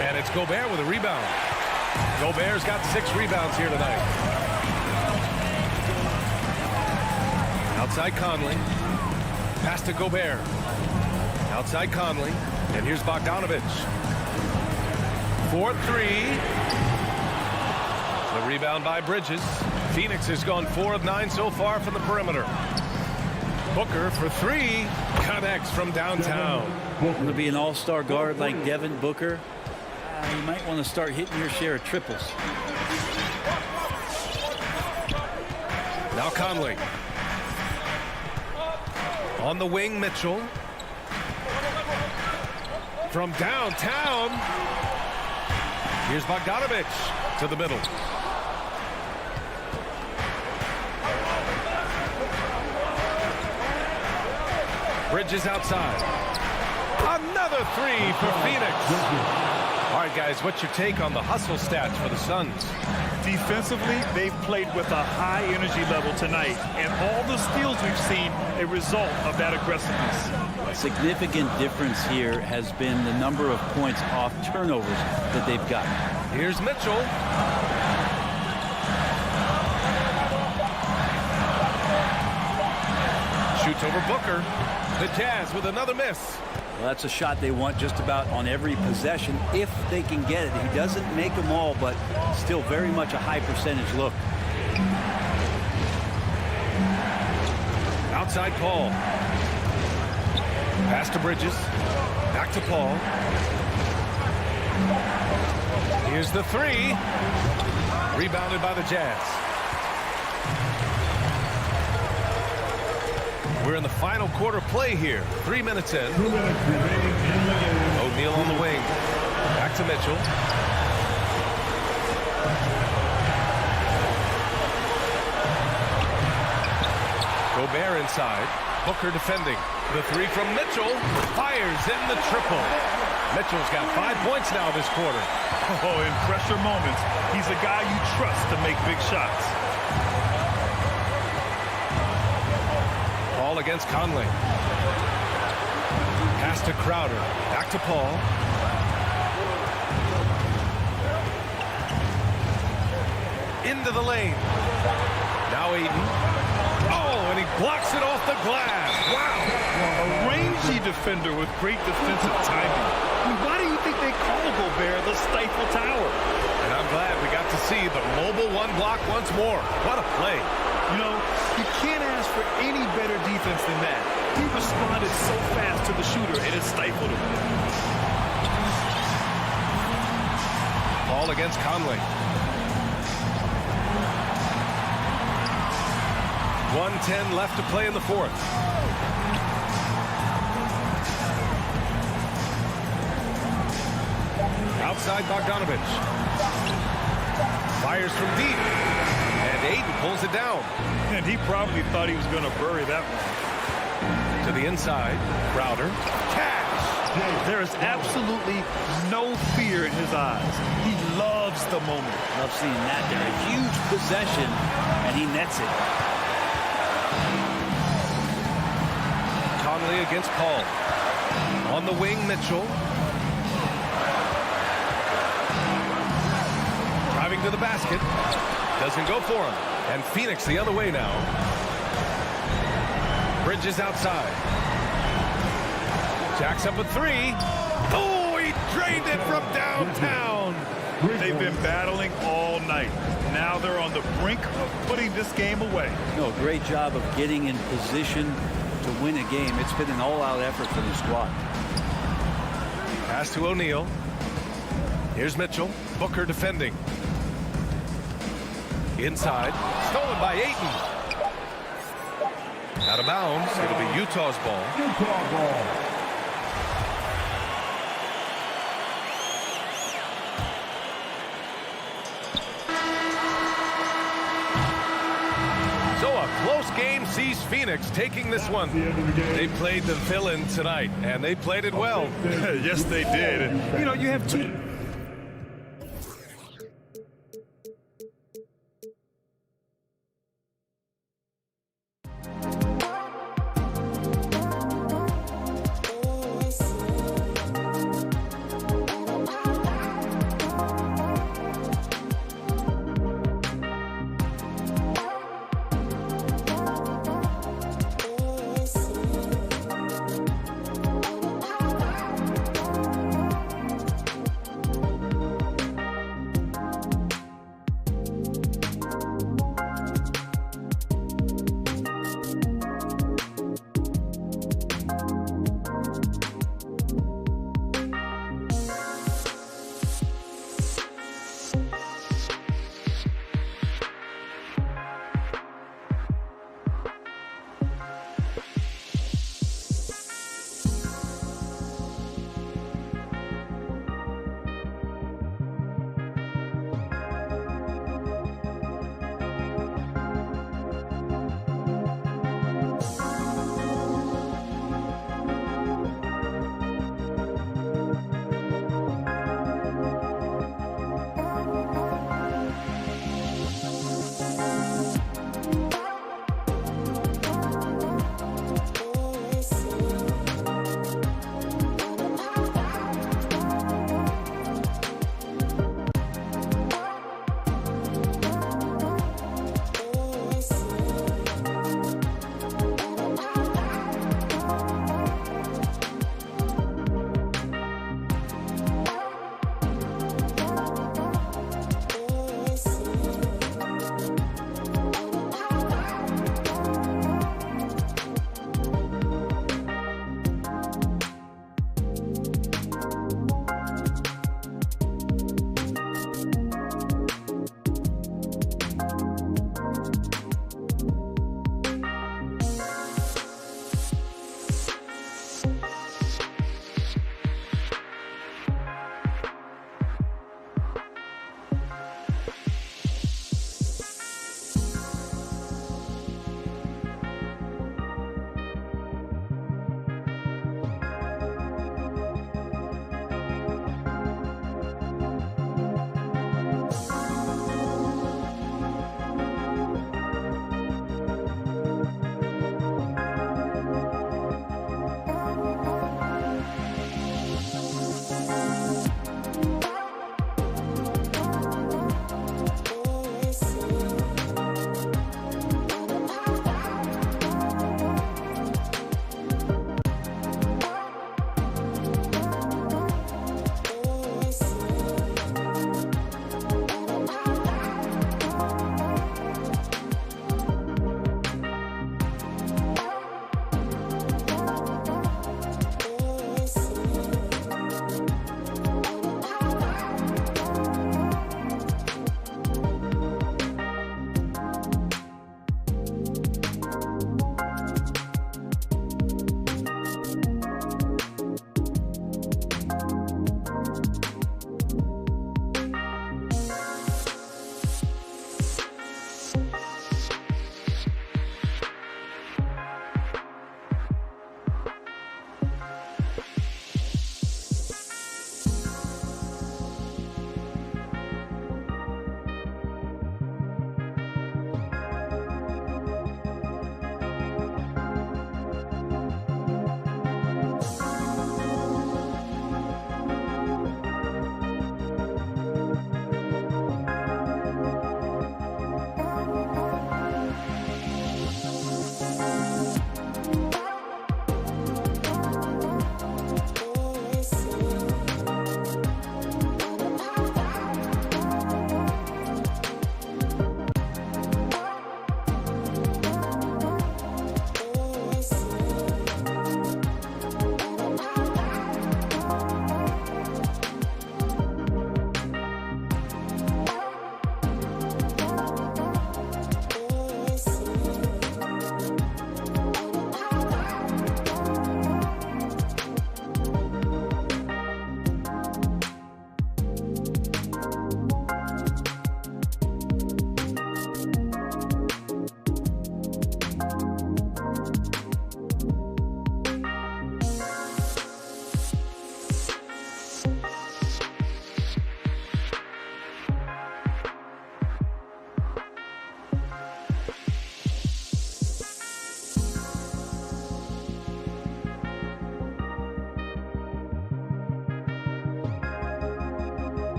And it's Gobert with a rebound. Gobert's got 6 rebounds here tonight. Outside Conley. Pass to Gobert. Outside Conley. And here's Bogdanovich. 4-3. The rebound by Bridges. Phoenix has gone 4 of 9 so far from the perimeter. Booker for 3. Connects from downtown. Going to be an all-star guard like Devin Booker. You might want to start hitting your share of triples. Now Conley. On the wing, Mitchell. From downtown. Here's Bogdanovich to the middle. Bridges outside. Another 3 for Phoenix. All right, guys, what's your take on the hustle stats for the Suns? Defensively, they've played with a high energy level tonight, and all the steals we've seen a result of that aggressiveness. A significant difference here has been the number of points off turnovers that they've got. Here's Mitchell. Shoots over Booker. The Jazz with another miss. Well, that's a shot they want just about on every possession if they can get it. He doesn't make them all, but still very much a high percentage look. Outside Paul. Pass to Bridges. Back to Paul. Here's the 3. Rebounded by the Jazz. We're in the final quarter play here. 3 minutes in. O'Neal on the wing. Back to Mitchell. Gobert inside. Booker defending. The 3 from Mitchell. Fires in the triple. Mitchell's got 5 points now this quarter. Oh, in pressure moments, he's a guy you trust to make big shots. Paul against Conley. Pass to Crowder. Back to Paul. Into the lane. Now Aiden. Oh, and he blocks it off the glass. Wow. A rangy defender with great defensive timing. I mean, why do you think they call Gobert the Stifle Tower? And I'm glad we got to see the mobile 1 block once more. What a play. You know, you can't ask for any better defense than that. He responded so fast to the shooter, and it stifled him. Paul against Conley. 1:10 left to play in the 4th. Outside Bogdanovich. Fires from deep. And Aiden pulls it down. And he probably thought he was going to bury that one. To the inside. Crowder. Cash. There is absolutely no fear in his eyes. He loves the moment. Love seeing that there. A huge possession, and he nets it. Conley against Paul. On the wing, Mitchell. Driving to the basket. Doesn't go for him. And Phoenix the other way now. Bridges outside. Jacks up a 3. Oh, he drained it from downtown. They've been battling all night. Now they're on the brink of putting this game away. No, great job of getting in position to win a game. It's been an all-out effort from the squad. Pass to O'Neal. Here's Mitchell. Booker defending. Inside. Stolen by Ayton. Out of bounds. It'll be Utah's ball. Utah ball. So a close game sees Phoenix taking this one. They played the villain tonight, and they played it well. Yes, they did. And, you know, you have two.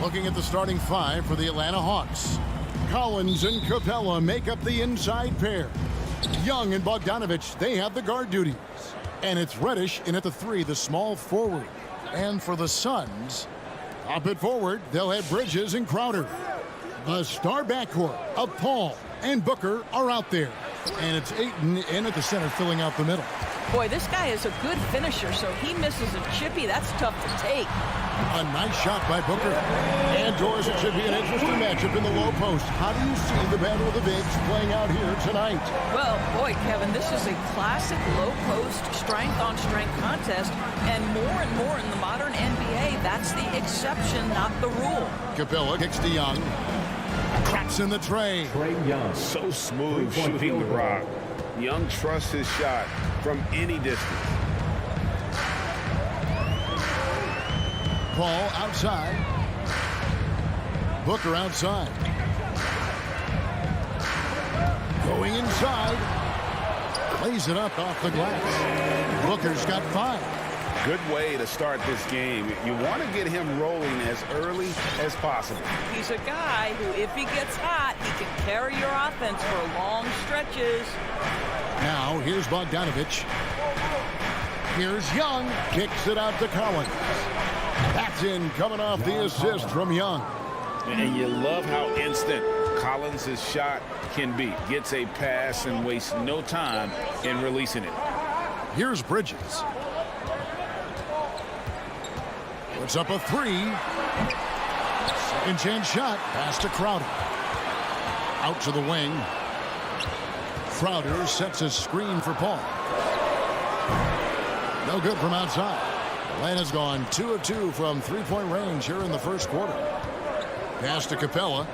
Looking at the starting five for the Atlanta Hawks. Collins and Capella make up the inside pair. Young and Bogdanovich, they have the guard duties. And it's Reddish in at the 3, the small forward. And for the Suns, up at forward, they'll have Bridges and Crowder. The star backcourt of Paul and Booker are out there. And it's Ayton in at the center, filling out the middle. Boy, this guy is a good finisher, so he misses a chippy. That's tough to take. A nice shot by Booker. And Doris, it should be an interesting matchup in the low post. How do you see the battle of the bigs playing out here tonight? Well, boy, Kevin, this is a classic low post strength-on-strength contest. And more in the modern NBA, that's the exception, not the rule. Capella kicks to Young. Cracks in the tray. Trae Young. So smooth shooting the rock. Young trusts his shot from any distance. Paul outside. Booker outside. Going inside. Lays it up off the glass. Booker's got 5. Good way to start this game. You want to get him rolling as early as possible. He's a guy who, if he gets hot, he can carry your offense for long stretches. Now, here's Bogdanovich. Here's Young. Kicks it out to Collins. That's in, coming off the assist from Young. And you love how instant Collins' shot can be. Gets a pass and wastes no time in releasing it. Here's Bridges. Puts up a 3. Second chance shot. Pass to Crowder. Out to the wing. Crowder sets a screen for Paul. No good from outside. Atlanta's gone 2 of 2 from three-point range here in the first quarter. Pass to Capella.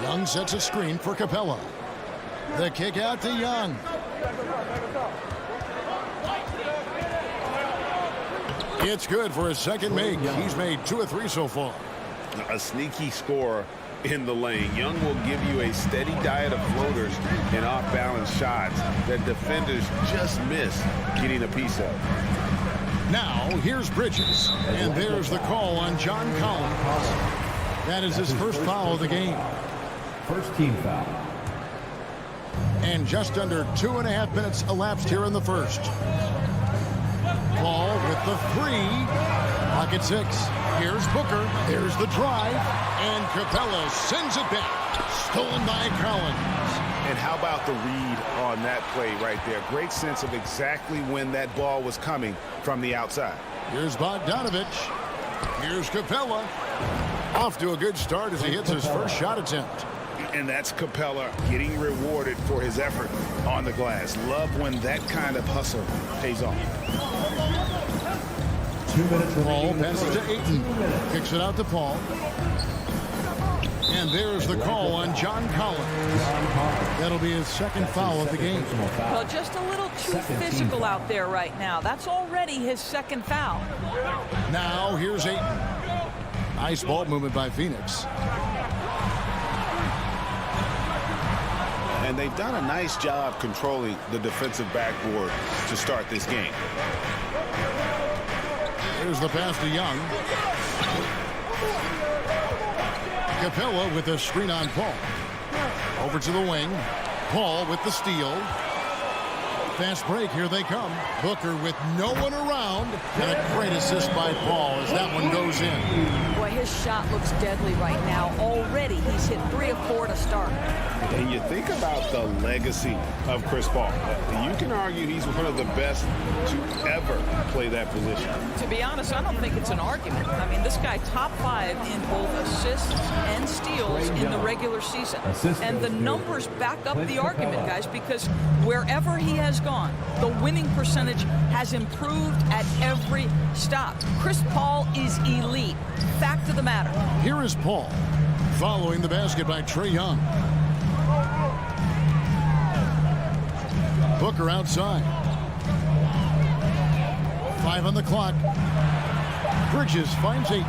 Young sets a screen for Capella. The kick out to Young. It's good for his second make. He's made 2 of 3 so far. A sneaky scorer in the lane. Young will give you a steady diet of floaters and off-balance shots that defenders just miss getting a piece of. Now, here's Bridges. And there's the call on John Collins. That is his first foul of the game. First team foul. And just under 2.5 minutes elapsed here in the first. Paul with the 3. Pocket 6. Here's Booker. There's the drive. And Capella sends it back. Stolen by Collins. And how about the read on that play right there? Great sense of exactly when that ball was coming from the outside. Here's Bogdanovich. Here's Capella. Off to a good start as he hits his first shot attempt. And that's Capella getting rewarded for his effort on the glass. Love when that kind of hustle pays off. 2 minutes Paul remaining. passes to Ayton. Kicks it out to Paul. And there's the call on John Collins. That'll be his second foul of the game. Well, just a little too physical out there right now. That's already his second foul. Now here's Ayton. Nice ball movement by Phoenix. And they've done a nice job controlling the defensive backboard to start this game. Here's the pass to Young. Capella with the screen on Paul. Over to the wing. Paul with the steal. Fast break, here they come. Booker with no one around. And a great assist by Paul as that one goes in. Boy, his shot looks deadly right now. Already, he's hit 3 of 4 to start. And you think about the legacy of Chris Paul. You can argue he's one of the best to ever play that position. To be honest, I don't think it's an argument. I mean, this guy top 5 in both assists and steals in the regular season. And the numbers back up the argument, guys, because wherever he has gone, the winning percentage has improved at every stop. Chris Paul is elite. Fact of the matter. Here is Paul following the basket by Trae Young. Booker outside. 5 on the clock. Bridges finds 8.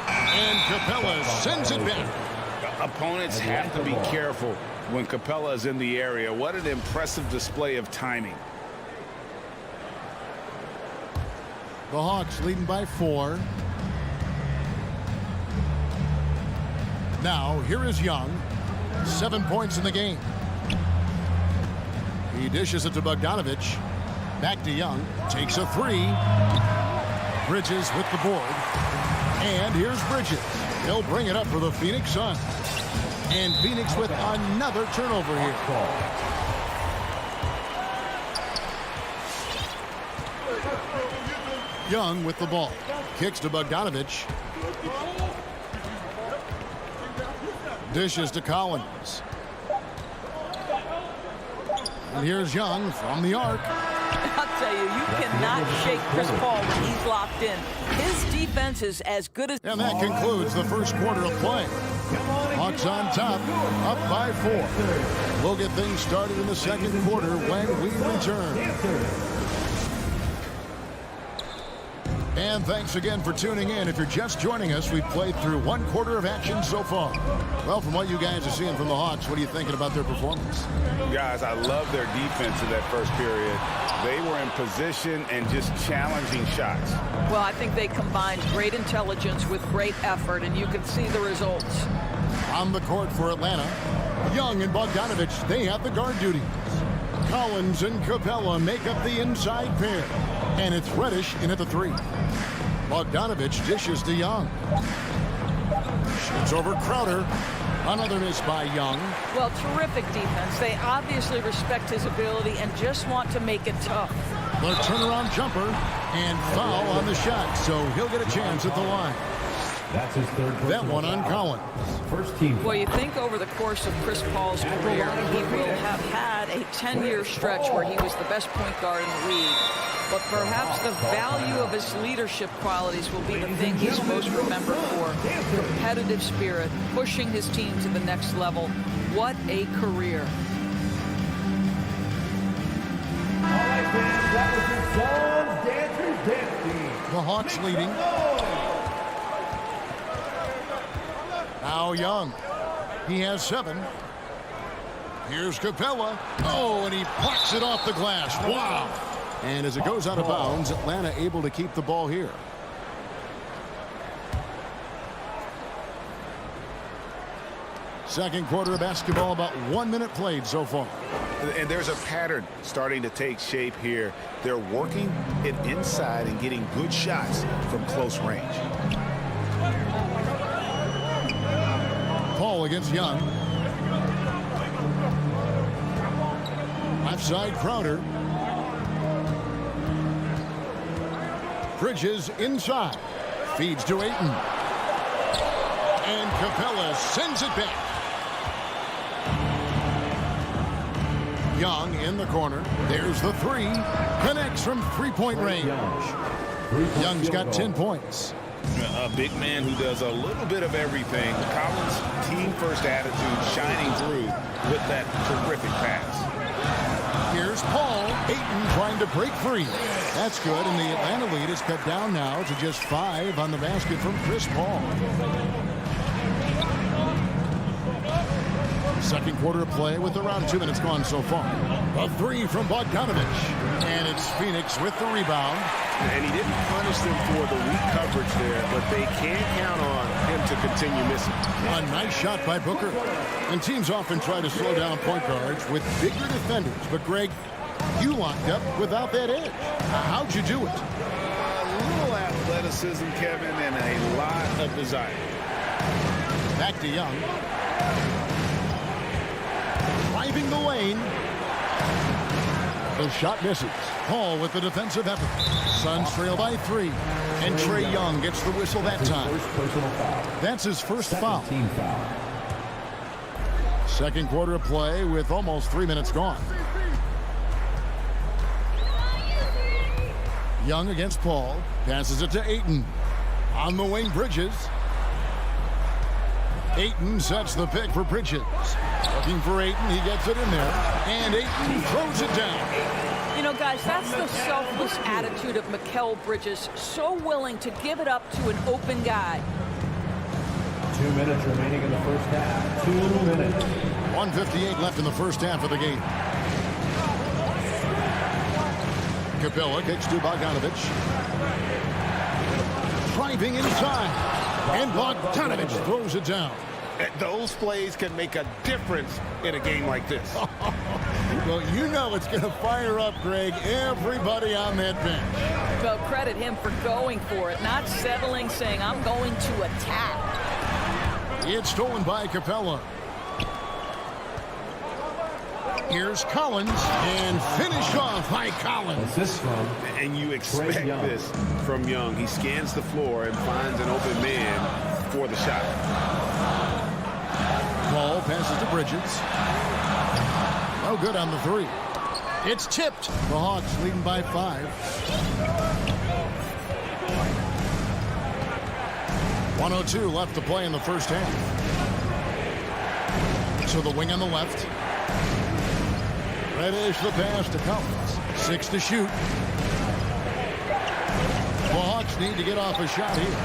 And Capella sends it back. Opponents have to be careful when Capella is in the area. What an impressive display of timing. The Hawks leading by 4. Now, here is Young. 7 points in the game. He dishes it to Bogdanovich. Back to Young. Takes a 3. Bridges with the board. And here's Bridges. He'll bring it up for the Phoenix Suns. And Phoenix with another turnover here. Young with the ball. Kicks to Bogdanovich. Dishes to Collins. And here's Young from the arc. I'll tell you cannot shake Chris Paul when he's locked in. His defense is as good as... And that concludes the first quarter of play. Hawks on top, up by 4. We'll get things started in the second quarter when we return. And thanks again for tuning in. If you're just joining us, we've played through 1 quarter of action so far. Well, from what you guys are seeing from the Hawks, what are you thinking about their performance? Guys, I love their defense in that first period. They were in position and just challenging shots. Well, I think they combined great intelligence with great effort, and you can see the results. On the court for Atlanta, Young and Bogdanovich, they have the guard duties. Collins and Capella make up the inside pair. And it's Reddish in at the 3. Bogdanovich dishes to Young. Shoots over Crowder. Another miss by Young. Well, terrific defense. They obviously respect his ability and just want to make it tough. The turnaround jumper and foul on the shot, so he'll get a chance at the line. That's his third. That one on Collins. First team. Well, you think over the course of Chris Paul's career, he will have had a 10-year stretch where he was the best point guard in the league. But perhaps the value of his leadership qualities will be the thing he's most remembered for. Competitive spirit, pushing his team to the next level. What a career. All right, fans, that was your Suns Dancers Dance. The Hawks leading. Now Young. He has 7. Here's Capella. Oh, and he plucks it off the glass. Wow. And as it goes out of bounds, Atlanta able to keep the ball here. Second quarter of basketball, about 1 minute played so far. And there's a pattern starting to take shape here. They're working it inside and getting good shots from close range. Paul against Young. Left side Crowder. Bridges inside. Feeds to Ayton. And Capella sends it back. Young in the corner. There's the 3. Connects from three-point range. Young's got 10 points. A big man who does a little bit of everything. Collins' team-first attitude shining through with that terrific pass. Here's Paul. Ayton trying to break free. That's good, and the Atlanta lead is cut down now to just 5 on the basket from Chris Paul. Second quarter of play with around 2 minutes gone so far. A 3 from Bogdanovich. And it's Phoenix with the rebound. And he didn't punish them for the weak coverage there, but they can't count on him to continue missing. A nice shot by Booker. And teams often try to slow down point guards with bigger defenders. But, Greg, you locked up without that edge. How'd you do it? A little athleticism, Kevin, and a lot of desire. Back to Young. Driving the lane. The shot misses. Paul with the defensive effort. Suns trail by 3. And Trae Young gets the whistle that time. That's his first foul. Second quarter of play with almost 3 minutes gone. Young against Paul. Passes it to Ayton. On the wing, Bridges. Ayton sets the pick for Bridges. Looking for Ayton. He gets it in there. And Ayton throws it down. You know, guys, that's the selfless attitude of Mikal Bridges. So willing to give it up to an open guy. 2 minutes remaining in the first half. 2 minutes. 1:58 left in the first half of the game. Capella kicks to Bogdanovich. Driving inside. And Bogdanovich throws it down. Those plays can make a difference in a game like this. Well, you know it's going to fire up, Greg, everybody on that bench. Well, credit him for going for it, not settling, saying, I'm going to attack. It's stolen by Capella. Here's Collins, and finished off by Collins. And you expect this from Young. He scans the floor and finds an open man for the shot. Ball passes to Bridges. No good on the three. It's tipped. The Hawks leading by 5. 1:02 left to play in the first half. So the wing on the left. Reddish the pass to Collins. 6 to shoot. The Hawks need to get off a shot here.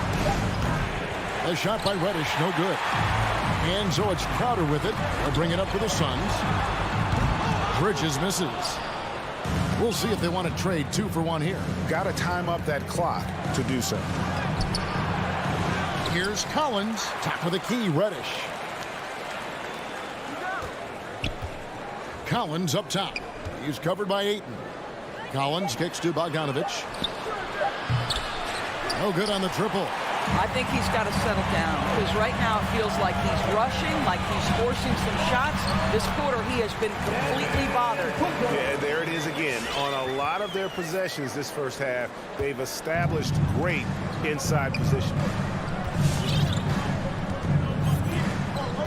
A shot by Reddish, no good. And so it's Crowder with it. They'll bring it up for the Suns. Bridges misses. We'll see if they want to trade 2 for 1 here. Got to time up that clock to do so. Here's Collins. Top of the key, Reddish. Collins up top. He's covered by Ayton. Collins kicks to Bogdanovich. No good on the triple. I think he's got to settle down because right now it feels like he's rushing, like he's forcing some shots. This quarter he has been completely bothered. Yeah, there it is again. On a lot of their possessions this first half, they've established great inside position.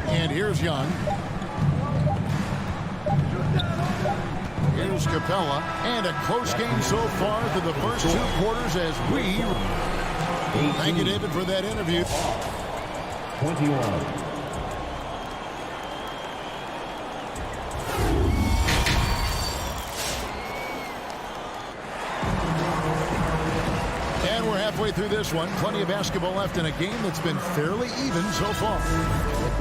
And here's Young. Here's Capella. And a close game so far through the first 2 quarters as we... Thank you, David, for that interview. 21. And we're halfway through this one. Plenty of basketball left in a game that's been fairly even so far.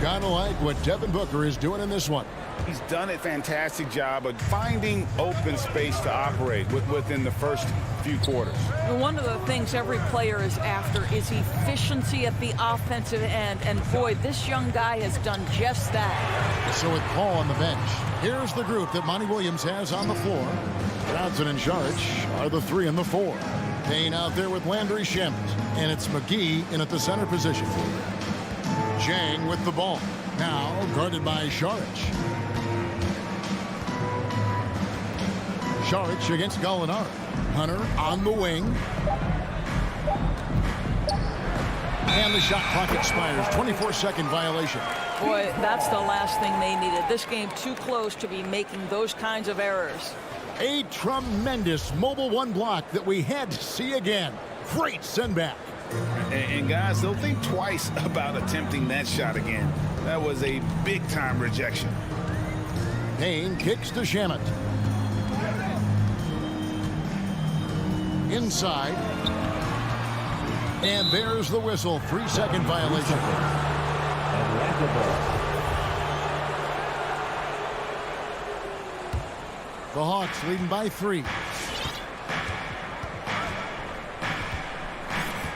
Kind of like what Devin Booker is doing in this one. He's done a fantastic job of finding open space to operate within the first few quarters. One of the things every player is after is efficiency at the offensive end. And boy, this young guy has done just that. So with Paul on the bench, here's the group that Monty Williams has on the floor. Johnson and Saric are the 3 and the 4. Payne out there with Landry Shamet. And it's McGee in at the center position. Jang with the ball. Now guarded by Saric. Saric against Gallinari. Hunter on the wing. And the shot clock expires. 24-second violation. Boy, that's the last thing they needed. This game too close to be making those kinds of errors. A tremendous mobile 1 block that we had to see again. Great send back. And guys, they'll think twice about attempting that shot again. That was a big-time rejection. Payne kicks to Shamet. Inside. And there's the whistle. 3-second violation. The Hawks leading by 3.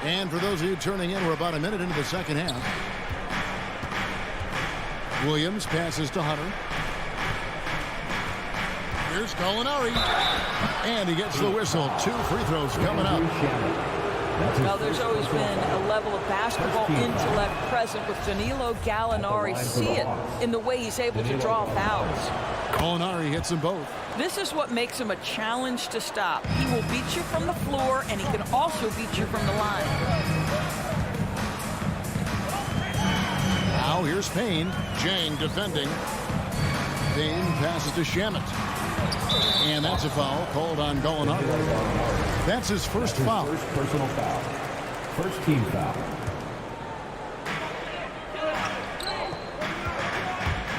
And for those of you turning in, we're about a minute into the second half. Williams passes to Hunter. Here's Gallinari. And he gets the whistle. 2 free throws coming up. Now, there's always been a level of basketball intellect present with Danilo Gallinari. See it in the way he's able to draw fouls. Gallinari hits them both. This is what makes him a challenge to stop. He will beat you from the floor, and he can also beat you from the line. Now here's Payne. Jang defending. Payne passes to Shamet. And that's a foul called on Gallinari. That's his first foul. First personal foul. First team foul.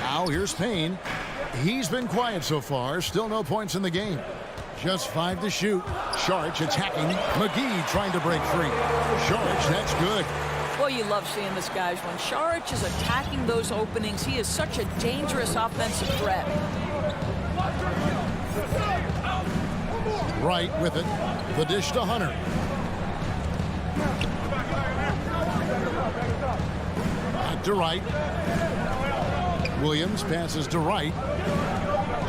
Now here's Payne. He's been quiet so far. Still no points in the game. Just 5 to shoot. Saric attacking. McGee trying to break free. Saric, that's good. Well, you love seeing this, guys. When Saric is attacking those openings, he is such a dangerous offensive threat. Wright with it. The dish to Hunter. Back to Wright. Williams passes to Wright.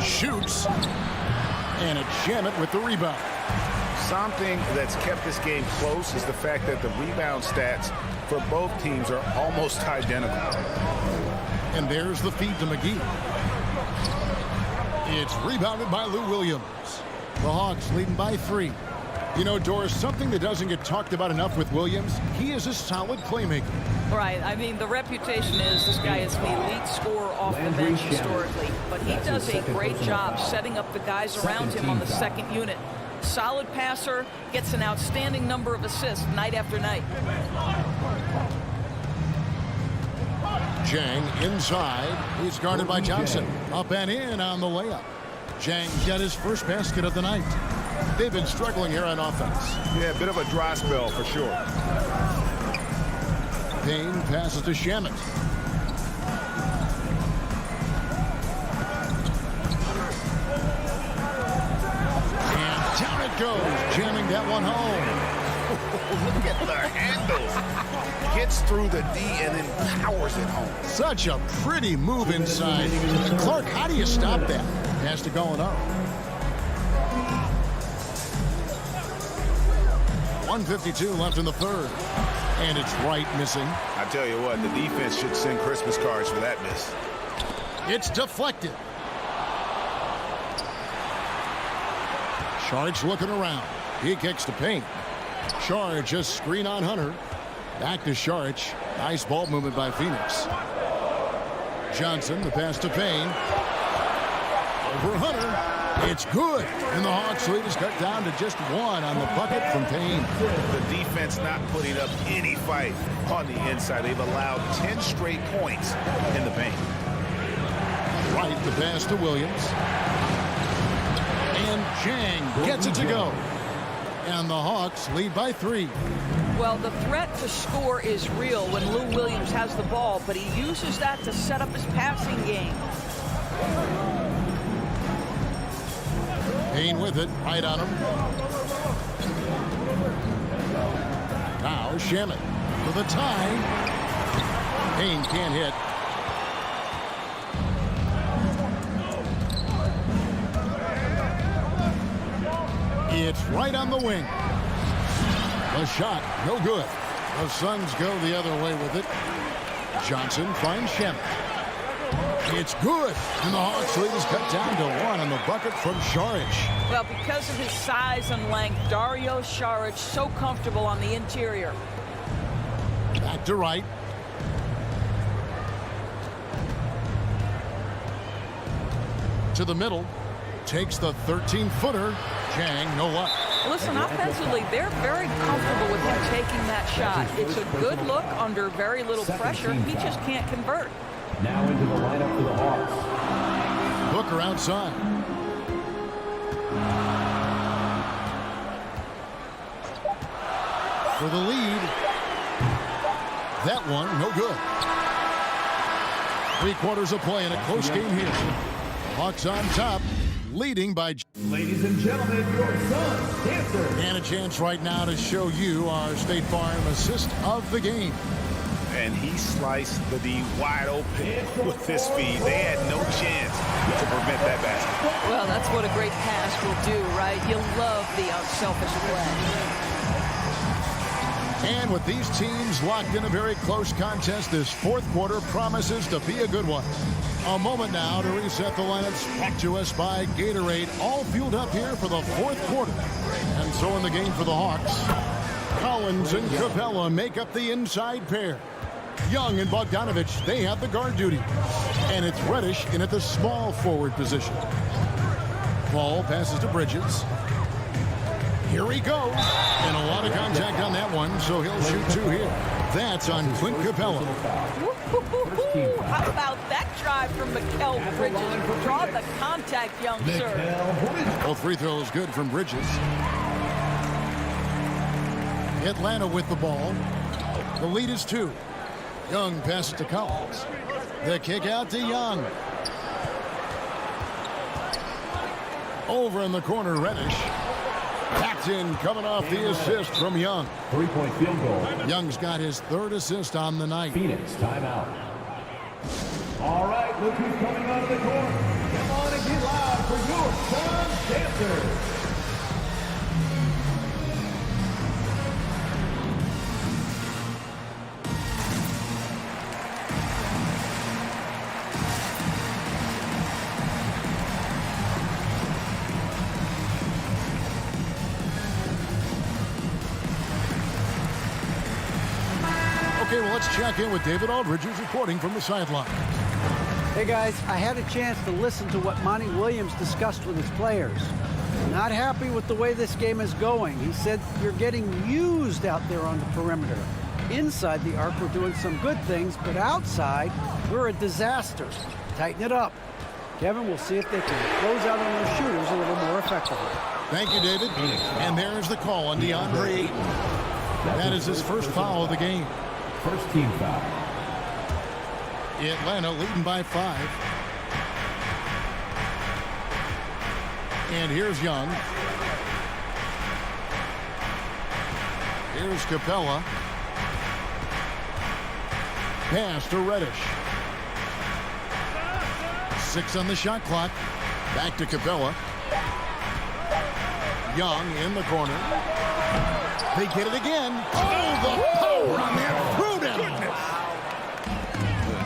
Shoots. And a Shamit with the rebound. Something that's kept this game close is the fact that the rebound stats for both teams are almost identical. And there's the feed to McGee. It's rebounded by Lou Williams. The Hawks leading by 3. You know, Doris, something that doesn't get talked about enough with Williams, he is a solid playmaker. Right. I mean, the reputation is this guy is an elite scorer off the bench historically, but he does a great job setting up the guys around him on the second unit. Solid passer, gets an outstanding number of assists night after night. Jang inside. He's guarded by Johnson. Up and in on the layup. Jang got his first basket of the night. They've been struggling here on offense. Yeah, a bit of a dry spell for sure. Payne passes to Shamit. And down it goes, jamming that one home. Look at the handles. Gets through the D and then powers it home. Such a pretty move inside. Clark, how do you stop that? Has to going up. 1:52 left in the third. And it's Wright missing. I tell you what, the defense should send Christmas cards for that miss. It's deflected. Sharge looking around. He kicks to Payne. Sharge just screen on Hunter. Back to Sharge. Nice ball movement by Phoenix. Johnson, the pass to Payne. Over Hunter. It's good. And the Hawks lead is cut down to just 1 on the bucket from Payne. The defense not putting up any fight on the inside. They've allowed 10 straight points in the paint. Right, the pass to Williams. And Jang gets it to go. And the Hawks lead by 3. Well, the threat to score is real when Lou Williams has the ball, but he uses that to set up his passing game. Payne with it, right on him. Now Shamit for the tie. Payne can't hit. It's right on the wing. The shot, no good. The Suns go the other way with it. Johnson finds Shamit. It's good. And the Hawks lead is cut down to 1 on the bucket from Saric. Well, because of his size and length, Dario Saric so comfortable on the interior. Back to Wright. To the middle. Takes the 13-footer. Jang, no luck. Listen, offensively, they're very comfortable with him taking that shot. It's a good look under very little pressure. He just can't convert. Now into the lineup for the Hawks. Booker outside. For the lead. That one, no good. 3 quarters of play in a close game here. Hawks on top, leading by... Ladies and gentlemen, your Suns dancer. And a chance right now to show you our State Farm assist of the game. And he sliced the D wide open with his feed. They had no chance to prevent that basket. Well, that's what a great pass will do, right? You love the unselfish play. And with these teams locked in a very close contest, this 4th quarter promises to be a good one. A moment now to reset the lineups brought to us by Gatorade, all fueled up here for the 4th quarter. And so in the game for the Hawks, Collins and Capella make up the inside pair. Young and Bogdanovich, they have the guard duty. And it's Reddish in at the small forward position. Ball passes to Bridges. Here he goes. And a lot of contact on that one, so he'll shoot 2 here. That's on Clint Capella. How about that drive from Mikal Bridges? Draw the contact, young sir. Both free throws good from Bridges. Atlanta with the ball. The lead is 2. Young passes to Collins. The kick out to Young. Over in the corner, Reddish. That's in, coming off the assist from Young. 3-point field goal. Young's got his 3rd assist on the night. Phoenix, timeout. All right, look who's coming out of the court. Come on and get loud for your Sun Dancers. Okay, well, let's check in with David Aldridge, who's reporting from the sideline. Hey guys, I had a chance to listen to what Monty Williams discussed with his players. Not happy with the way this game is going. He said you're getting used out there on the perimeter. Inside the arc, we're doing some good things, but outside, we're a disaster. Tighten it up. Kevin, we'll see if they can close out on their shooters a little more effectively. Thank you, David. And there's the call on DeAndre Ayton. That is his first foul of the game. First team foul. Atlanta leading by 5. And here's Young. Here's Capella. Pass to Reddish. 6 on the shot clock. Back to Capella. Young in the corner. They get it again. Oh, the power on that.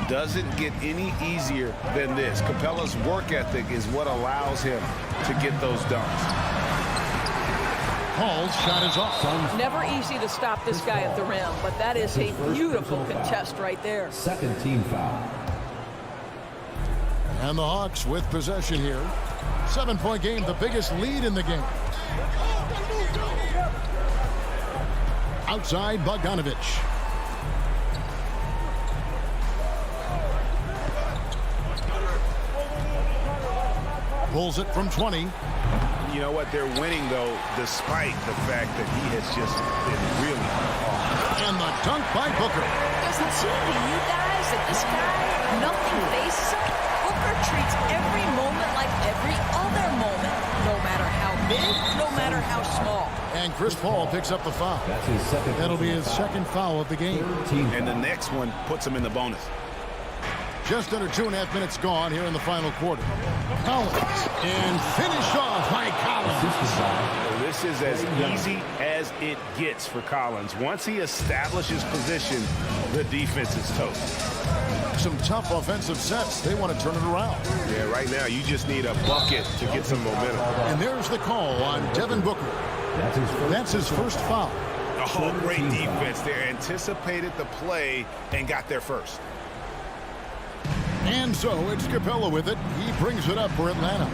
Doesn't get any easier than this. Capella's work ethic is what allows him to get those dunks. Paul's shot is off. Never easy to stop this guy at the rim, but that is a beautiful contest right there. Second team foul. And the Hawks with possession here. 7-point game, the biggest lead in the game. Outside, Bogdanovich. Pulls it from 20. You know what? They're winning, though, despite the fact that he has just been really hard. And the dunk by Booker. Does it seem to you guys that this guy, nothing phases him? Booker treats every moment like every other moment, no matter how big, no matter how small. And Chris Paul picks up the foul. That's his second. That'll be his second foul of the game. And the next one puts him in the bonus. Just under 2.5 minutes gone here in the final quarter. Collins, and finished off by Collins. This is as easy as it gets for Collins. Once he establishes position, the defense is toast. Some tough offensive sets. They want to turn it around. Yeah, right now you just need a bucket to get some momentum. And there's the call on Devin Booker. That's his first foul. Oh, great defense there. Anticipated the play and got there first. And so it's Capella with it. He brings it up for Atlanta.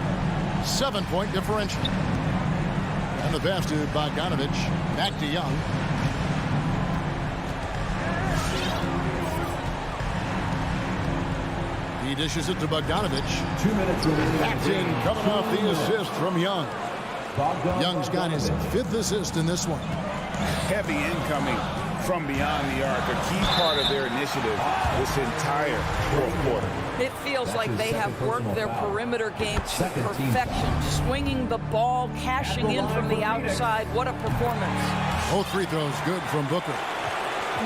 7-point differential. And the pass to Bogdanovich. Back to Young. He dishes it to Bogdanovich. 2 minutes remaining. That's in, coming off the assist from Young. Young's got his 5th assist in this one. Heavy incoming from beyond the arc, a key part of their initiative this entire fourth quarter. It feels like they have worked their perimeter game to perfection, swinging the ball, cashing in from the outside. What a performance. Both free throws good from Booker.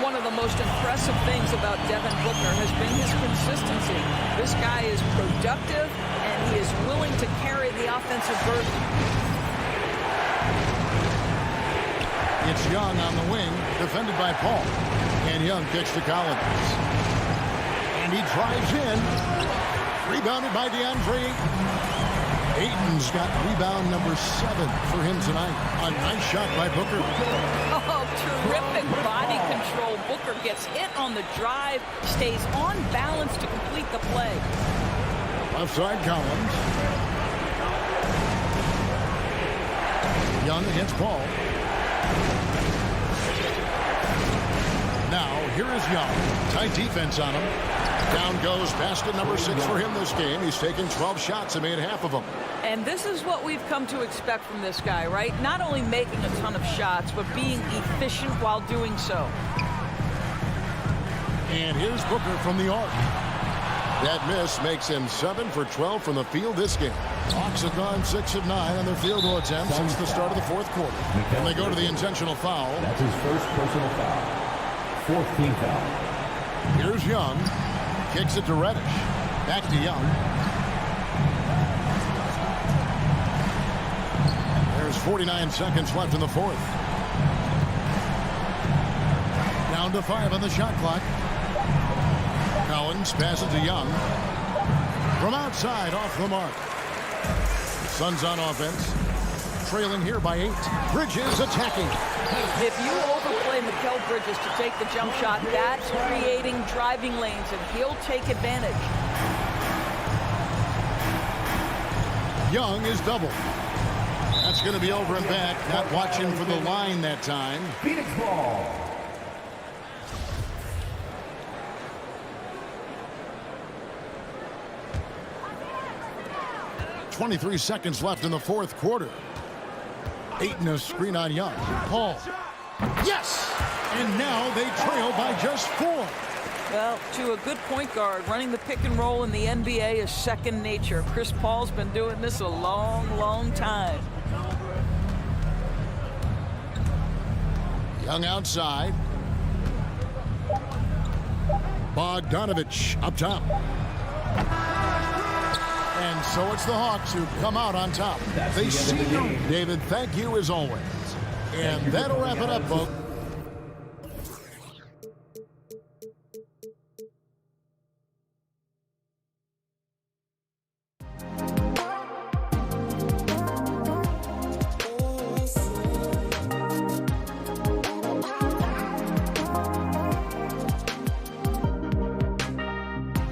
One of the most impressive things about Devin Booker has been his consistency. This guy is productive, and he is willing to carry the offensive burden. It's Young on the wing, defended by Paul. And Young kicks to Collins. And he drives in. Rebounded by DeAndre Ayton. Ayton's got rebound number 7 for him tonight. A nice shot by Booker. Oh, terrific body control. Booker gets hit on the drive, stays on balance to complete the play. Left side, Collins. Young against Paul. Now, here is Young. Tight defense on him. Down goes basket number 6 for him this game. He's taken 12 shots and made half of them. And this is what we've come to expect from this guy, right? Not only making a ton of shots, but being efficient while doing so. And here's Booker from the arc. That miss makes him 7 for 12 from the field this game. Hawks have gone 6 of 9 on their field goal attempts since the start of the fourth quarter. And they go to the intentional foul. That's his first personal foul. 4th team foul. Here's Young. Kicks it to Reddish. Back to Young. There's 49 seconds left in the fourth. Down to 5 on the shot clock. Collins passes to Young. From outside, off the mark. Suns on offense. Trailing here by 8. Bridges attacking. If you overplay Mikal Bridges to take the jump shot, that's creating driving lanes, and he'll take advantage. Young is double. That's going to be over and back. Not watching for the line that time. Phoenix ball. .23 seconds left in the fourth quarter. Ayton a screen on Young. Paul. Yes! And now they trail by just 4. Well, to a good point guard, running the pick and roll in the NBA is second nature. Chris Paul's been doing this a long, long time. Young outside. Bogdanovich up top. And so it's the Hawks who come out on top. They see you, David. Thank you as always. And that'll wrap it up, folks.